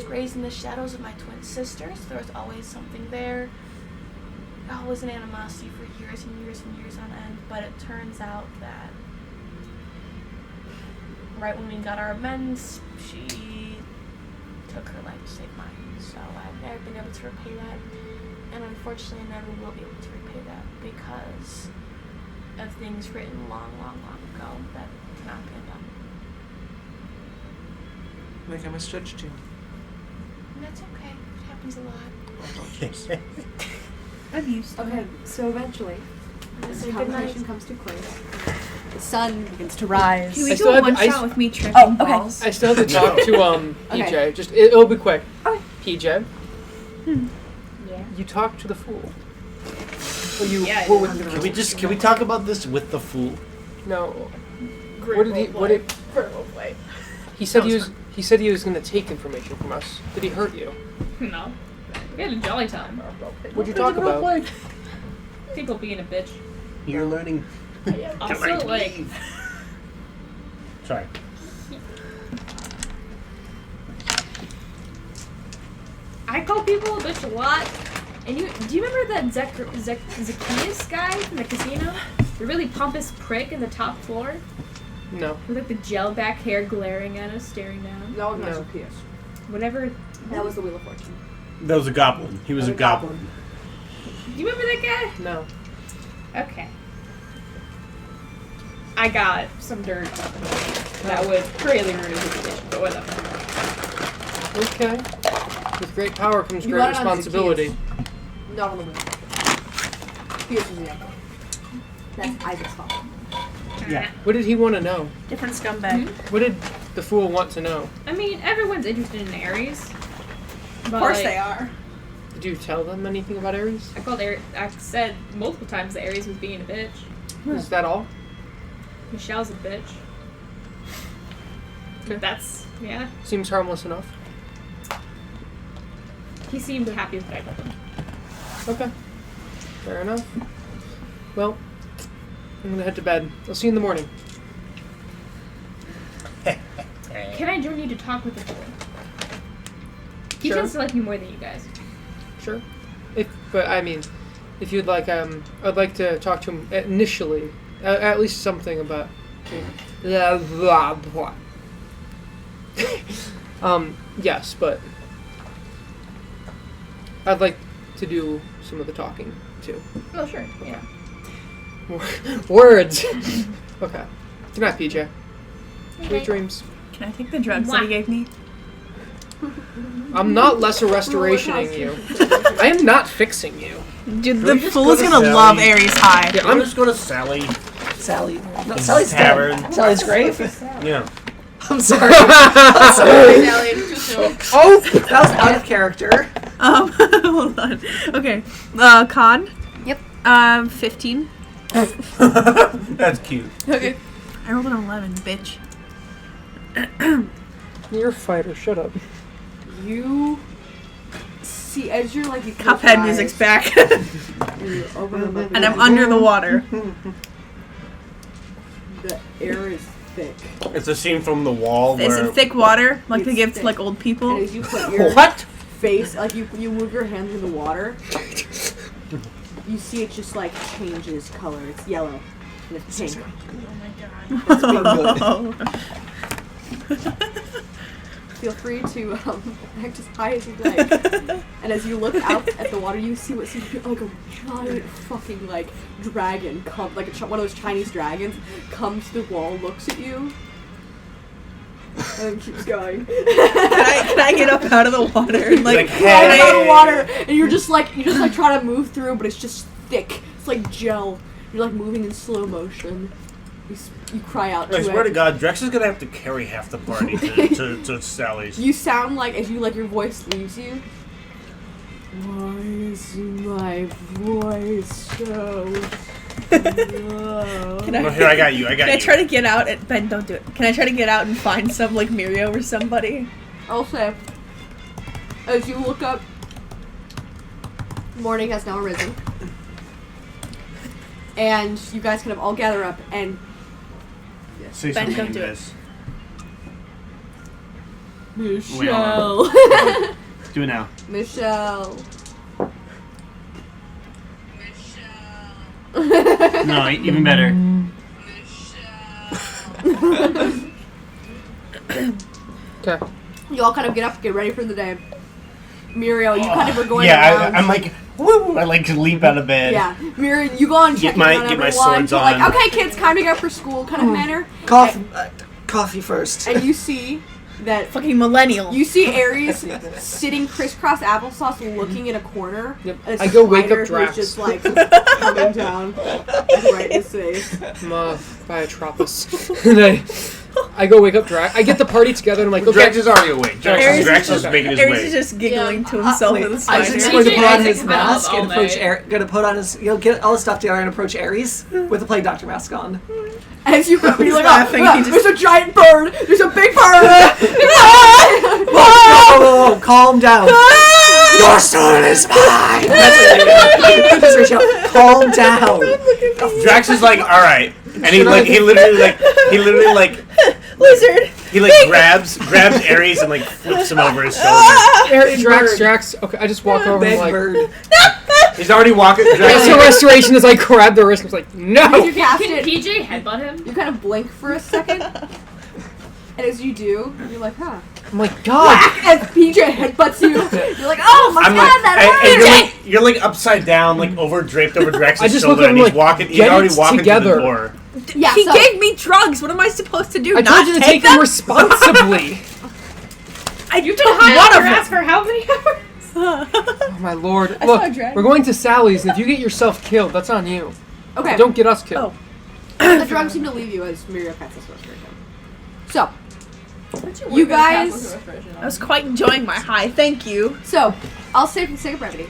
raised in the shadows of my twin sisters. There was always something there. Always an animosity for years and years and years on end. But it turns out that right when we got our amends, she took her life to save mine. So I've never been able to repay that. And unfortunately, I never will be able to repay that because of things written long, long, long ago that cannot be undone. Like I misjudged you. And that's okay. It happens a lot. I'm used to Okay, it. so eventually, Say this good conversation night. comes to a close. The sun begins to rise. Can I we still do a have- one I shot s- with me tripping Oh, okay. balls? I still have to talk to PJ. Okay. Just it'll be quick. Okay. PJ, Yeah. you talked to the fool. Well, you Yeah, I were did. with can we talk about this with the fool? no. What did he said he said he was going to take information from us. Did he hurt you? No. We had a jolly time. What'd you talk about? People being a bitch. You're learning. Also, like, Sorry. I call people a bitch a lot. And do you remember that Zacchaeus guy from the casino? The really pompous prick in the top floor? No. With like the gel back hair glaring at us, staring down. That was No. not PS. Whatever. That was the Wheel of Fortune. That was a goblin. He was a goblin. Do you remember that No. guy? Okay. I got some dirt that would greatly ruin his reputation, but whatever. Okay. With great power comes You great got it on responsibility. Not on the Wheel. PS was the anchor. That's Isaac's fault. Yeah. What did he want to know? Different scumbag. What did the fool want to know? I mean, everyone's interested in Aries. Of course they are. Did you tell them anything about Aries? I said multiple times that Aries was being a bitch. Is that all? Michelle's a bitch. Okay. That's, yeah. Seems harmless enough. He seemed happy with what I told him. Okay. Fair enough. Well, I'm gonna head to bed. I'll see you in the morning. Can I join you to talk with the boy? He Sure. tends to like me more than you guys. Sure. If you'd like, I'd like to talk to him initially. At least something about. Blah, blah, blah. Yes, but I'd like to do some of the talking too. Oh, sure. Yeah. Words. Okay. Good night, PJ. Sweet dreams. Can I take the drugs that he gave me? I'm not lesser restorationing you. I am not fixing you. Dude, we the just fool go is to gonna Sally? love Aries High. Yeah, I'm just go to Sally. Sally. No, Sally's Tavern. dead. Sally's grave. Yeah. I'm sorry. I'm sorry. Oh! That was out of character. Hold on. Okay. Con? Yep. 15. That's cute. Okay. I rolled an 11, bitch. You're a fighter. Shut up. You see, as you're like, you close Cuphead your music's eyes, back. you open them up, And I'm under the water. The air is thick. It's a scene from The Wall Is where it thick water? Like they It's give to thick. like old And people? as you put your what? face, like you move your hands in the water, you see it just like changes color. It's yellow and it's pink. Feel free to act as high as you'd like. And as you look out at the water, you see what seems to be like a giant fucking like dragon come, like one of those Chinese dragons, comes to the wall, looks at you, and then keeps going. Can I get up out of the water and like Right out of the water, and you're just like trying to move through, but it's just thick. It's like gel. You're like moving in slow motion. You cry out to I swear it. to God, Drex is gonna have to carry half the party to Sally's. You sound like, as you like your voice leaves you. Why is my voice so low? Can I, No, here, I got you. Can I try to get out and Ben, don't do it. Can I try to get out and find some like Mirio or somebody? I'll say, as you look up, morning has now arisen. And you guys kind of all gather up and Say Ben, something don't do it. this. Michelle. Do it now. Michelle. No, even better. Okay. You all kind of get up, get ready for the day. Muriel, you kind of are going Yeah, around. I'm like, woo! I like to leap out of bed. Yeah, Muriel, you go on Get checking my- on get my everyone. swords So like, on. okay, kids, time to get up for school kind of manner. Coffee first. And you see that Fucking millennial. you see Aries sitting crisscross applesauce looking in a corner. Yep. And I go wake spider up Drax. who's just like coming down right in his face. I'm by a Tropos. And I go wake up Drax. I get the party together and I'm like, okay. Drax is already awake. Aries Drax is okay. making his Aries way. is just giggling to himself Wait, with a spider. Isaac's going to put on his Isaac's been up mask all and approach night. Gonna put on his. He'll get all his stuff together and approach Aries with the plague doctor mask on. As you come, you're like, laughing, oh, he just- there's a giant bird. There's a big bird. Whoa, calm down. Your sword is mine. That's what you calm down. Drax is like, all right, and he literally Lizard. he grabs Aries and like flips him over his shoulder. Drax. Okay, I just walk over and Big like, bird. He's already walking. Drax Drax, restoration is like grab the wrist and it's like, no. You cast Can it. PJ headbutt him? You kind of blink for a second, and as you do, you're like, huh. I'm like, God. Whack! As PJ headbutts you, you're like, oh my I'm god, like, that and hurt! you're like upside down, like draped over Drax's I just look shoulder, at him and he's like, walking. He's get already it walking to together. the door. Yeah, He so, gave me drugs. What am I supposed to do? I Not told you to take them responsibly. You've been high on grass for how many hours? Oh my lord. I saw a Look, dragon. we're going to Sally's and if you get yourself killed, that's on you. Okay. Don't get us killed. The drugs seem to leave you as Mirio casts this restoration. So, you guys. I was quite enjoying my high. Thank you. So, I'll say for the sake of brevity.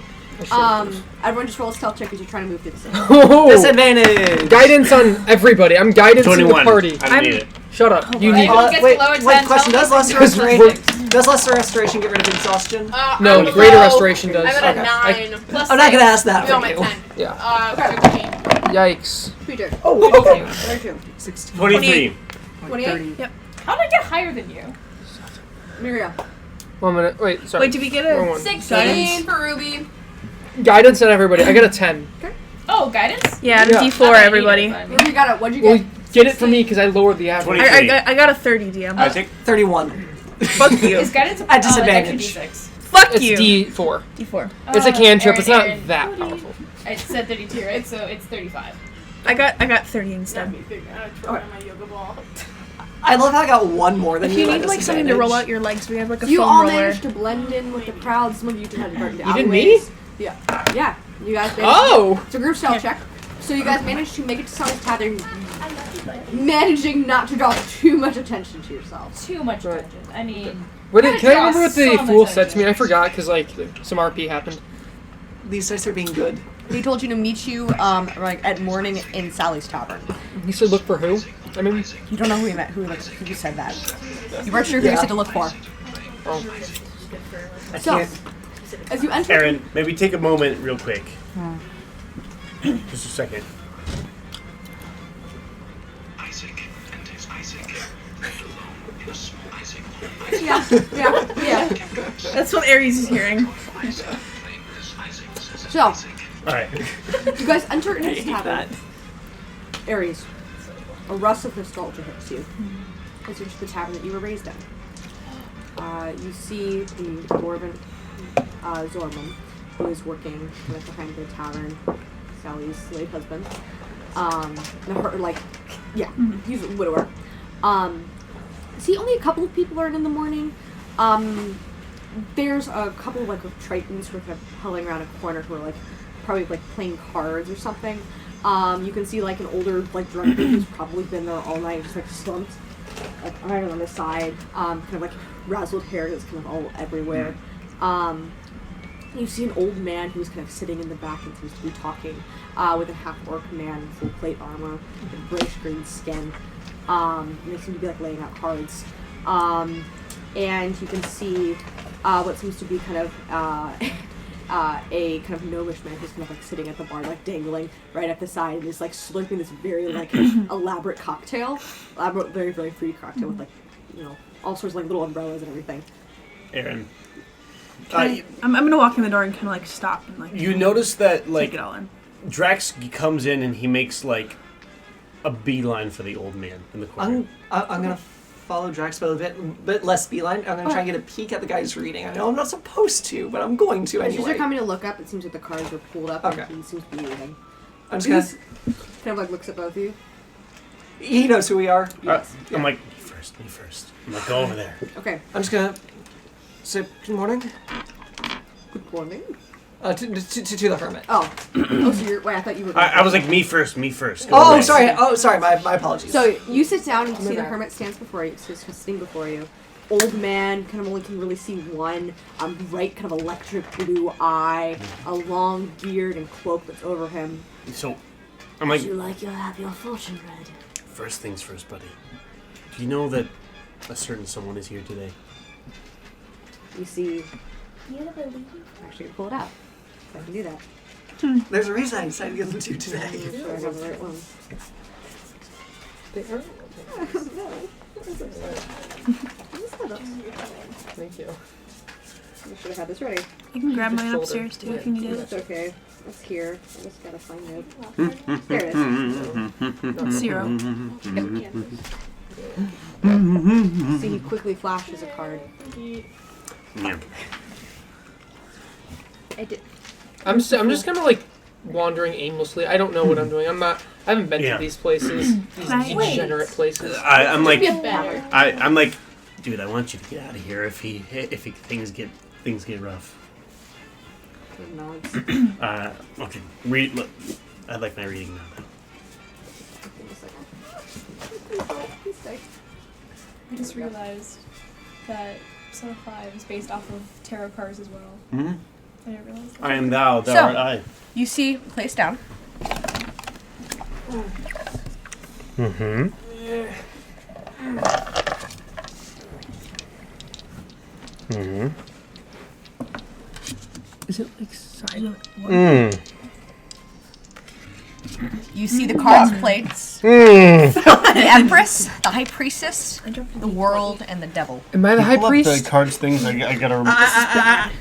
Everyone just roll a stealth check as you're trying to move through the city. Disadvantage. Guidance on everybody. I'm guidance in the 21. party. I don't need it. Shut up. You need Everyone it. gets Wait, below a 10, question. tell Does them lesser it's restoration? Does lesser restoration get rid of exhaustion? No, I'm greater low. restoration does. I'm at a 9. Plus I'm not gonna ask that No, from I'm you. at 10. Yeah. 15. Yikes. Peter. Oh, okay. Where's you? 16. 23. 28? Yep. How did I get higher than you? Mirio. 1 minute. Wait, sorry. Wait, did we get Wrong a one. 16 for Ruby. Guidance on everybody. I got a 10. Oh, guidance? Yeah, Yeah. D4, everybody. Ruby got it. What'd you Well, get? get it from me because I lowered the average. 20. I got a 30, DM. I think 31. Fuck you. Is guidance At disadvantage. D6? Fuck It's you. D4. D4. It's a cantrip. It's not Aaron, that powerful. I said 32, right? So it's 35. I got 30 instead. I love how I got one more than If you. you at need like something to roll disadvantage. out your legs, we have like a You foam all roller. managed to blend in with the crowd. Some of you just had to burn the You did me? alleyways. Yeah. Yeah. You guys managed Oh! It's a group stealth check. So you guys managed to make it to Sonic Tavern, managing not to draw too much attention to yourselves. Too much Right. attention. I mean, Wait, Gotta can I draw remember what the some fool said to attention. me? I forgot because like some RP happened. These dice are being good. He told you to meet you like at morning in Sally's Tavern. He said, "Look for who?" I mean, You don't know who he met, who you said that. You weren't sure who you said to look for. oh, I So, can't. as you enter, Aaron, maybe take a moment real quick. Just a second. yeah. That's what Aries is hearing. So, Alright. you guys enter into this tavern. Aries, a rust of nostalgia hits you. As you enter the tavern that you were raised in. You see the dwarven Zorman, who is working kind of behind the tavern, Sally's slave husband. He's a widower. See, only a couple of people are in the morning. There's a couple of Tritons who are kind of huddling around a corner who are probably playing cards or something. You can see an older drunkard who's probably been there all night, just slumped right on the side, kind of razzled hair that's kind of all everywhere. You see an old man who's kind of sitting in the back and seems to be talking with a half-orc man in full plate armor and grayish-green skin. And they seem to be laying out cards. And you can see what seems to be kind of a kind of gnomish man who's kind of sitting at the bar, dangling right at the side, and is slurping this very elaborate cocktail, very very fruity cocktail with all sorts of little umbrellas and everything. Aaron. I'm gonna walk in the door and kind of stop and You notice that take it all in. Drax comes in and he makes a beeline for the old man in the corner. I'm gonna follow Drax by a bit less beeline. I'm gonna try and get a peek at the guy who's reading. I know I'm not supposed to, but I'm going to As you're anyway. coming to look up, it seems like the cards are pulled up Okay. and he seems to be reading. I'm just He gonna. just kind of looks at both of you. He knows who we are. Yes. I'm me first. I'm go over there. Okay. I'm just gonna say good morning Good morning. to the hermit. Oh. So you're. Wait, I thought you were. I was me first. Go Oh, away. sorry. Oh, sorry. My apologies. So you sit down and you see the back. hermit stands before you. So sitting before you. Old man, kind of only can really see one bright kind of electric blue eye, a long beard and cloak that's over him. So, I'm like, You'll have your fortune read. first things first, buddy. Do you know that a certain someone is here today? You see. Actually, pull it out. So I can do that. There's a reason I decided to get them two today. Make sure I have the right one. they are. Thank you. I should have had this ready. You can grab mine Shoulder. upstairs too if you need It's it. okay. It's here. I just gotta find it. There it is. 0. See, he quickly flashes a card. Yeah. I did. I'm just kind of wandering aimlessly. I don't know what I'm doing. I haven't been Yeah. to these places. These Right. degenerate places. I'm like, better. I'm like, dude, I want you to get out of here if things get rough. Nods. Okay, read. Look, I like my reading now. Dice. I just realized that Persona 5 is based off of tarot cards as well. Hmm? I didn't realize that. I am thou, thou So- art I. You see, place down. Mm-hmm. Mm-hmm. Is it like silent? Mm. You see the cards plates. Mm. The Empress, the High Priestess, the World, and the Devil. Am I the high Pull up priest? the cards things. I gotta remember. I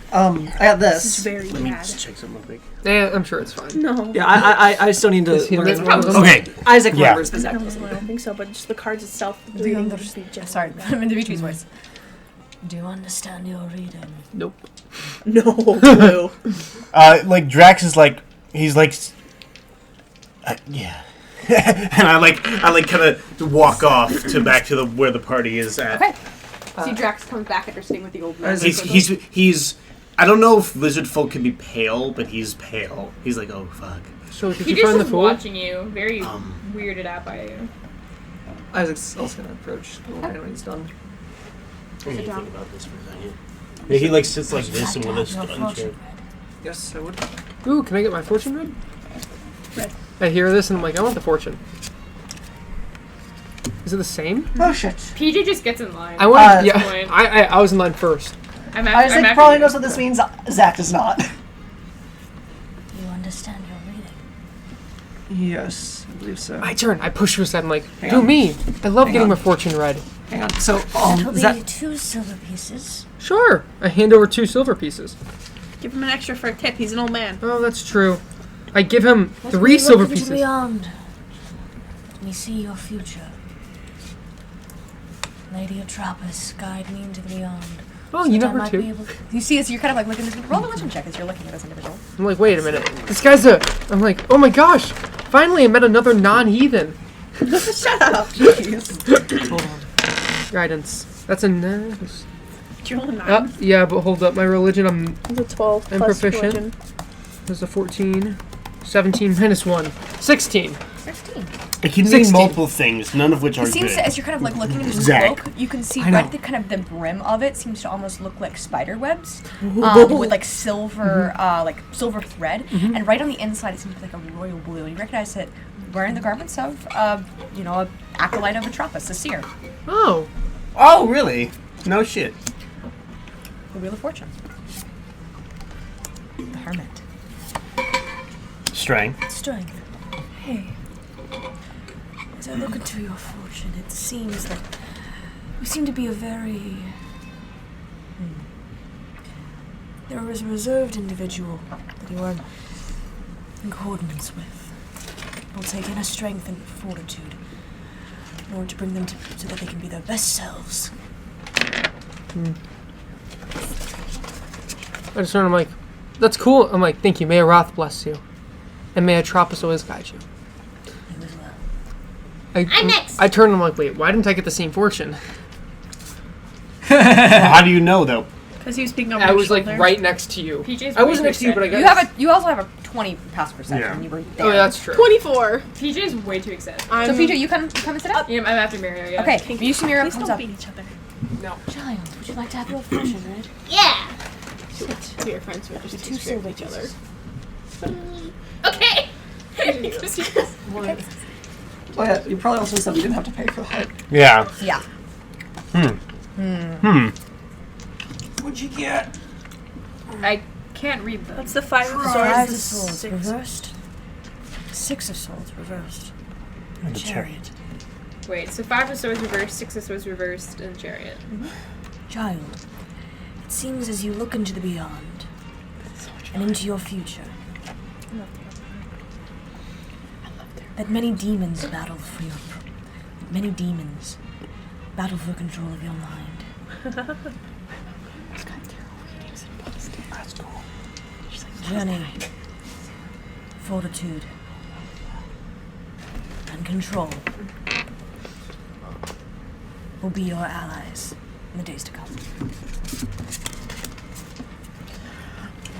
got This is this. very Let me bad. just check something real quick. Yeah, I'm sure it's fine. No. Yeah, I still need to Is he learn. like one of them? Okay. Isaac Yeah. remembers the I exact don't think so, but just the cards itself. Do you Reading under- just the general Sorry, bad. I'm in Dimitri's voice. Do you understand your reading? Nope. No clue. Like Drax is like he's like, yeah, and I like kind of walk off to back to the where the party is at. Okay. See Drax comes back after staying with the old man. He's I don't know if lizard folk can be pale, but he's pale. He's like, oh fuck. So did He you just find the is fool? watching you, very Um, weirded out by you. Isaac's also gonna approach the old man when he's done. Let me think about this for a second. Yeah, he like sits like this and with his Your stun fortune chair. read. Yes, I would. Ooh, can I get my fortune read? Red. I hear this and I'm like, I want the fortune. Is it the same? Oh shit. PJ just gets in line. I want. Uh, yeah, point. I was in line first. I'm Isaac after probably you. knows what this means. Zach does not. You understand your reading? Yes, I believe so. My turn. I push you aside. I'm like, Hang do on. me. I love Hang getting on. my fortune read. Hang on. So, That'll be Zach, 2 silver pieces. Sure. I hand over 2 silver pieces. Give him an extra for a tip. He's an old man. Oh, that's true. I give him Let 3 me silver look into pieces. beyond. Let me see your future. Lady of Trappist, guide me into the beyond. Oh, So you that know I her might be too. able- You see, as you're kind of like looking at this. Roll a religion check as you're looking at this individual. I'm like, wait a minute. This guy's I'm like, oh my gosh. Finally, I met another non-heathen. Shut up. Hold on. Guidance. That's a nice. Did you roll a 9? Yeah, but hold up. My religion, I'm It's a 12 I'm plus proficient. religion. there's a 14, 17 minus 1, 16. 16. It can mean 16. multiple things, none of which are It seems good. to, as you're kind of like looking at this Zach. cloak, you can see I know. right at the kind of the brim of it seems to almost look like spider webs, with like silver, like silver thread, and right on the inside it seems to be like a royal blue. And you recognize it wearing the garments of, you know, an acolyte of a Trappist, a seer, Oh, Oh, really? No shit. the Wheel of Fortune, the Hermit. Strength. Strength. Hey. As I look into your fortune, it seems that you seem to be a very. There is a reserved individual that you are in coordinates with. It will take inner strength and fortitude in order to bring them so that they can be their best selves. I just I'm like, that's cool. I'm like, thank you. May Aroth bless you, and may Atropos always guide you. You as well. I'm next. I turn and I'm like, wait, why didn't I get the same fortune? How do you know, though? Because he was speaking over I your was like shoulder. right next to you. PJ's I way wasn't too next to you, but I got. You also have a 20 passive perception. Yeah. You were there. Oh, yeah, that's true. 24. PJ's way too excited. So PJ, you come and sit up. Yeah, I'm after Mario. Yeah. Okay, you see Mira Please comes don't up. beat each other. Child, would you like to have your fortune read? Yeah. So your friends would just Two silver each other. pieces. Okay. oh yeah, you probably also said we didn't have to pay for that. Yeah. Yeah. What'd you get? I can't read them. That's the 5 of Five swords. of swords 6. reversed. 6 of swords reversed. And the Chariot. Wait, so 5 of swords reversed, 6 of swords reversed, and chariot. Child, it seems as you look into the beyond and into your future that many demons battle for control of your mind. That's cool. Journey, fortitude, and control will be your allies in the days to come.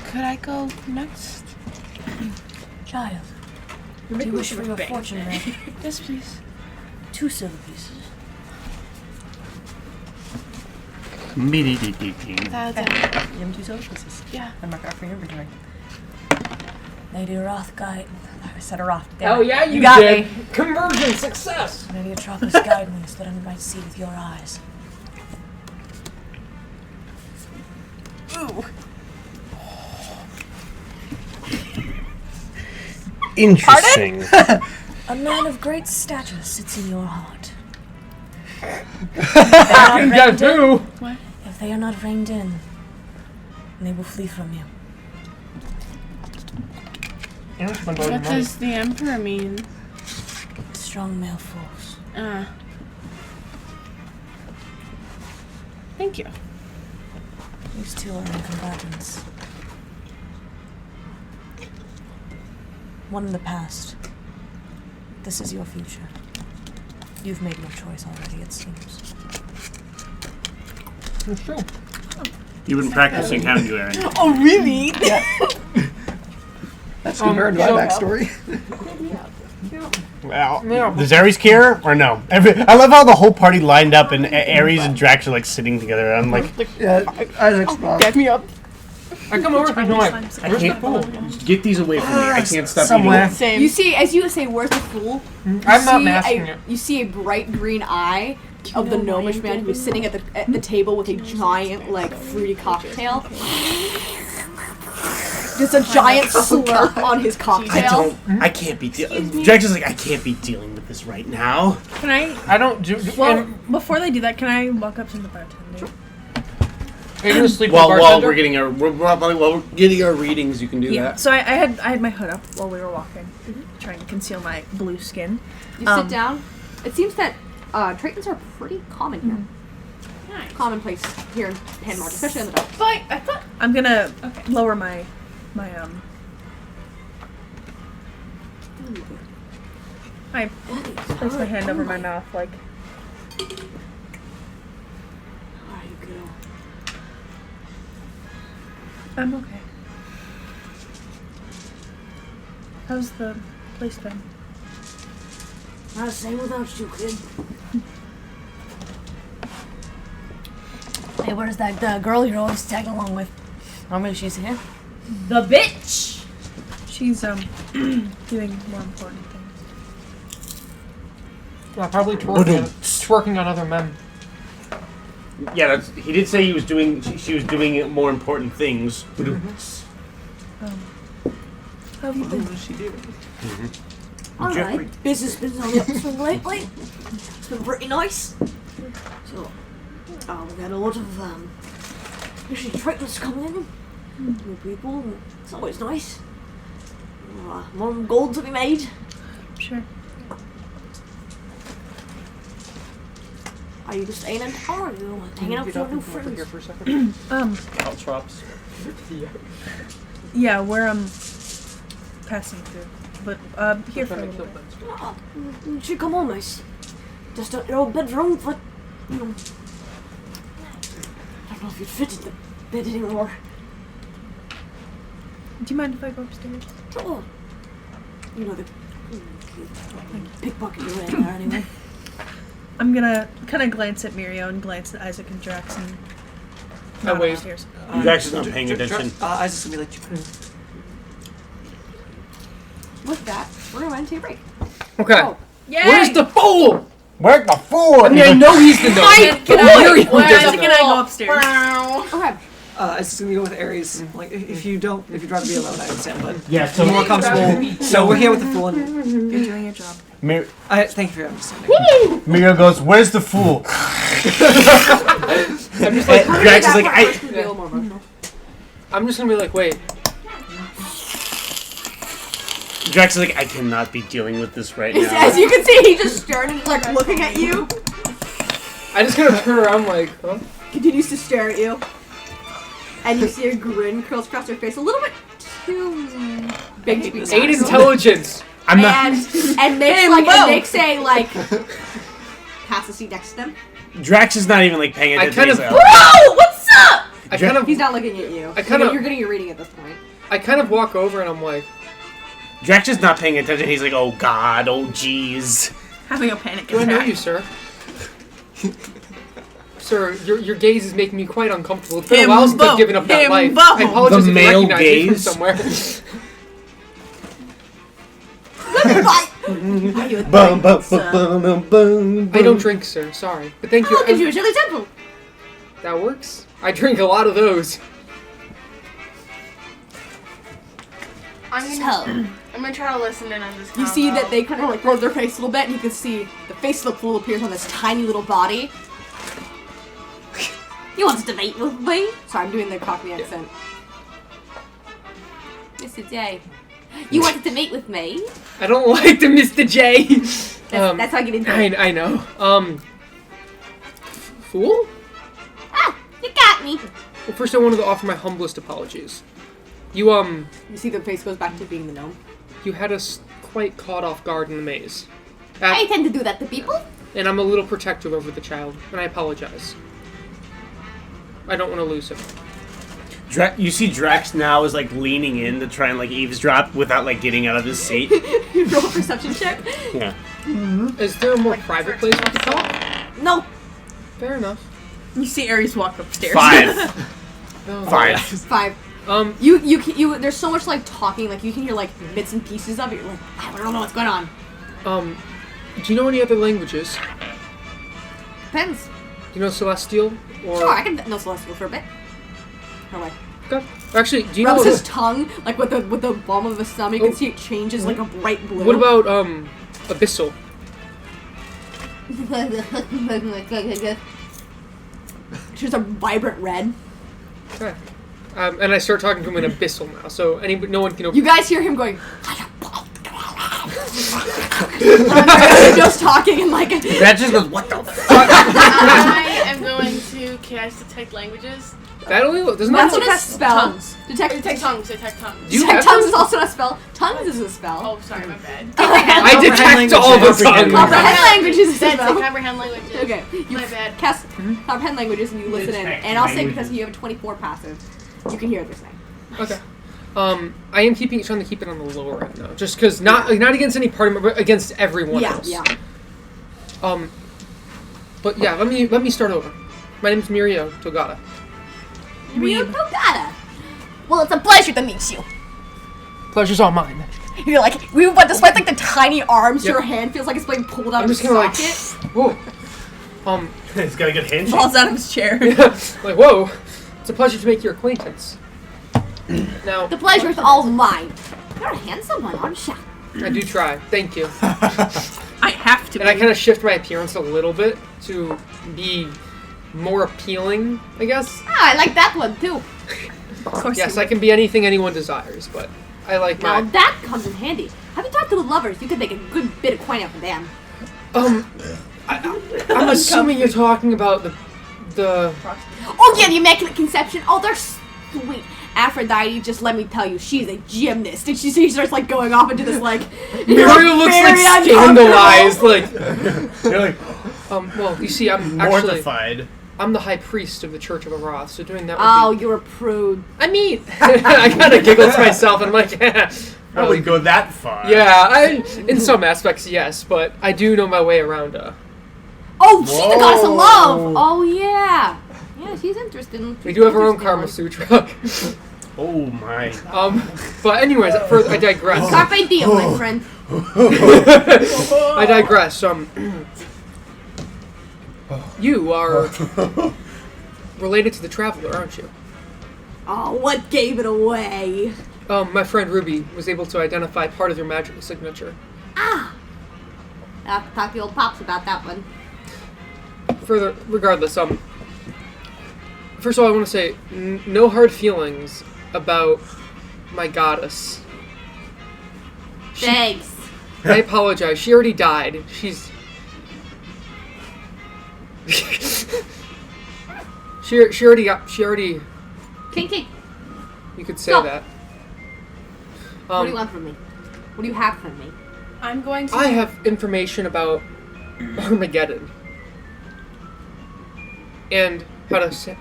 Could I go next? Child, do you wish for your fortune read? Yes, please. 2 silver pieces. Give him 2 silver pieces. Yeah. And mark it up for your inventory. Lady Rothguide. I said a Roth. Oh yeah, you got did. me. Conversion success. Lady Atropos, guide me so that I might see with your eyes. Ooh. Interesting. A man of great stature sits in your heart. If they are not reined in, they will flee from you. What does the Emperor mean? Strong male force. Thank you. These two are in combatants. One in the past. This is your future. You've made your choice already, it seems. It's true. You've been practicing, haven't you, Aaron? Oh, really? That's compared to my backstory. Well, does Ares care or no? I love how the whole party lined up and Ares and Drax are like sitting together. I'm like, Yeah, Isaac's wrong. Get me up. I come over and I'm like, I can't get these away from me. I can't stop Somewhere. eating. Same. You see, as you say, "Where's the fool?" I'm not masking it. You see a bright green eye of the gnomish man who is sitting at the table with a giant, like, fruity cocktail. Just a giant slurp on his cocktail. I can't be dealing. Drax is like, I can't be dealing with this right now. Can I? I don't do. Well, before they do that, can I walk up to the bartender? Are you gonna sleep While with the bartender? we're getting our readings, you can do that. So I had my hood up while we were walking, trying to conceal my blue skin. You sit down. It seems that Traitons are pretty common here. Nice. Commonplace here in Panmark, especially in the dark. But I thought. I'm gonna lower my I place my hand over my mouth like. I'm okay. How's the place been? Not the same without you, kid. Hey, where's that girl you're always tagging along with? Normally she's here. The bitch! She's doing more important things. Probably twerking on other men. Yeah, he did say he was doing. She was doing more important things. How have you been? What does she do? Alright. Business been on the upswing lately. It's been pretty nice. So, we got a lot of, usually Tritons coming in. New people. It's always nice. More gold to be made. Sure. Are you just staying in town or are you hanging out with your new friends? Here for a second. Caltrops. Yeah, we're passing through, but here for a little bit. Oh, you should come home, nice. Just out your old bedroom, but you know, I don't know if you'd fit in the bed anymore. Do you mind if I go upstairs? Oh, you know the pickpocket you're in there anyway. I'm gonna kind of glance at Mirio and glance at Isaac and Drax and not wait. upstairs. Drax is not paying attention. Isaac's gonna be like, With that, we're going to take a break. Okay. Oh. Where's the fool? Where's the fool? I mean, I know he's the gnome. Can Miriam Isaac doesn't and I go upstairs? Okay. Isaac's gonna go with Ares. Like, if you'd rather be alone, I understand, but Yeah, so more comfortable. So we're here with the fool, and You're doing your job. thank you for your understanding. Miriam goes, "Where's the fool?" I'm just like, Drax is like, I'm just gonna be like, wait. Drax is like, I cannot be dealing with this right now. As you can see, he just started like looking at you. I just kind of turn around like, huh? Continues to stare at you. And you see a grin curls across her face, a little bit too big to be 8 natural. intelligence. I'm not. And makes a like pass the seat next to them. Drax is not even like paying I attention. kind of- He's like, Bro, what's up? I kind of, He's not looking at you. You're getting your reading at this point. I kind of walk over and I'm like, Drax is not paying attention. He's like, oh god, oh jeez. Having a panic do I attack. know you, sir? Sir, your gaze is making me quite uncomfortable. It's been a while since I've given up that life. Himbo. I apologize The if you male recognize me from gaze. somewhere. Bum, bum, I don't drink, sir. Sorry. But thank you. I'll give you a chili temple. That works. I drink a lot of those. I'm gonna try to listen in on this. You see that convo. they kind of like roll their face a little bit, and you can see the face of the fool appears on this tiny little body. You want to debate with me? Sorry, I'm doing the Cockney accent. Mr. J, you wanted to meet with me? I don't like the Mr. J. That's how I get into it. I know. Fool? Ah, you got me. Well, first I wanted to offer my humblest apologies. You see the face goes back to being the gnome. You had us quite caught off guard in the maze. I tend to do that to people. And I'm a little protective over the child, and I apologize. I don't want to lose him. You see Drax now is like leaning in to try and like eavesdrop without like getting out of his seat. Roll a perception check. Yeah. Is there a more private place we could talk? No. Fair enough. You see Ares walk upstairs. 5. Oh. 5. 5. You there's so much like talking, like you can hear like bits and pieces of it. You're like, I don't know what's going on. Do you know any other languages? Depends. Do you know Celestial? Or... Sure, I can know Celestial for a bit. Or like. Okay. Actually, do you rubs know his tongue like with the bottom of his stomach. You can see it changes like a bright blue. What about Abyssal? She's a vibrant red. Okay. And I start talking to him in Abyssal now, so no one can. You guys hear him going. Just talking and like. That just goes, what the fuck? I am going to cast Detect Languages. That only doesn't That's that what a spell. Tongues. Detect tongues. Detect tongues. Detect tongues is also a spell. Tongues is a spell. Oh, sorry, my bad. I detect all the tongues. Comprehend languages is a That's spell. it. Comprehend languages. Okay, you My bad. cast comprehend languages and you listen in, Detect and I'll say languages. because you have a 24 passive, you can hear what they're saying. Okay. I am trying to keep it on the lower end though, just because not against any party member, but against everyone else. Yeah. But yeah, let me start over. My name's Mirio Togata. Well, it's a pleasure to meet you. Pleasure's all mine. You're like, but despite like the tiny Arms, Yep. your hand feels like it's being pulled out I'm of just your kind of socket. like, whoa. He's got a good handshake. Falls out of his chair. Like, whoa. It's a pleasure to make your acquaintance. Now, The pleasure is all mine. You're a handsome one, aren't you? I do try. Thank you. I have to. And I kind of shift my appearance a little bit to be more appealing, I guess. Ah, I like that one too. Of course. Yes, I can be anything anyone desires, but I like Now my... that comes in handy. Have you talked to the lovers? You could make a good bit of coin out of them. I'm assuming you're talking about the... Oh yeah, the Immaculate Conception. Oh, they're sweet. Aphrodite, just let me tell you, she's a gymnast. And she starts like going off into this like... Muriel looks like very scandalized, like... You're like well, you see, I'm actually... mortified. I'm the high priest of the Church of Arath, so doing that would Oh, be... you're a prude. I mean... I kind of giggle to myself, and I'm like, yeah... I wouldn't go that far. Yeah, in some aspects, yes, but I do know my way around, Oh, she's the goddess of love. Whoa. Oh yeah. Yeah, she's interested. We do have our own Karma Sutra. Oh my. But anyways, I digress. Carpe diem, my friend. I digress. You are related to the Traveler, aren't you? Oh, what gave it away? My friend Ruby was able to identify part of your magical signature. Ah. I have to talk to the old pops about that one. Regardless, first of all, I want to say, no hard feelings about my goddess. Thanks. I apologize. She already died. She's... she already... King. You could say Stop. that. What do you want from me? What do you have from me? I'm going to. I have information about Armageddon. And how to say...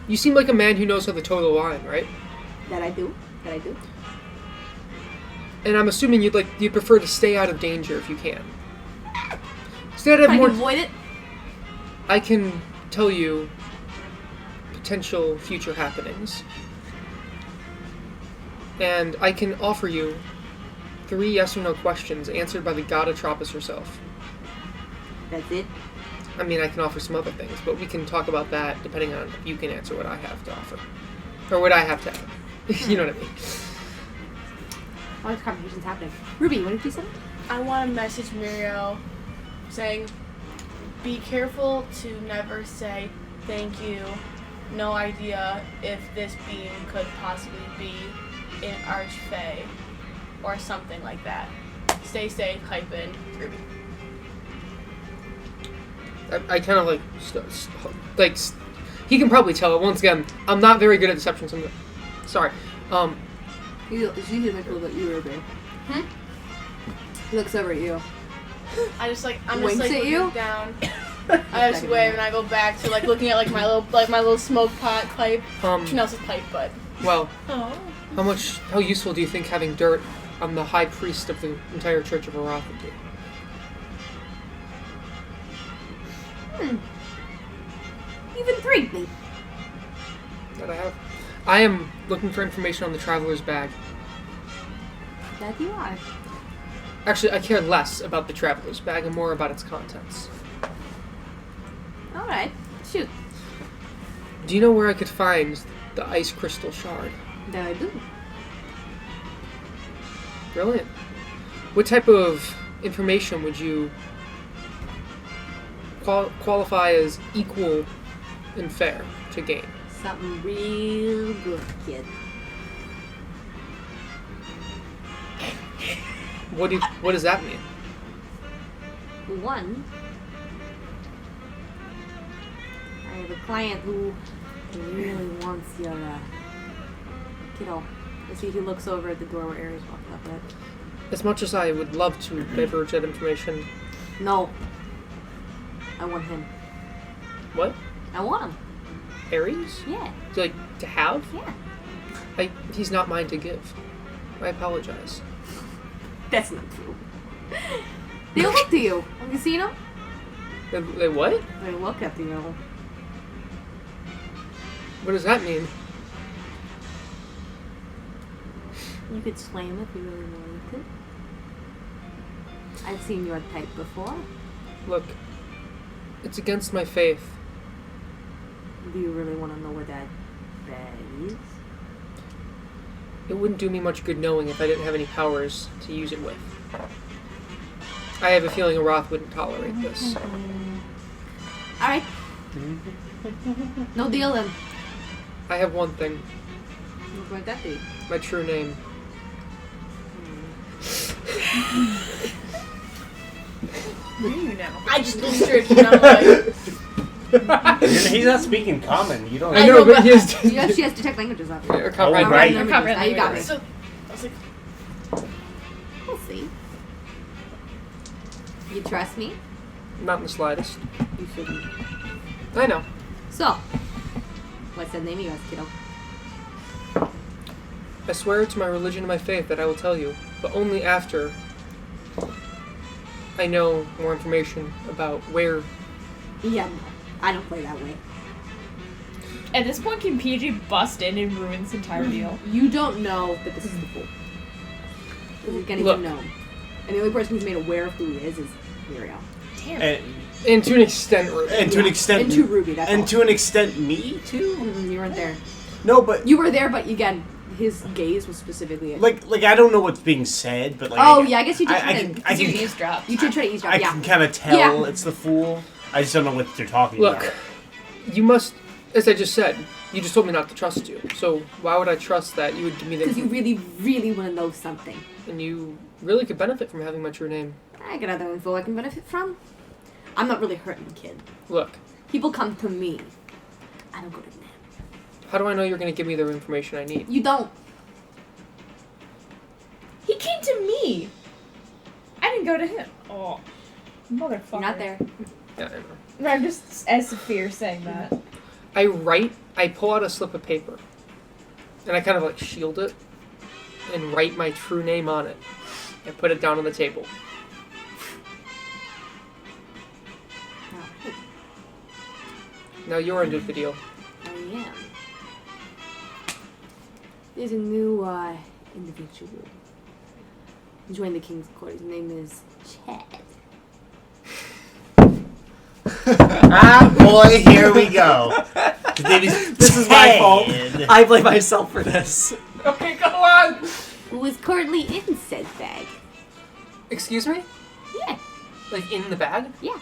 You seem like a man who knows how to toe the line, right? That I do. And I'm assuming you'd prefer to stay out of danger if you can. Instead I of can more... avoid it. I can tell you potential future happenings. And I can offer you 3 yes or no questions answered by the god Atropos herself. That's it? I mean, I can offer some other things, but we can talk about that depending on if you can answer what I have to offer. Or what I have to add. You know what I mean? All this conversation's happening. Ruby, what did you say? I want to message Muriel saying, be careful to never say thank you. No idea if this being could possibly be an Archfey or something like that. Stay safe, hyphen, Ruby. I kind of like, he can probably tell it. Once again, I'm not very good at deception. Sorry. She looks over at you, Ruby. He looks over at you. I'm just like Winks at looking you? down. I just wave and I go back to like looking at like my little smoke pot pipe. Nelsa's pipe, but. Well, Oh. how useful do you think having dirt on the high priest of the entire Church of Arath would be? You've intrigued me. That I have. I am looking for information on the Traveler's Bag. That you are. Actually, I care less about the Traveler's Bag and more about its contents. Alright. Shoot. Do you know where I could find the ice crystal shard? That I do. Brilliant. What type of information would you qualify as equal and fair to gain? Something real good, kid. What does that mean? One, I have a client who really wants your kiddo. You see, he looks over at the door where Aries walking up at. As much as I would love to divulge that information. No. I want him. What? I want him. Ares? Yeah. Like, to have? Yeah. He's not mine to give. I apologize. That's not true. They look up to you. Have you seen them? They what? They look up to you. What does that mean? You could slay him if you really wanted to. I've seen your type before. Look, it's against my faith. Do you really want to know where that bag is? It wouldn't do me much good knowing if I didn't have any powers to use it with. I have a feeling Arath wouldn't tolerate this. Alright. No deal then. I have one thing. What might that be? My true name. You know. I just looked straight and I'm like, He's not speaking common. You don't. I know, but he has. She has detect languages up here. Or comprehend Oh, right. language. Comprehend languages. You got me. so, I was like, We'll see. You trust me? Not in the slightest. You shouldn't. I know. So, what's the name of yours, kiddo? I swear to my religion and my faith that I will tell you, but only after I know more information about where. Yeah, no. I don't play that way. At this point, can PG bust in and ruin this entire deal? You don't know that this is the fool. This is getting to Look. know him. And the only person who's made aware of who he is Muriel. And, And to an extent, and to an Yeah. extent, And to Ruby, that's and all. to an extent, me too. You weren't there. No, but You were there, but again, his gaze was specifically at like I don't know what's being said, but like Oh, yeah, I guess you did I try to... can Eavesdrop. You did try to eavesdrop, I yeah. can kind of tell Yeah. it's the fool. I just don't know what they're talking look, about. you must, as I just said, you just told me not to trust you. So why would I trust that you would give me the Because you really, really want to know something. and you really could benefit from having my true name. I got other info I can benefit from. I'm not really hurting the kid. Look, People come to me. I don't go to them. how do I know you're going to give me the information I need? You don't. He came to me. I didn't go to him. Oh, motherfucker. You're not there. Yeah, I know. No, I'm just as Saphir saying that. I pull out a slip of paper, and I kind of like shield it, and write my true name on it, and put it down on the table. Alright. Now you're into the deal. I am. There's a new individual. Joined the King's Court. His name is Chad. Boy, here we go. This is my fault. I blame myself for this. Okay, go on. Who is currently in said bag. Excuse me? Yeah. Like in the bag? Yeah.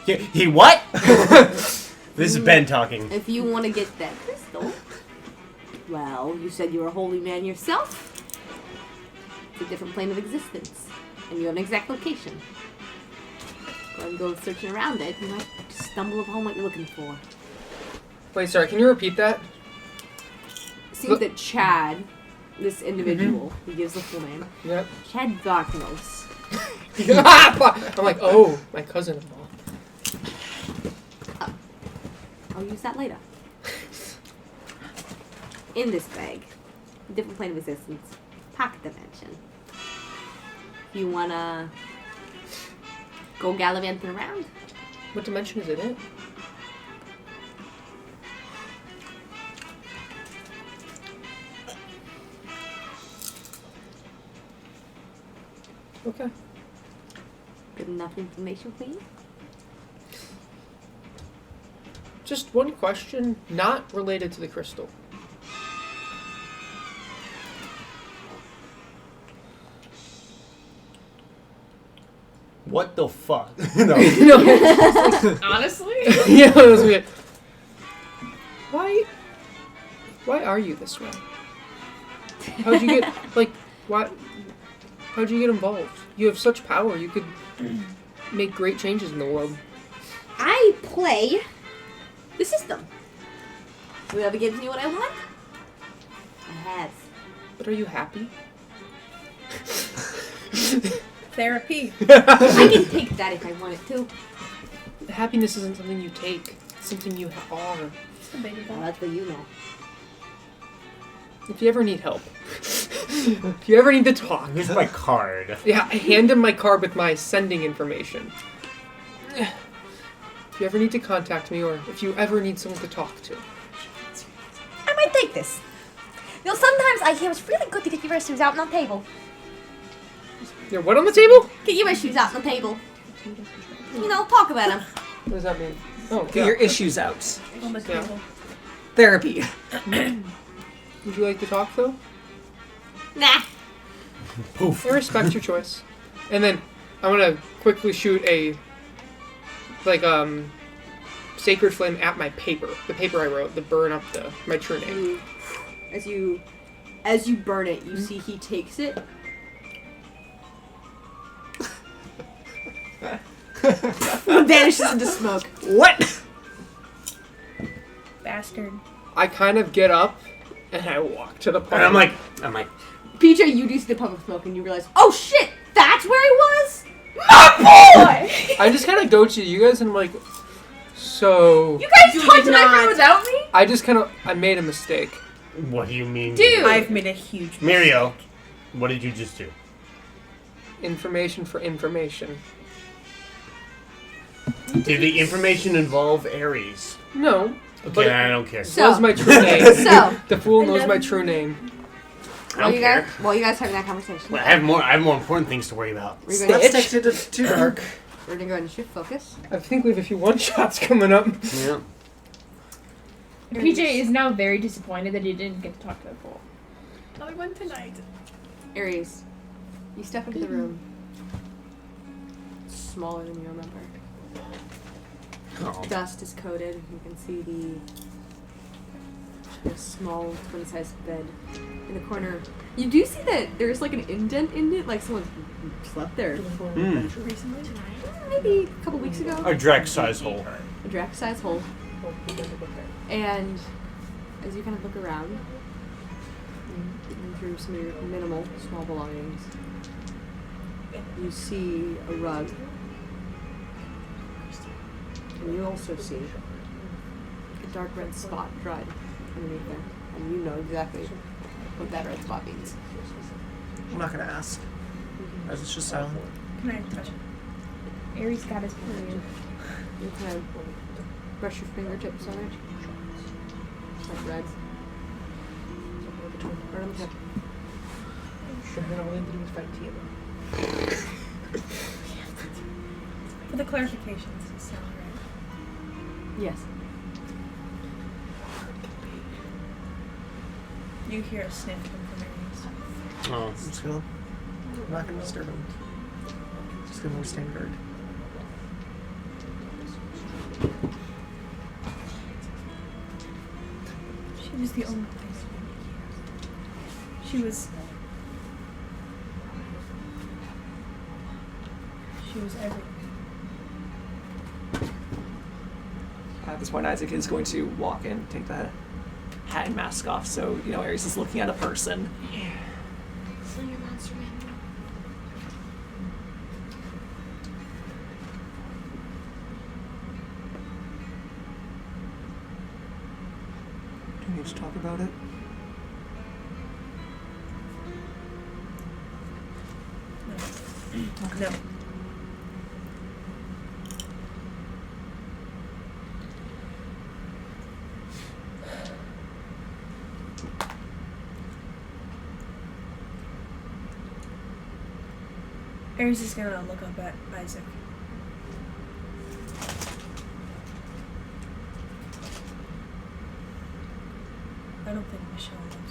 He what? This is Ben talking. If you want to get that crystal, well, you said you were a holy man yourself. It's a different plane of existence, and you have an exact location. Go ahead and go searching around it. You might stumble upon what you're looking for. Wait, sorry, can you repeat that? Seems that Chad, this individual, he gives the full name, Yep. Chad Darknose. I'm like, oh, my cousin-in-law. I'll use that later. In this bag, different plane of existence, pocket dimension. If you wanna go gallivanting around, What dimension is it in? Okay. good enough information for you? Just one question, not related to the crystal. What the fuck? No. Honestly? Yeah, that was weird. Why are you this way? How'd you get, how'd you get involved? You have such power, you could make great changes in the world. I play the system. Whoever gives me what I want, I have. But are you happy? Therapy. I can take that if I wanted to. Happiness isn't something you take, it's something you are. Well, that's what you know. If you ever need help, if you ever need to talk, Here's my card. yeah, I hand him my card with my sending information. If you ever need to contact me, or if you ever need someone to talk to. I might take this. You know, sometimes I hear it's really good to get your issues out on the table. Yeah, what on the table? Get your issues out on the table. You know, talk about them. What does that mean? Oh, Get yeah. your issues out. On the Yeah. table. Therapy. Would you like to talk, though? Nah. Poof. I respect your choice. And then I'm gonna quickly shoot a sacred flame at my paper. The paper I wrote, the burn up my true name. As you burn it, you see he takes it. Vanishes into smoke. What? Bastard. I kind of get up and I walk to the park. And I'm like, PJ, you do see the puff of smoke and you realize, oh shit, that's where he was? My boy! I just kind of go to you guys and I'm like, so. You guys You talked did to my friend not. without me? I made a mistake. what do you mean? Dude! I've made a huge Mirio, what did you just do? Information for information. Did the information involve Ares? No. Okay, But I don't care. So- was my true name. So, The fool knows my true name. I don't care. while you guys having that conversation, Well, I have more important things to worry about. we're going Let's text it to dark. we're gonna go ahead and shift focus. I think we have a few one-shots coming up. Yeah. PJ is now very disappointed that he didn't get to talk to the fool. I went tonight. Aries, you step into the room. It's smaller than you remember. Oh. Dust is coated. You can see the small twin-sized bed in the corner. You do see that there's like an indent in it, like someone slept there before. Recently tonight. Maybe a couple weeks ago. A Drex size hole. A draft-sized hole. And as you kind of look around, and through some of your minimal small belongings, you see a rug. And you also see a dark red spot dried underneath there. And you know exactly what that red spot means. I'm not gonna ask. As it's just silent. Can I touch it? Aries got his period. You kind of brush your fingertips on it. It's like red. Right on the tip. And then all we have to do is fight Tia. For the clarifications, it sound right. Yes. You hear a sniff from Aries. Oh. I'm just gonna. I'm not gonna disturb him. Just gonna stand guard. She was the only thing. She was everything. At this point, Isaac is going to walk in, take the hat and mask off, so, Ares is looking at a person. Sling your monster manual. Do we need to talk about it? No. Ares is gonna look up at Isaac. I don't think Michelle loves me.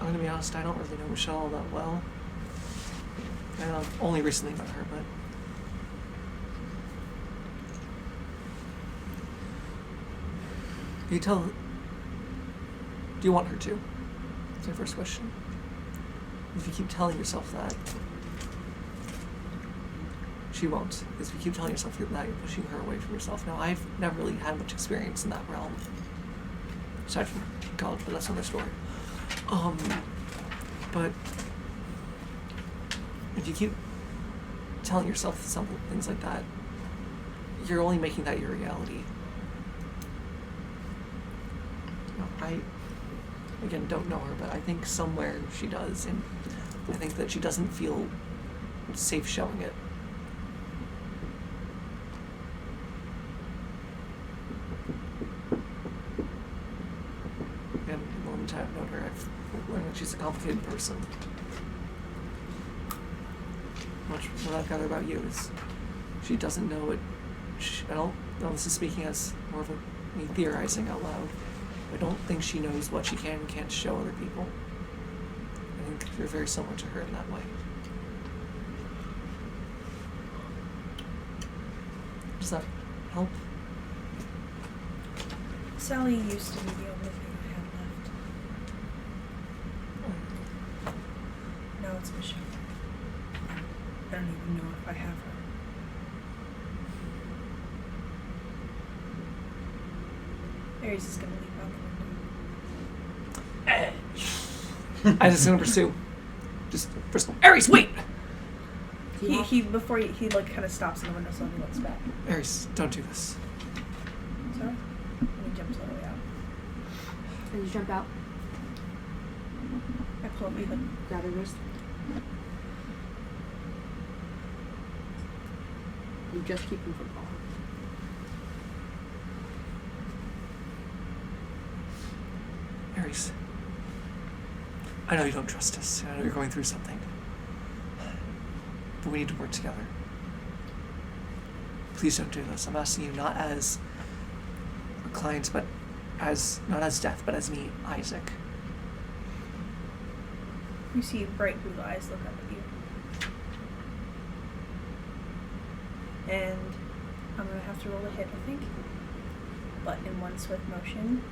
I'm gonna be honest, I don't really know Michelle all that well. I've only recently met her, but... Do you want her to? That's my first question. If you keep telling yourself that, she won't. Because if you keep telling yourself that, you're pushing her away from yourself. Now, I've never really had much experience in that realm. Aside from college, but that's another story. But if you keep telling yourself things like that, you're only making that your reality. I, again, don't know her, but I think somewhere she does, and I think that she doesn't feel safe showing it. And in the limited time I've known her, I've learned that she's a complicated person. Much what I've gathered about you is she doesn't know it. I don't know, this is speaking as more of me theorizing out loud. I don't think she knows what she can and can't show other people. I think you're very similar to her in that way. Does that help? Sally used to be the only thing I had left. Now it's Michelle. I don't even know if I have her. Ares is gonna leap out the window. I was just gonna pursue. Just Ares, wait! He before he like kind of stops in the window, so he looks back. Ares, don't do this. Sorry. And he jumps all the way out. And you jump out, I pull up my hood. grab her wrist. You just keep him from falling. Ares, I know you don't trust us. I know you're going through something. But we need to work together. Please don't do this. I'm asking you not as a client, but not as Death, but as me, Isaac. You see bright blue eyes look up at you. And I'm gonna have to roll a hit, I think. But in one swift motion,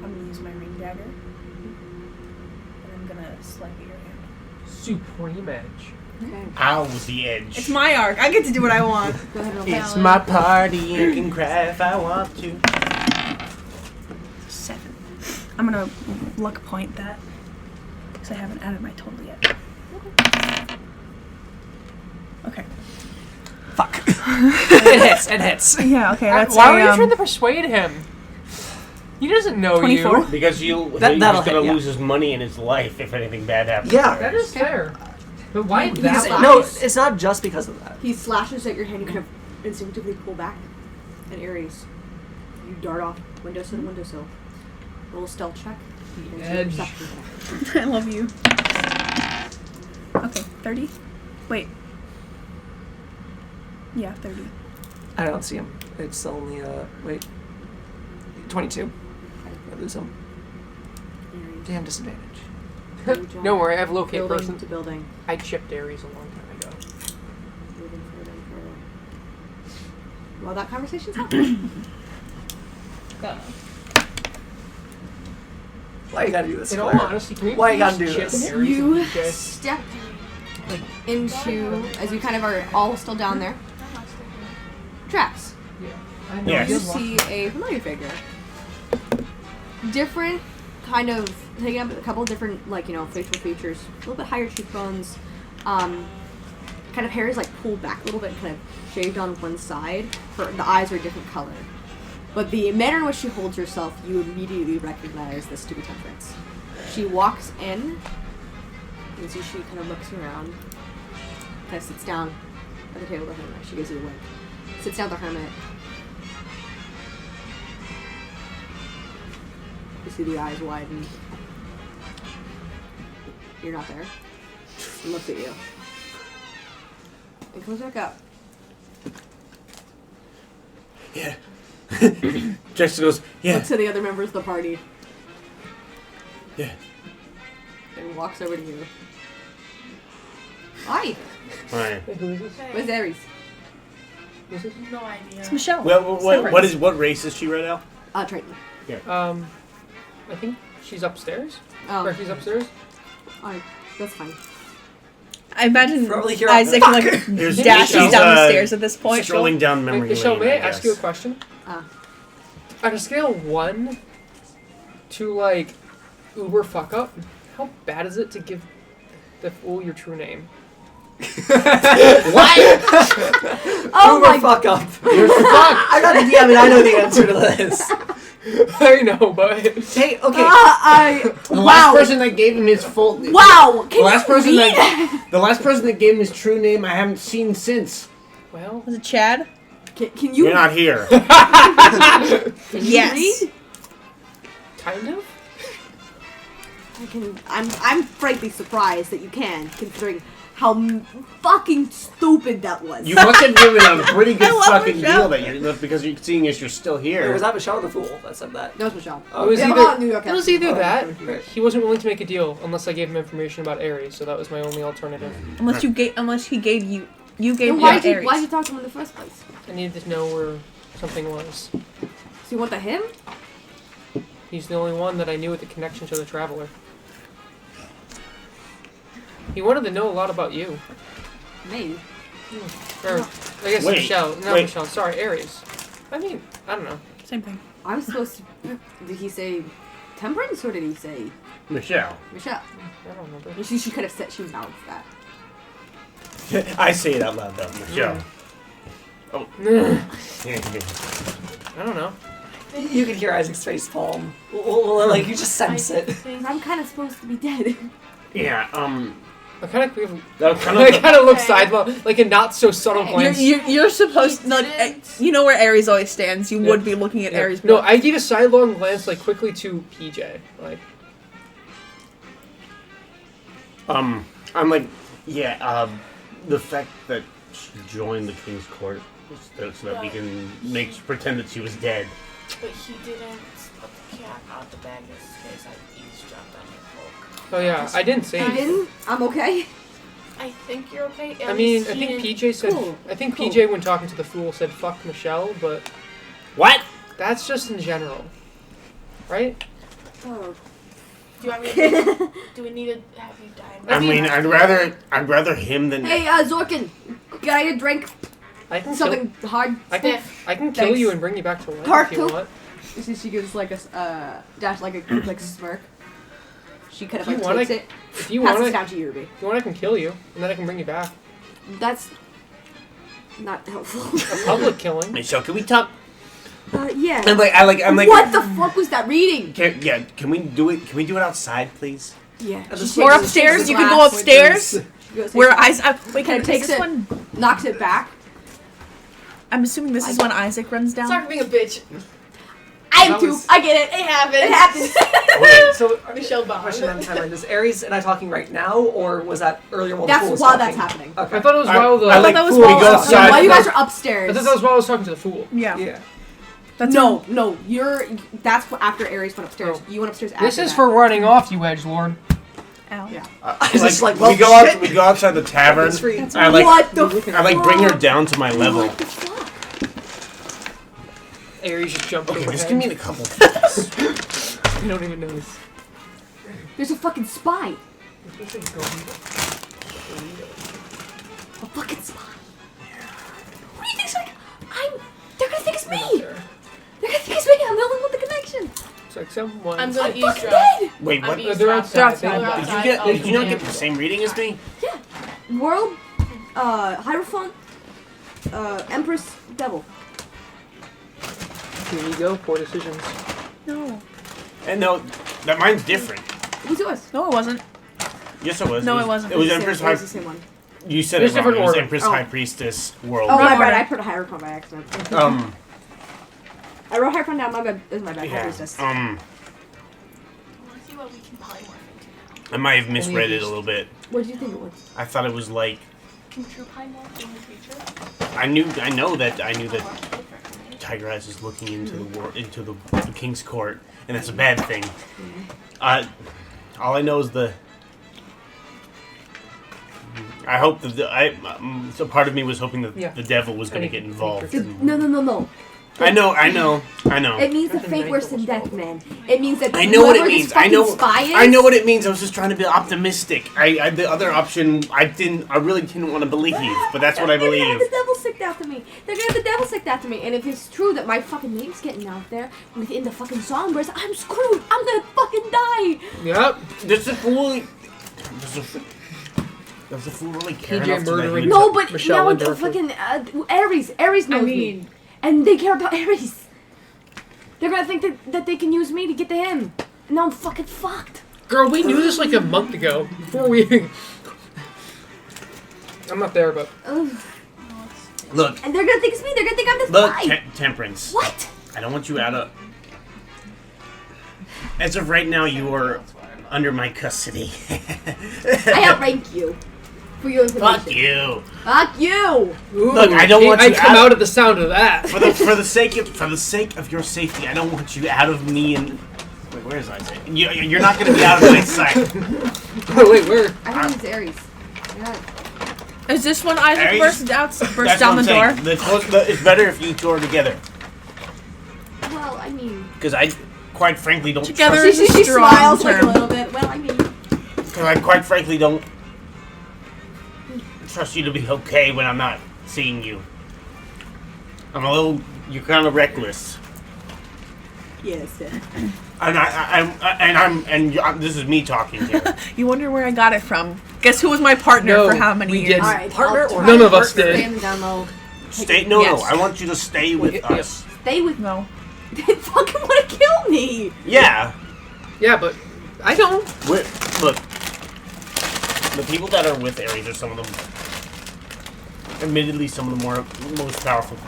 I'm gonna use my ring dagger. And I'm gonna swipe at your hand. Supreme Edge. Okay. Ow, the edge. It's my arc. I get to do what I want. Go ahead and roll. It's my party and can cry if I want to. 7. I'm gonna luck point that. Because I haven't added my total yet. Okay. Fuck. It hits. Yeah, okay, that's Why were you trying to persuade him? He doesn't know 24? you. Because he's that'll going to hit, yeah. lose his money and his life if anything bad happens. Yeah. That is fair. But why He's that? like- No, it's not just because of that. He slashes at your hand. You kind of instinctively pull back, and Aries, you dart off windowsill to windowsill. Roll a stealth check. And Edge. perception check. I love you. Okay, 30? Wait. Yeah, 30. I don't see him. It's only, wait. 22. I lose him. Aries. Damn disadvantage. Don't worry, I have locate Building person. to building. I chipped Aries a long time ago. Moving further and further. While that conversation's happening. Why you gotta do this? In all Claire? honesty, can we Why you gotta please do chip this? Aries You and PJ? step into, as you kind of are all still down there, Traps. I know. Yes. You see a familiar figure. Different kind of, taking up a couple of different, like, you know, facial features. A little bit higher cheekbones. Kind of hair is like pulled back a little bit, kind of shaved on one side. The eyes are a different color. But the manner in which she holds herself, you immediately recognize this to be Temperance. She walks in, and so she kind of looks around, kind of sits down at the table with the hermit. She gives you a wink. Sits down with the hermit. You see the eyes widen. You're not there. And looks at you. And comes back up. Yeah. Jackson goes, yeah. Looks at the other members of the party. Yeah. And walks over to you. Hi. Alright. Wait, who is this? Where's Aries? Who's this? No idea. It's Michelle. Well, what race is she right now? Triton. I think she's upstairs. Oh. Ricky's upstairs. Alright. That's fine. I imagine Probably here. Isaac like Here's dashes Michelle's, down the stairs at this point. Strolling down Wait, memory Michelle, lane, may I guess. ask you a question? On a scale of 1 to, like, uber fuck up, how bad is it to give the fool your true name? What? Oh Uber my fuck up. You're fucked! I got a DM and I know the answer to this. I know, but... Hey, okay. The last person that gave him his full Wow! the last person that gave him his true name I haven't seen since. Well... Was it Chad? Can you? You're not here. Can you Yes. read? Kind of? I'm frankly surprised that you can, considering how fucking stupid that was. You must have given a pretty good I love fucking Michelle. deal that you're because you're seeing as you're still Wait, here. was that Michelle or the fool that said that? That was Michelle. Oh, It was Yeah, either, about New York it was accent. either that, Right. he wasn't willing to make a deal unless I gave him information about Ares, so that was my only alternative. Unless he gave you gave Then him why'd Aries. you talk to him in the first place? I needed to know where something was. So you want the him? He's the only one that I knew with the connection to the Traveler. He wanted to know a lot about you. Me. Or, I guess Wait, Michelle. Not wait. Michelle, sorry, Ares. I mean, I don't know. Same thing. I'm supposed to. Did he say Temperance or did he say Michelle. Michelle? I don't remember. And she could have said she mouthed that. I say it out loud though, Michelle. Oh. I don't know. You can hear Isaac's face palm. Like, you just sense it. I'm kind of supposed to be dead. Yeah, I kind of kind of look sideways, like a not so subtle glance. You're supposed to, like, you know where Aries always stands. You would be looking at Yeah. Aries. No, I gave a sidelong glance, like quickly to PJ, like. I'm like, yeah, the fact that she joined the King's Court so that we can pretend that she was dead. But he didn't let the cat out the bag in case I eavesdropped on your book. Oh yeah, I didn't say. You didn't? I'm okay. I think you're okay. I mean, I think PJ said. Cool. I think Cool. PJ, when talking to the fool, said "fuck Michelle," but What? that's just in general, right? Oh. Do you want me to, do we need to have you die? I mean, I'd rather him than. Hey, Zorkin, can I get a drink? I can Something hard. I can kill Thanks. you and bring you back to life Part if you two. want. She gives like a dash, like a like smirk. She kind of If you like want, takes I- it, If you passes want, it down to Yurbi. if you want, I can kill you, and then I can bring you back. That's not helpful. A public killing. Michelle, can we talk? Yeah. I'm like. What the fuck was that reading? Can we do it? Can we do it outside, please? Yeah. the She swing- Or takes- upstairs. takes You the can go glass, upstairs. goes- Where takes- wait, kinda is takes this it, one? knocks it back, I'm assuming this is when Isaac runs down. Sorry for being a bitch. I am too. I get it. It happens. It happens. Wait, so Michelle Bond. question on timeline. Is Aries and I talking right now, or was that earlier while the That's fool was while talking? that's happening. Okay. I thought it was while the. I like that was we while- go yeah, outside. While you guys are upstairs. I thought that was while I was talking to the fool. Yeah. Yeah. That's No, that's after Aries went upstairs. Oh. You went upstairs after This is that. for running off, you edgelord. Ow. Yeah. Isaac's like, we well, go shit. out. We go outside the tavern. It's free. I like. What the fuck? I like bring her down to my level. What the fuck? Aries just jumped Okay, overhead. just give me a couple. Things. You don't even notice. There's a fucking spy. A fucking spy. What do you think's like? They're gonna think it's me. They're gonna think it's me. I'm the only one with the connection. It's like someone. I'm gonna I'm fucking eavesdrop. dead. Wait, what? They're outside. They're outside. Did you get? Did you not get the same reading as me? Yeah. World, Hierophant, Empress, Devil. Here you go. 4 decisions. No. And no, that mine's different. Who's yours? No, it wasn't. Yes, it was. No, it wasn't. It was It's the Empress same- High. It's the same one. You said There's it wrong. different It was order. Empress Oh. High Priestess World. Oh, my order. bad. I put a Hierophant by accident. I wrote Hierophant down. My bad. It was my bad. High Yeah. Priestess. I want to see what we can polymorph into now. I might have misread it a little bit. What did you think it was? I thought it was like Can true polymorph in the future? I knew that Different, right? Tiger Eyes is looking into the King's Court, and that's a bad thing. All I know is I hope so part of me was hoping that Yeah. the devil was going to get involved. No. I know. It means the That's a fake nice worse than little death, spell. man. It means that I know what it whoever means. this I fucking know. spy is, I know what it means. I was just trying to be optimistic. The other option, I really didn't want to believe, but that's what I They're gonna believe. have the devil sicked after me. They're gonna have the devil sicked after me. And if it's true that my fucking name's getting out there within the fucking songbirds, I'm screwed. I'm gonna fucking die. Yep. Does the fool really care PJ enough to let murdering- you- No, but Michelle now and the Dorothy. fucking Aries knows me, and they care about Aries. They're gonna think that they can use me to get to him. And now I'm fucking fucked. Girl, we knew this like a month ago. Before we. I'm not there, but. Ugh. Look, And they're gonna think it's me. They're gonna think I'm the look, spy. Temperance. What? I don't want you out of. As of right now, you are under my custody. I outrank you. For your information. Fuck you. Fuck you. Look, I don't want I you come out- out at the sound of that. For the sake of your safety, I don't want you out of me and. Wait, where is Isaac? You're not going to be out of my sight. Oh wait, where? I think it's Aries. Yeah. Is this when Isaac Aries? burst That's down what the I'm door? saying. It's better if you two are together, Well, I mean. because I, quite frankly, don't Together trust. is a She strong smiles like a term. little bit. Well, I mean. Because I quite frankly don't trust you to be okay when I'm not seeing you. You're kind of reckless. Yes. This is me talking here. You wonder where I got it from. Guess who was my partner No, for how many we years? didn't. Alright, Partner I'll or try none to of us stay did. in the down low. No, Yes. I want you to stay with Yeah. us. Stay with. No. They fucking want to kill me. Yeah. Yeah, but I don't. Look, the people that are with Aries are some of them, admittedly, some of the most powerful,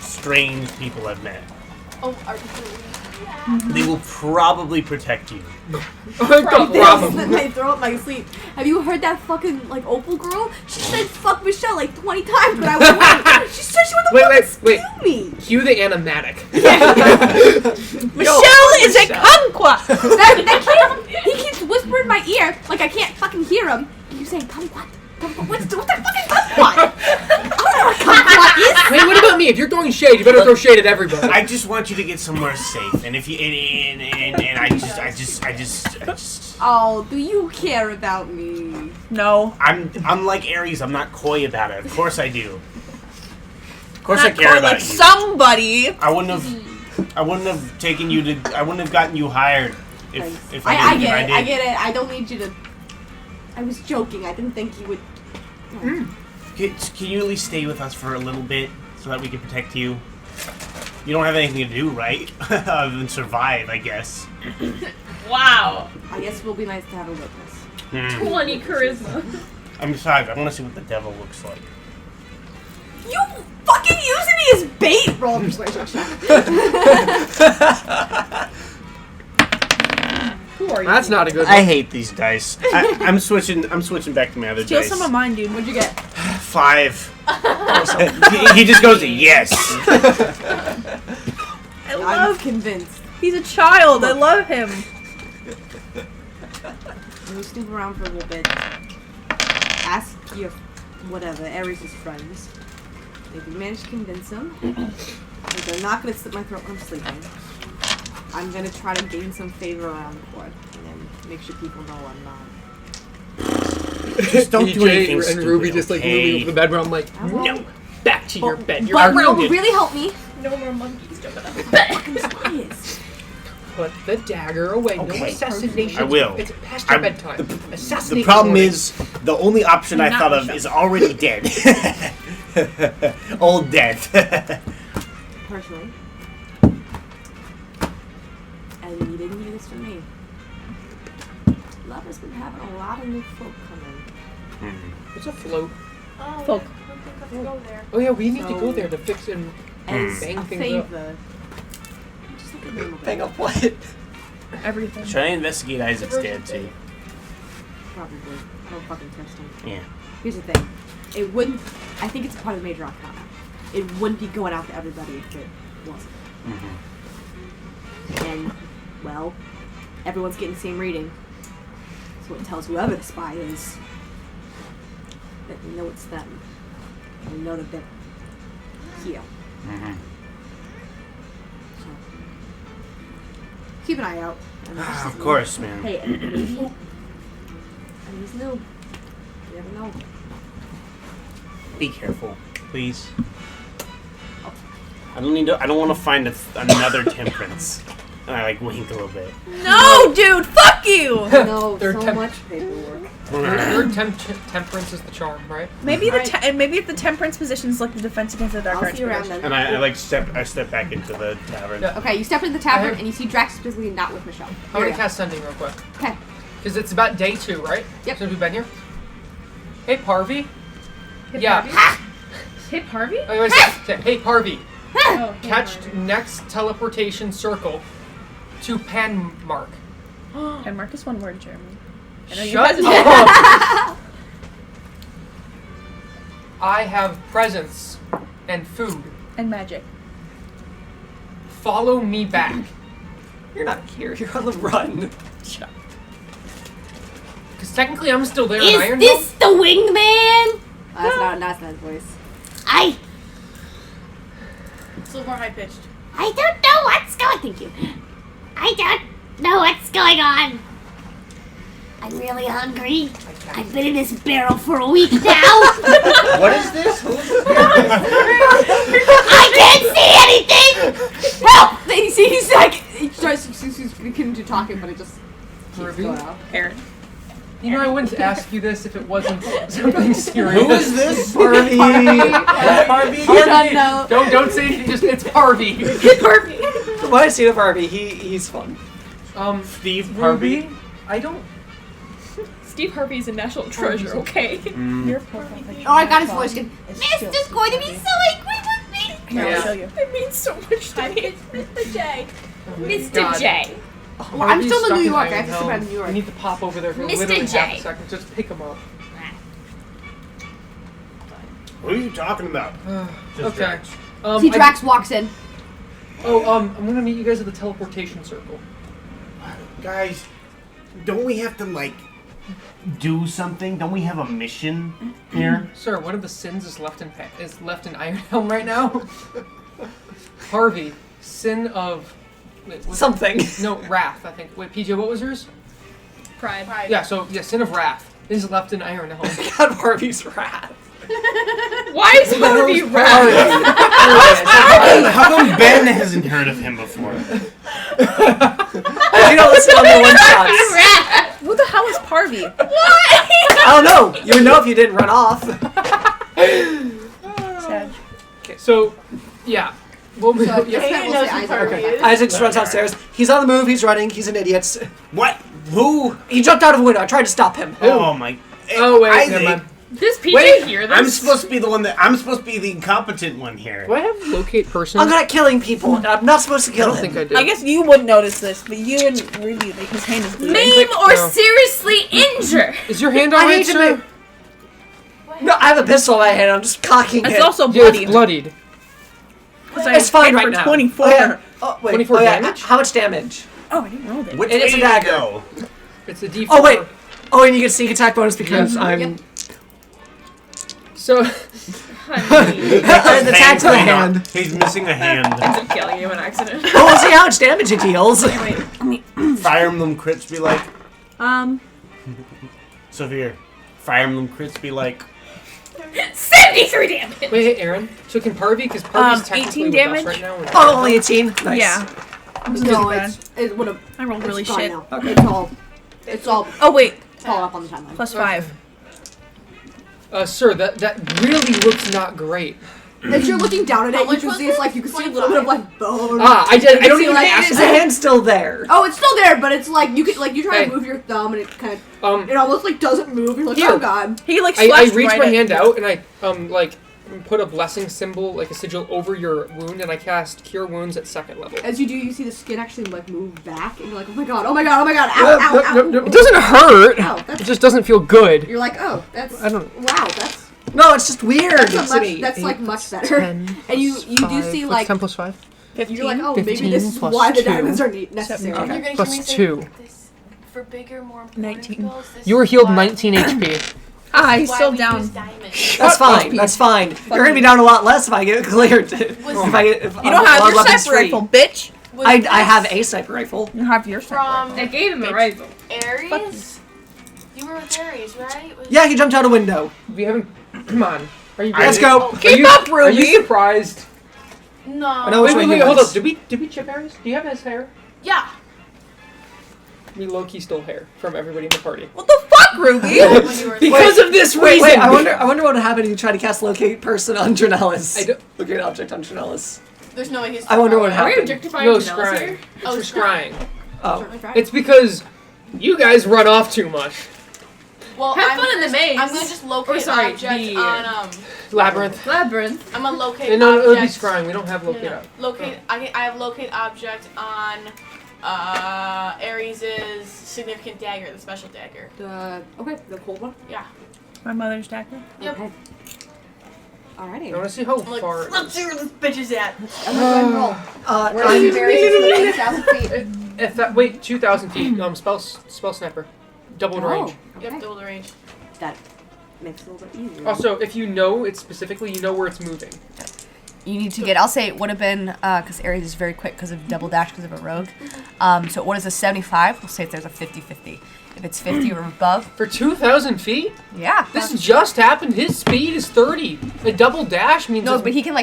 strange people I've met. Oh, are you They will probably protect you. They throw up my sleep. Have you heard that fucking Opal girl? She said fuck Michelle like 20 times, but I was wait. She said she wanted to fucking kill me. Cue the animatic. Michelle is a kumquat! That kid, he keeps whispering in my ear like I can't fucking hear him. He keeps saying kumquat. What's that fucking kumquat? I don't know what kumquat is. Hey, what about me? If you're throwing shade, you better throw shade at everybody. I just want you to get somewhere safe, and if you and I just Oh, do you care about me? No. I'm like Aries. I'm not coy about it. Of course I do. Of course Not I care quite about like you. somebody. I wouldn't have taken you to. I wouldn't have gotten you hired if I I did. get if it. I I did. get it. I don't need you to. I was joking. I didn't think you would. Can you at least stay with us for a little bit so that we can protect you? You don't have anything to do, right? Other than survive, I guess. Wow. I guess it will be nice to have a witness. 20 charisma. I'm besides, I want to see what the devil looks like. You fucking using me as bait? Roll a persuasion check. Who are you? That's not a good one. I hate these dice. I'm switching back to my other Steal dice. some of mine, dude. What'd you get? 5. he just goes, yes. I'm convinced. He's a child. I love him. You snoop around for a little bit. Ask your whatever, Ares' friends. If you manage to convince them, if they're not gonna slit my throat when I'm sleeping, I'm gonna try to gain some favor around the court and then make sure people know I'm not. Just don't do anything and stupid, Ruby just like okay? moving over the bed where I'm like, I won't. no, back to your bed. You're But what will grounded. really help me, No more monkeys jumping up. fucking spies. Put the dagger away. No Okay. assassination. I will. It's past your bedtime. The Assassinate problem this is, the only option I Not thought of Michelle. is already dead. Old death. Personally. And you didn't hear this from me. Love has been having a lot of new folk come in. It's a float. Oh, Folk. I don't think I can go there. Oh yeah, we need to So- go there to fix and As bang a things up. favor, just look at them a bit. Hang up what? Everything. Should I investigate Isaac's dad too? Probably. I don't fucking trust him. Yeah. Here's the thing. It wouldn't. I think it's part of the major arcana. It wouldn't be going out to everybody if it wasn't. And, well, everyone's getting the same reading. So it tells whoever the spy is that we know it's them. We know that they're here. So, keep an eye out. And just- Of course, man. Hey, and maybe. And he's new. You never know. Be careful, please. I don't want to find another temperance. And I like wink a little bit. No, dude. Fuck you. I know They're so much paperwork. Your temperance is the charm, right? Maybe maybe if the temperance position is like the defense against the dark I'll arts. see you around position. then. And I step back into the tavern. Yeah. Okay, you step into the tavern Okay. and you see Drax specifically not with Michelle. I'm gonna cast sending real quick. Okay. Because it's about day 2, right? Yep. Since we've been here. Hey, Parvy. Hip Yeah. Harvey? Hip Harvey? Oh, wait, say, hey, Parvy. Oh, Hip Catch Harvey. next teleportation circle to Panmark. And mark is one word, Jeremy. I know you Shut hesitate. up! I have presents and food. And magic. Follow me back. You're not here. You're on the run. Because technically I'm still there in Is Ironhill. this the wingman? That's not his voice. I It's a little more high pitched. I don't know what's going. Thank you. I don't know what's going on. I'm really hungry. I've been in this barrel for a week now. What is this? I can't see anything. Help! He's like, he tries to continue talking, but it just keeps Ruby? going up. Aaron. You know, I wouldn't ask you this if it wasn't something serious. Who is this? Barbie. Barbie. Don't say anything, just it's Parvy. From what I've seen of Barbie, he's fun. Steve Harvey. Ruby, I don't. Steve Harvey is a national treasure, okay? Your profile picture. Oh, I got his voice again. Mister's going to be so angry with me. Here, Yeah. I'll show you. It means so much to me. It's Mr. J. Mr. God. J. Well, I'm still in Harvey's New stuck York. I have to Ironhill. step out of New York. We need to pop over there for Mr. literally J. half a second. Just pick him up. What are you talking about? Just Okay. Drax. See, Drax walks in. I'm gonna meet you guys at the teleportation circle. Guys, don't we have to like do something? Don't we have a mission here? Sir, one of the sins is left in Ironhelm right now. Harvey, sin of wait, what's Something. No, wrath. I think. Wait, PJ, what was yours? Pride. Yeah. So yeah, sin of wrath is left in Ironhelm. God, Barbie's wrath. Why is Harvey red? How come Ben hasn't heard of him before? You don't listen to the one shots. Who the hell is Parvy? I don't know. You would know if you didn't run off. Sad. So, yeah. Well, So, yeah. Hayden knows who Parvy is. Isaac just runs downstairs. He's on the move. He's running. He's an idiot. What? Who? He jumped out of a window. I tried to stop him. Oh my. Oh wait, Isaac. never mind. Does PJ Wait, hear this? I'm supposed to be the incompetent one here. Do I have locate person? I'm not killing people. I'm not supposed to I kill don't him. think I do. I guess you wouldn't notice this, but you and Ruby, like, his hand is bleeding. Maim or No. seriously injure. Is your hand I alright, need to sir? make- No, I have a pistol in my hand. I'm just cocking It's it. also Yeah, bloodied. it's bloodied. 'Cause I It's fine hit right for now. 24. Oh, yeah. Oh, wait. 24 oh, yeah. damage? How much damage? Oh, I didn't roll it. Which And way it's a did it dagger. go? It's a D4. Oh, wait. Oh, and you get sneak attack bonus because I'm... So, Honey. The attack to the Hang on. hand. He's missing a hand. Ends up killing you in accident. Oh, we'll see how much damage it deals. Fire Emblem crits be like. Um, Severe. Fire Emblem crits be like. 73 damage. wait, hey, Aaron. So can Parvy, because Parvy's technically 18 with damage? us right now. Oh, only 18? Nice. yeah. No, bad. it would have. I rolled really fine shit. now. Okay. It's all Oh, wait. up on the timeline. Plus 5. Sir, that really looks not great. As you're looking down at it, How you much can was see it's it? like you can see a little bit of like bone. I don't see, even like, ask Is the hand still there? Oh, it's still there, but it's like you could like you try Hey. to move your thumb and it kind of it Um, almost like doesn't move. You're like, Here. oh god. He, like, I slashed reach right my at hand you. out and I like put a blessing symbol, like a sigil, over your wound, and I cast Cure Wounds at 2nd level. As you do, you see the skin actually like move back, and you're like, oh my god, oh my god, oh my god, ow, ow, ow. It doesn't hurt. Ow, It that's, just doesn't feel good. you're like, oh, that's I don't- wow, that's No, it's just weird that's, to me. like much better. And you do see like 10 plus 5? you're like, oh, maybe 15 this is plus why the 2. diamonds are necessary. Okay. You're gonna Plus hear me say 2. this for bigger, more important 19. spells, this You were is healed why- 19 HP. Ah, this he's is still why we down. use diamonds. That's fine. That's fine. You're gonna be down a lot less if I get cleared. If I get, if You don't have your weapons sniper free. rifle, bitch. Was I this have a sniper rifle. You have your sniper rifle. I gave him a rifle. Aries? You were with Aries, right? Was Yeah, he jumped out a window. We haven't. Come on. Are you? Let's go. Keep up, Are you Ruby. surprised? No. I know which way he Hold was. up. Did we chip Aries? Do you have his hair? Yeah. We low-key stole hair from everybody in the party. What the fuck, Ruby? When you were Because of this reason! Wait, I wonder what would happen if you try to cast locate person on Drenellis. I don't- Locate object on Drenellis. There's no way he's. I wonder what Are we happened. objectifying No, Janelle's scrying. here? It's Oh, for scrying. Oh. It's because you guys run off too much. Well, Have I'm fun in the just- maze. I'm gonna just locate Or sorry, object the- on Labyrinth. Labyrinth. I'm gonna locate No, it would be object. scrying. We don't have locate No. up. Locate. I have locate object on Aries' significant dagger, the special dagger. The cold one. Yeah. My mother's dagger. Yep. Okay. I Alrighty. want to see how I'm like, far. let's see where this bitch is at. I'm gonna go ahead and roll. Where are I'm- you buried? 1,000 feet. If that, wait, 2,000 feet. Spell sniper, double range. Okay. Yep, double the range. That makes it a little bit easier. Also, if you know it specifically, you know where it's moving. You need to get, I'll say it would have been, because Ares is very quick because of double dash because of a rogue. So what is a 75? We'll say if there's a 50-50. If it's 50 or above, For 2,000 feet? yeah. This just happened. His speed is 30. A double dash means. No, it's- but he can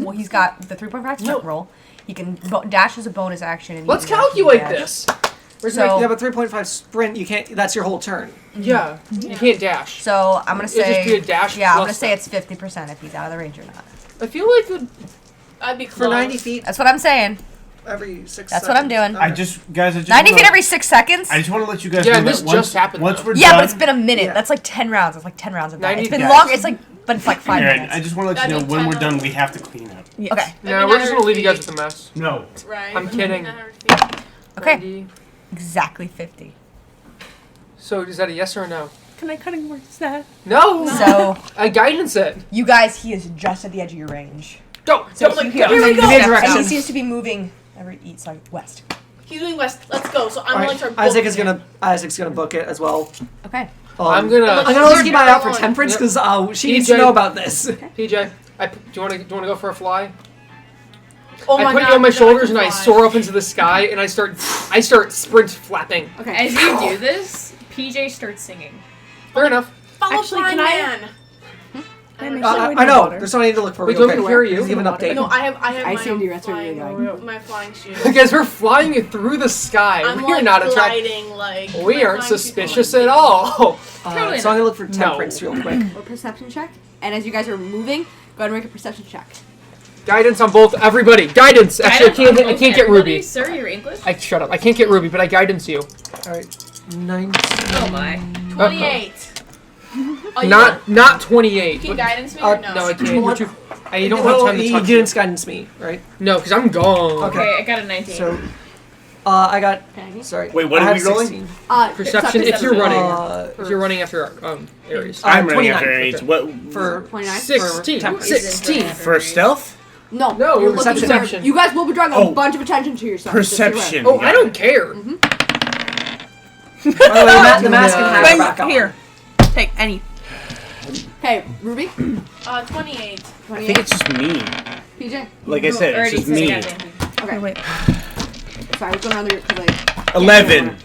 well, he's got the 3.5 No. roll. He can, dash is a bonus action. And Let's he can calculate dash. this. Where's So- Yeah, but 3.5 sprint, you can't. That's your whole turn. Yeah, you can't dash. So I'm going to It'd say, just be a dash yeah, I'm plus going to say that. it's 50% if he's out of the range or not. I feel like it. I'd be close. For 90 feet That's what I'm saying. every 6 That's what I'm seconds. doing. I just 90 feet every 6 seconds? I just want to let you guys Yeah, know and that this once, just happened, once though. we're Yeah, done, but it's been a minute. Yeah. That's like 10 rounds. It's like 10 rounds of that. 90 It's been guys. long. It's like, but it's like 5 Aaron, minutes. I just want to let you That'd know be when we're 10 done, we have to clean up. Yes. Okay. No, we're just gonna leave you guys with the mess. No. Right. I'm kidding. 900 feet. Okay. 90. Exactly 50. So is that a yes or a no? Can I cutting words that? No. So, I guidance it. you guys, he is just at the edge of your range. Go. So Go. you Go. can, Here we go. And he Direction. seems to be moving west. He's doing west. Let's go. So I'm All going right, to start. Isaac's booking gonna book it as well. Okay. I'm gonna. I'm gonna also keep my eye out for Temperance Yep. because she needs to PJ. know about this. PJ, do you want to go for a fly? it. Oh I my put God, you on my no, shoulders can and I fly. soar up into the sky and I start sprint flapping. Okay. As you do this, PJ starts singing. Fair enough. Follow Actually, Flying can I- Man. Can I make sure we I know know. water? There's something I need to look for. Wait, real do you quick. want me to carry you? Just give an update. No, I have I my see own you, that's where you're flying, going. my flying shoe. Because we're flying it through the sky. I'm We're like not attracted. gliding like. We my aren't flying shoe's suspicious going. at all. Totally So I'm not. gonna look for Temperance real quick. Or perception check. And as you guys are moving, go ahead and make a perception check. Guidance on both. Everybody. Guidance. Actually, I can't get Everybody, Ruby. Sir, you're English? Shut up. I can't get Ruby, but I guidance you. All right, 19. Oh my. 28. Oh, you Not 28. can but- guidance me or no? No, I can't. You're too, I don't have Well, time to you touch didn't guidance me, right? No, because I'm gone. Okay. I got a 19. So, I got. Okay. Sorry. Wait, what I are have we rolling? 16. Perception if you're running. Uh, If you're running after Ares. I'm running 29. after Ares. Okay. What? For 29? 16. temperance. 16. For stealth? No, No, you're looking perception. for- You guys will be drawing a Oh. bunch of attention to yourself. just so you're aware. Perception. Oh, I don't care. By the way, the mask and hat are back on. Here. Take any. Okay, Ruby, 28. I think it's just me. PJ. Like I said, it's just me. Okay, Wait. sorry, we're going around the like 11.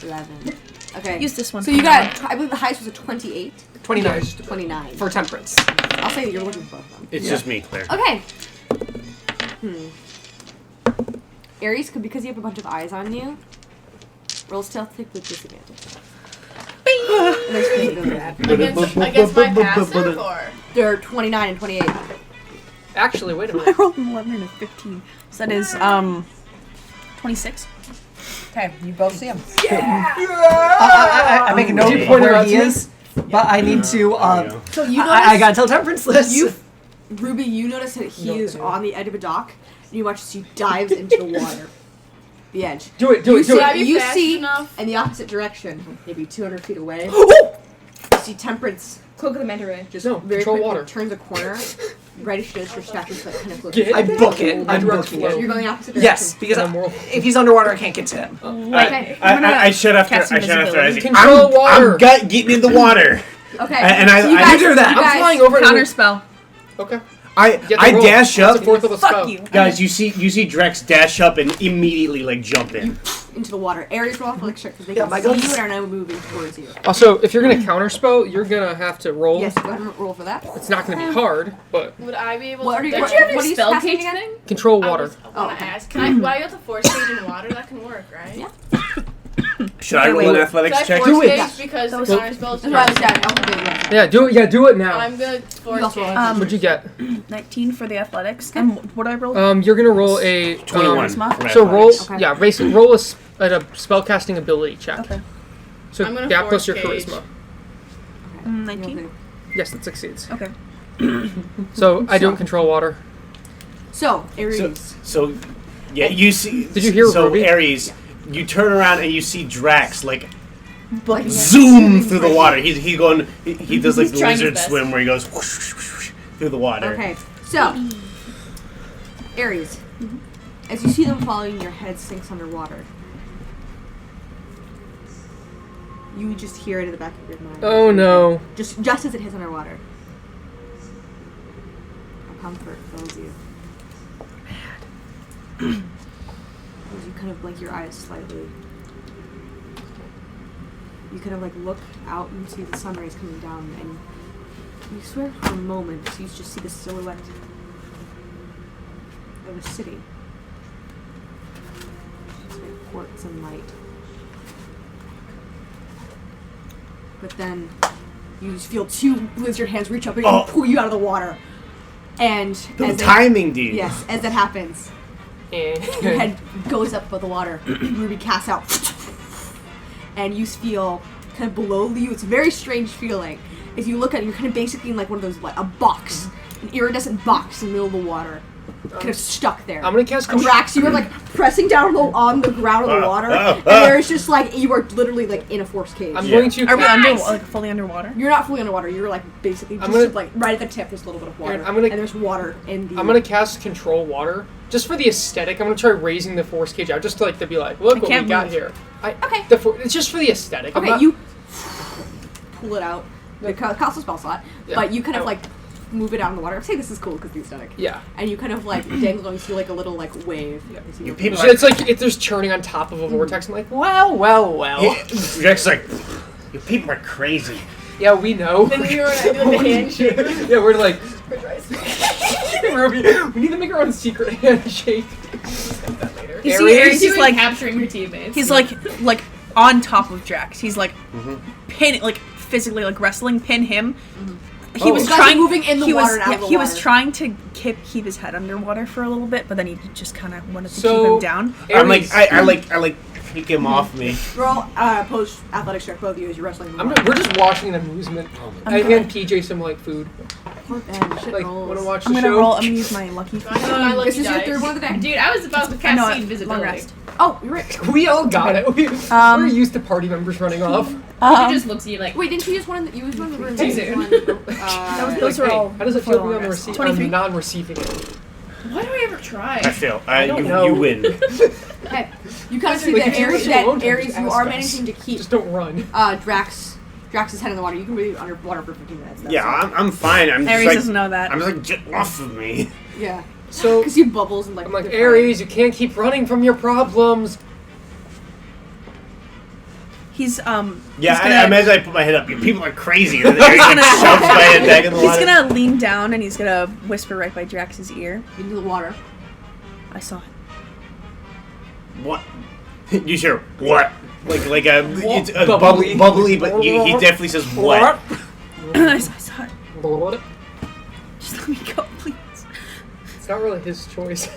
11. Okay. Use this one. So you got, I believe the highest was a 28. 29 29. for temperance. I'll say that you're looking for both of them. It's just me, Claire. Okay. Ares, because you have a bunch of eyes on you, roll stealth check with disadvantage. And there's things that go bad. Against my passive or? They're 29 and 28. Actually, wait a I minute. rolled an 11 and a 15. So that is 26. Okay, you both see him. I make a note Did you of point it where out he to me? is, but I need to. There you go. So you notice, I got to tell temperance list. Ruby, you notice that he is on the edge of a dock, and you watch as he dives into the water. The edge. Do it, do it, do see, it. You fast see, enough? in the opposite direction, maybe 200 feet away, you see Temperance Cloak of the Manta Ray. just No, very control quickly water. turns a corner, right as she does, her status like kind of close. Get I book it. I'm Direct booking flow. it. You're going the opposite direction. Yes, because And I'm roll- if he's underwater, I can't get to him. Okay. I shut after cast Isaac. Control water. I'm getting in the water. Okay. And I- so you I- guys, you do that. you I'm guys- flying over. Counter spell. Okay. I Get the roll. dash That's up. a fourth of a spell. Fuck you. Guys, you see Drex dash up and immediately like jump in. into the water. Ares roll off like shirt because they Yeah, can my see guns. you and are now moving towards you. Also, if you're gonna counterspell, you're gonna have to roll. Yes, go ahead and roll for that. It's not gonna be hard, but Would I be able What to? are you- Did what- you have what are you spell casting cage again? thing? control water. I want to ask. Can I? Would I be able to force cage in water? That can work, right? Yeah. Should I roll an athletics Could I check? force Do it. cage because the Well, counter spell is That's what I was saying. I'll do it, yeah. Yeah, do it. Yeah, do it now. I'm gonna force You also cage. roll. What'd you get? 19 for the athletics. And what I roll? You're gonna roll a 21. Charisma? for So roll, athletics. Okay. yeah, basically roll a spellcasting ability check. Okay. So I'm gonna yeah, force plus your cage. charisma. 19. Yes, that succeeds. Okay. So I don't control water. So, Ares. So, yeah, you see. Did you hear So Ruby? Ares, you turn around and you see Drax like Like, zoom through the water. He's going. He does like He's the trying his lizard best. swim where he goes whoosh, whoosh, whoosh, through the water. Okay, so Ares, as you see them following, your head sinks underwater. You just hear it in the back of your mind. Oh no. Just as it hits underwater. A comfort fills you. As you kind of blink your eyes slightly. You kind of like look out and see the sun rays coming down, and you swear for a moment you just see the silhouette of a city. It's like quartz and light. But then you just feel two lizard hands reach up and pull you out of the water. And The as timing, dude. yes, as that happens, your head goes up above the water. Ruby casts out. And you feel kind of below you. It's a very strange feeling. If you look at it, you're kind of basically in like one of those, like a box. An iridescent box in the middle of the water. Kind of stuck there. I'm gonna cast Drax, you were like pressing down on the ground of the water. And there's just like, you are literally like in a force cage. I'm going to. Are we cast- like fully underwater? You're not fully underwater. You're like basically just I'm gonna- like right at the tip. There's a little bit of water. Aaron, I'm gonna- and there's water in the. I'm gonna cast control water just for the aesthetic. I'm gonna try raising the force cage out just to be like, look what we can't got move. here. Okay. It's just for the aesthetic. I'm Okay, not- you pull it out. It costs a spell slot, Yeah. but you kind of I- like move it out in the water. Say this is cool because the aesthetic. Yeah. And you kind of like dangle and see like a little like wave. Yeah. as you You look people at it. It's like if there's churning on top of a vortex. I'm like, well. Drax is like, you people are crazy. Yeah, we know. Then we were doing the handshake. Yeah, we're like, Ruby, we need to make our own secret handshake. You see, Ares, he's like capturing your teammates. he's like on top of Drax. He's like pin, like physically like wrestling, pin him. He was You guys are trying moving in the he water was, and out of the he was water. trying to keep his head underwater for a little bit, but then he just kind of wanted to So- keep him down. I'm like, I like take him off me. Roll post athletics check, both of you, as you're wrestling. in the water. We're just watching an amusement. I hand PJ some like food. And shit Like, rolls. want to watch I'm the gonna show? roll. I'm gonna use my lucky. This is your third one of the day. Dude, I was about to I cast know see it. Long invisibility. rest. Oh, you're right. We all got it. We're used to party members running off. He just looks at you like, Wait, didn't you use one? You used one in the room. Too You soon. used one, Those Like, are hey, all. how does it before feel to be long on the rest. receive? 23. Non-receiving end? why do I ever try? I fail. don't know. You win. Okay. You kind of see Like, that if you Aries, wish alone, Aries, just you ask are us. managing to keep Just don't run. Drax's head in the water. You can be underwater for 15 minutes. That's Yeah, it. I'm fine. I'm Aries just doesn't like, know that. I'm just like, get off of me. Yeah. So Because you bubbles and like. I'm like, they're Aries, you can't keep running from your problems. He's Yeah, he's I gonna, imagine I put my head up. People are crazy. And then Aries like, shoves my head back in the he's water. gonna lean down and he's gonna whisper right by Drax's ear. fine. Into the water. I saw it. What? You sure? What? Like it's a Bubbly. bubbly, but he definitely says what? I saw it. Just let me go, please. It's not really his choice.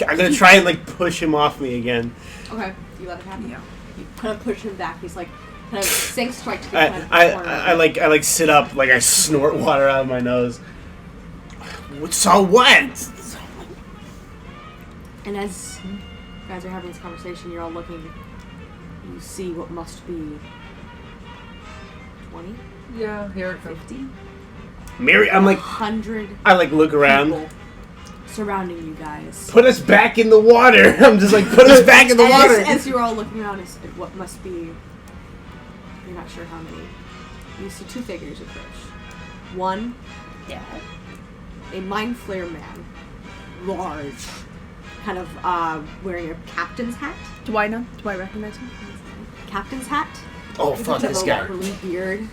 I'm gonna try and like push him off me again. Okay. You let it happen. Yeah. You kind of push him back. He's like kind of sinks right to the kind of corner. I like sit up, like I snort water out of my nose. So what? And as you guys are having this conversation, you're all looking. You see what must be 20, Yeah, here it comes. 50, Mary, I'm like, 100 I like look around. people surrounding you guys. Put us back in the water. I'm just like, put us back in the water. As you're all looking around at what must be, you're not sure how many, you see two figures approach. One, a Mind Flayer man, large, kind of wearing a captain's hat. Do I know? Do I recognize him? Captain's hat. Oh fuck this guy. Curly beard,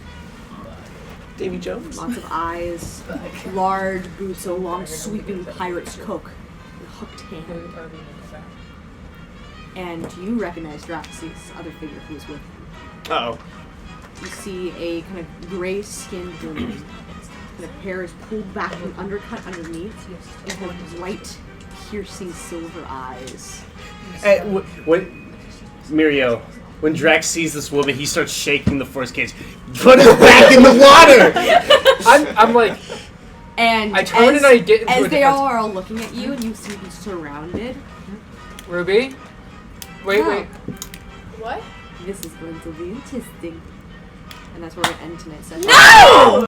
Davy Jones. lots of eyes, large boots, a long sweeping pirate's coat, a hooked hand. And you recognize Drax's other figure who is with him. Oh. You see a kind of gray-skinned woman. Kind of hair is pulled back and undercut underneath, and has bright, piercing silver eyes. When Mirio, when Drax sees this woman, he starts shaking the force cage. Put us back in the water. I'm like, And I turn and I get into as a they defense- all are looking at you, and you see he's surrounded. Ruby? Wait, Oh. wait. What? This is going to be interesting. And that's where we end tonight's session. No!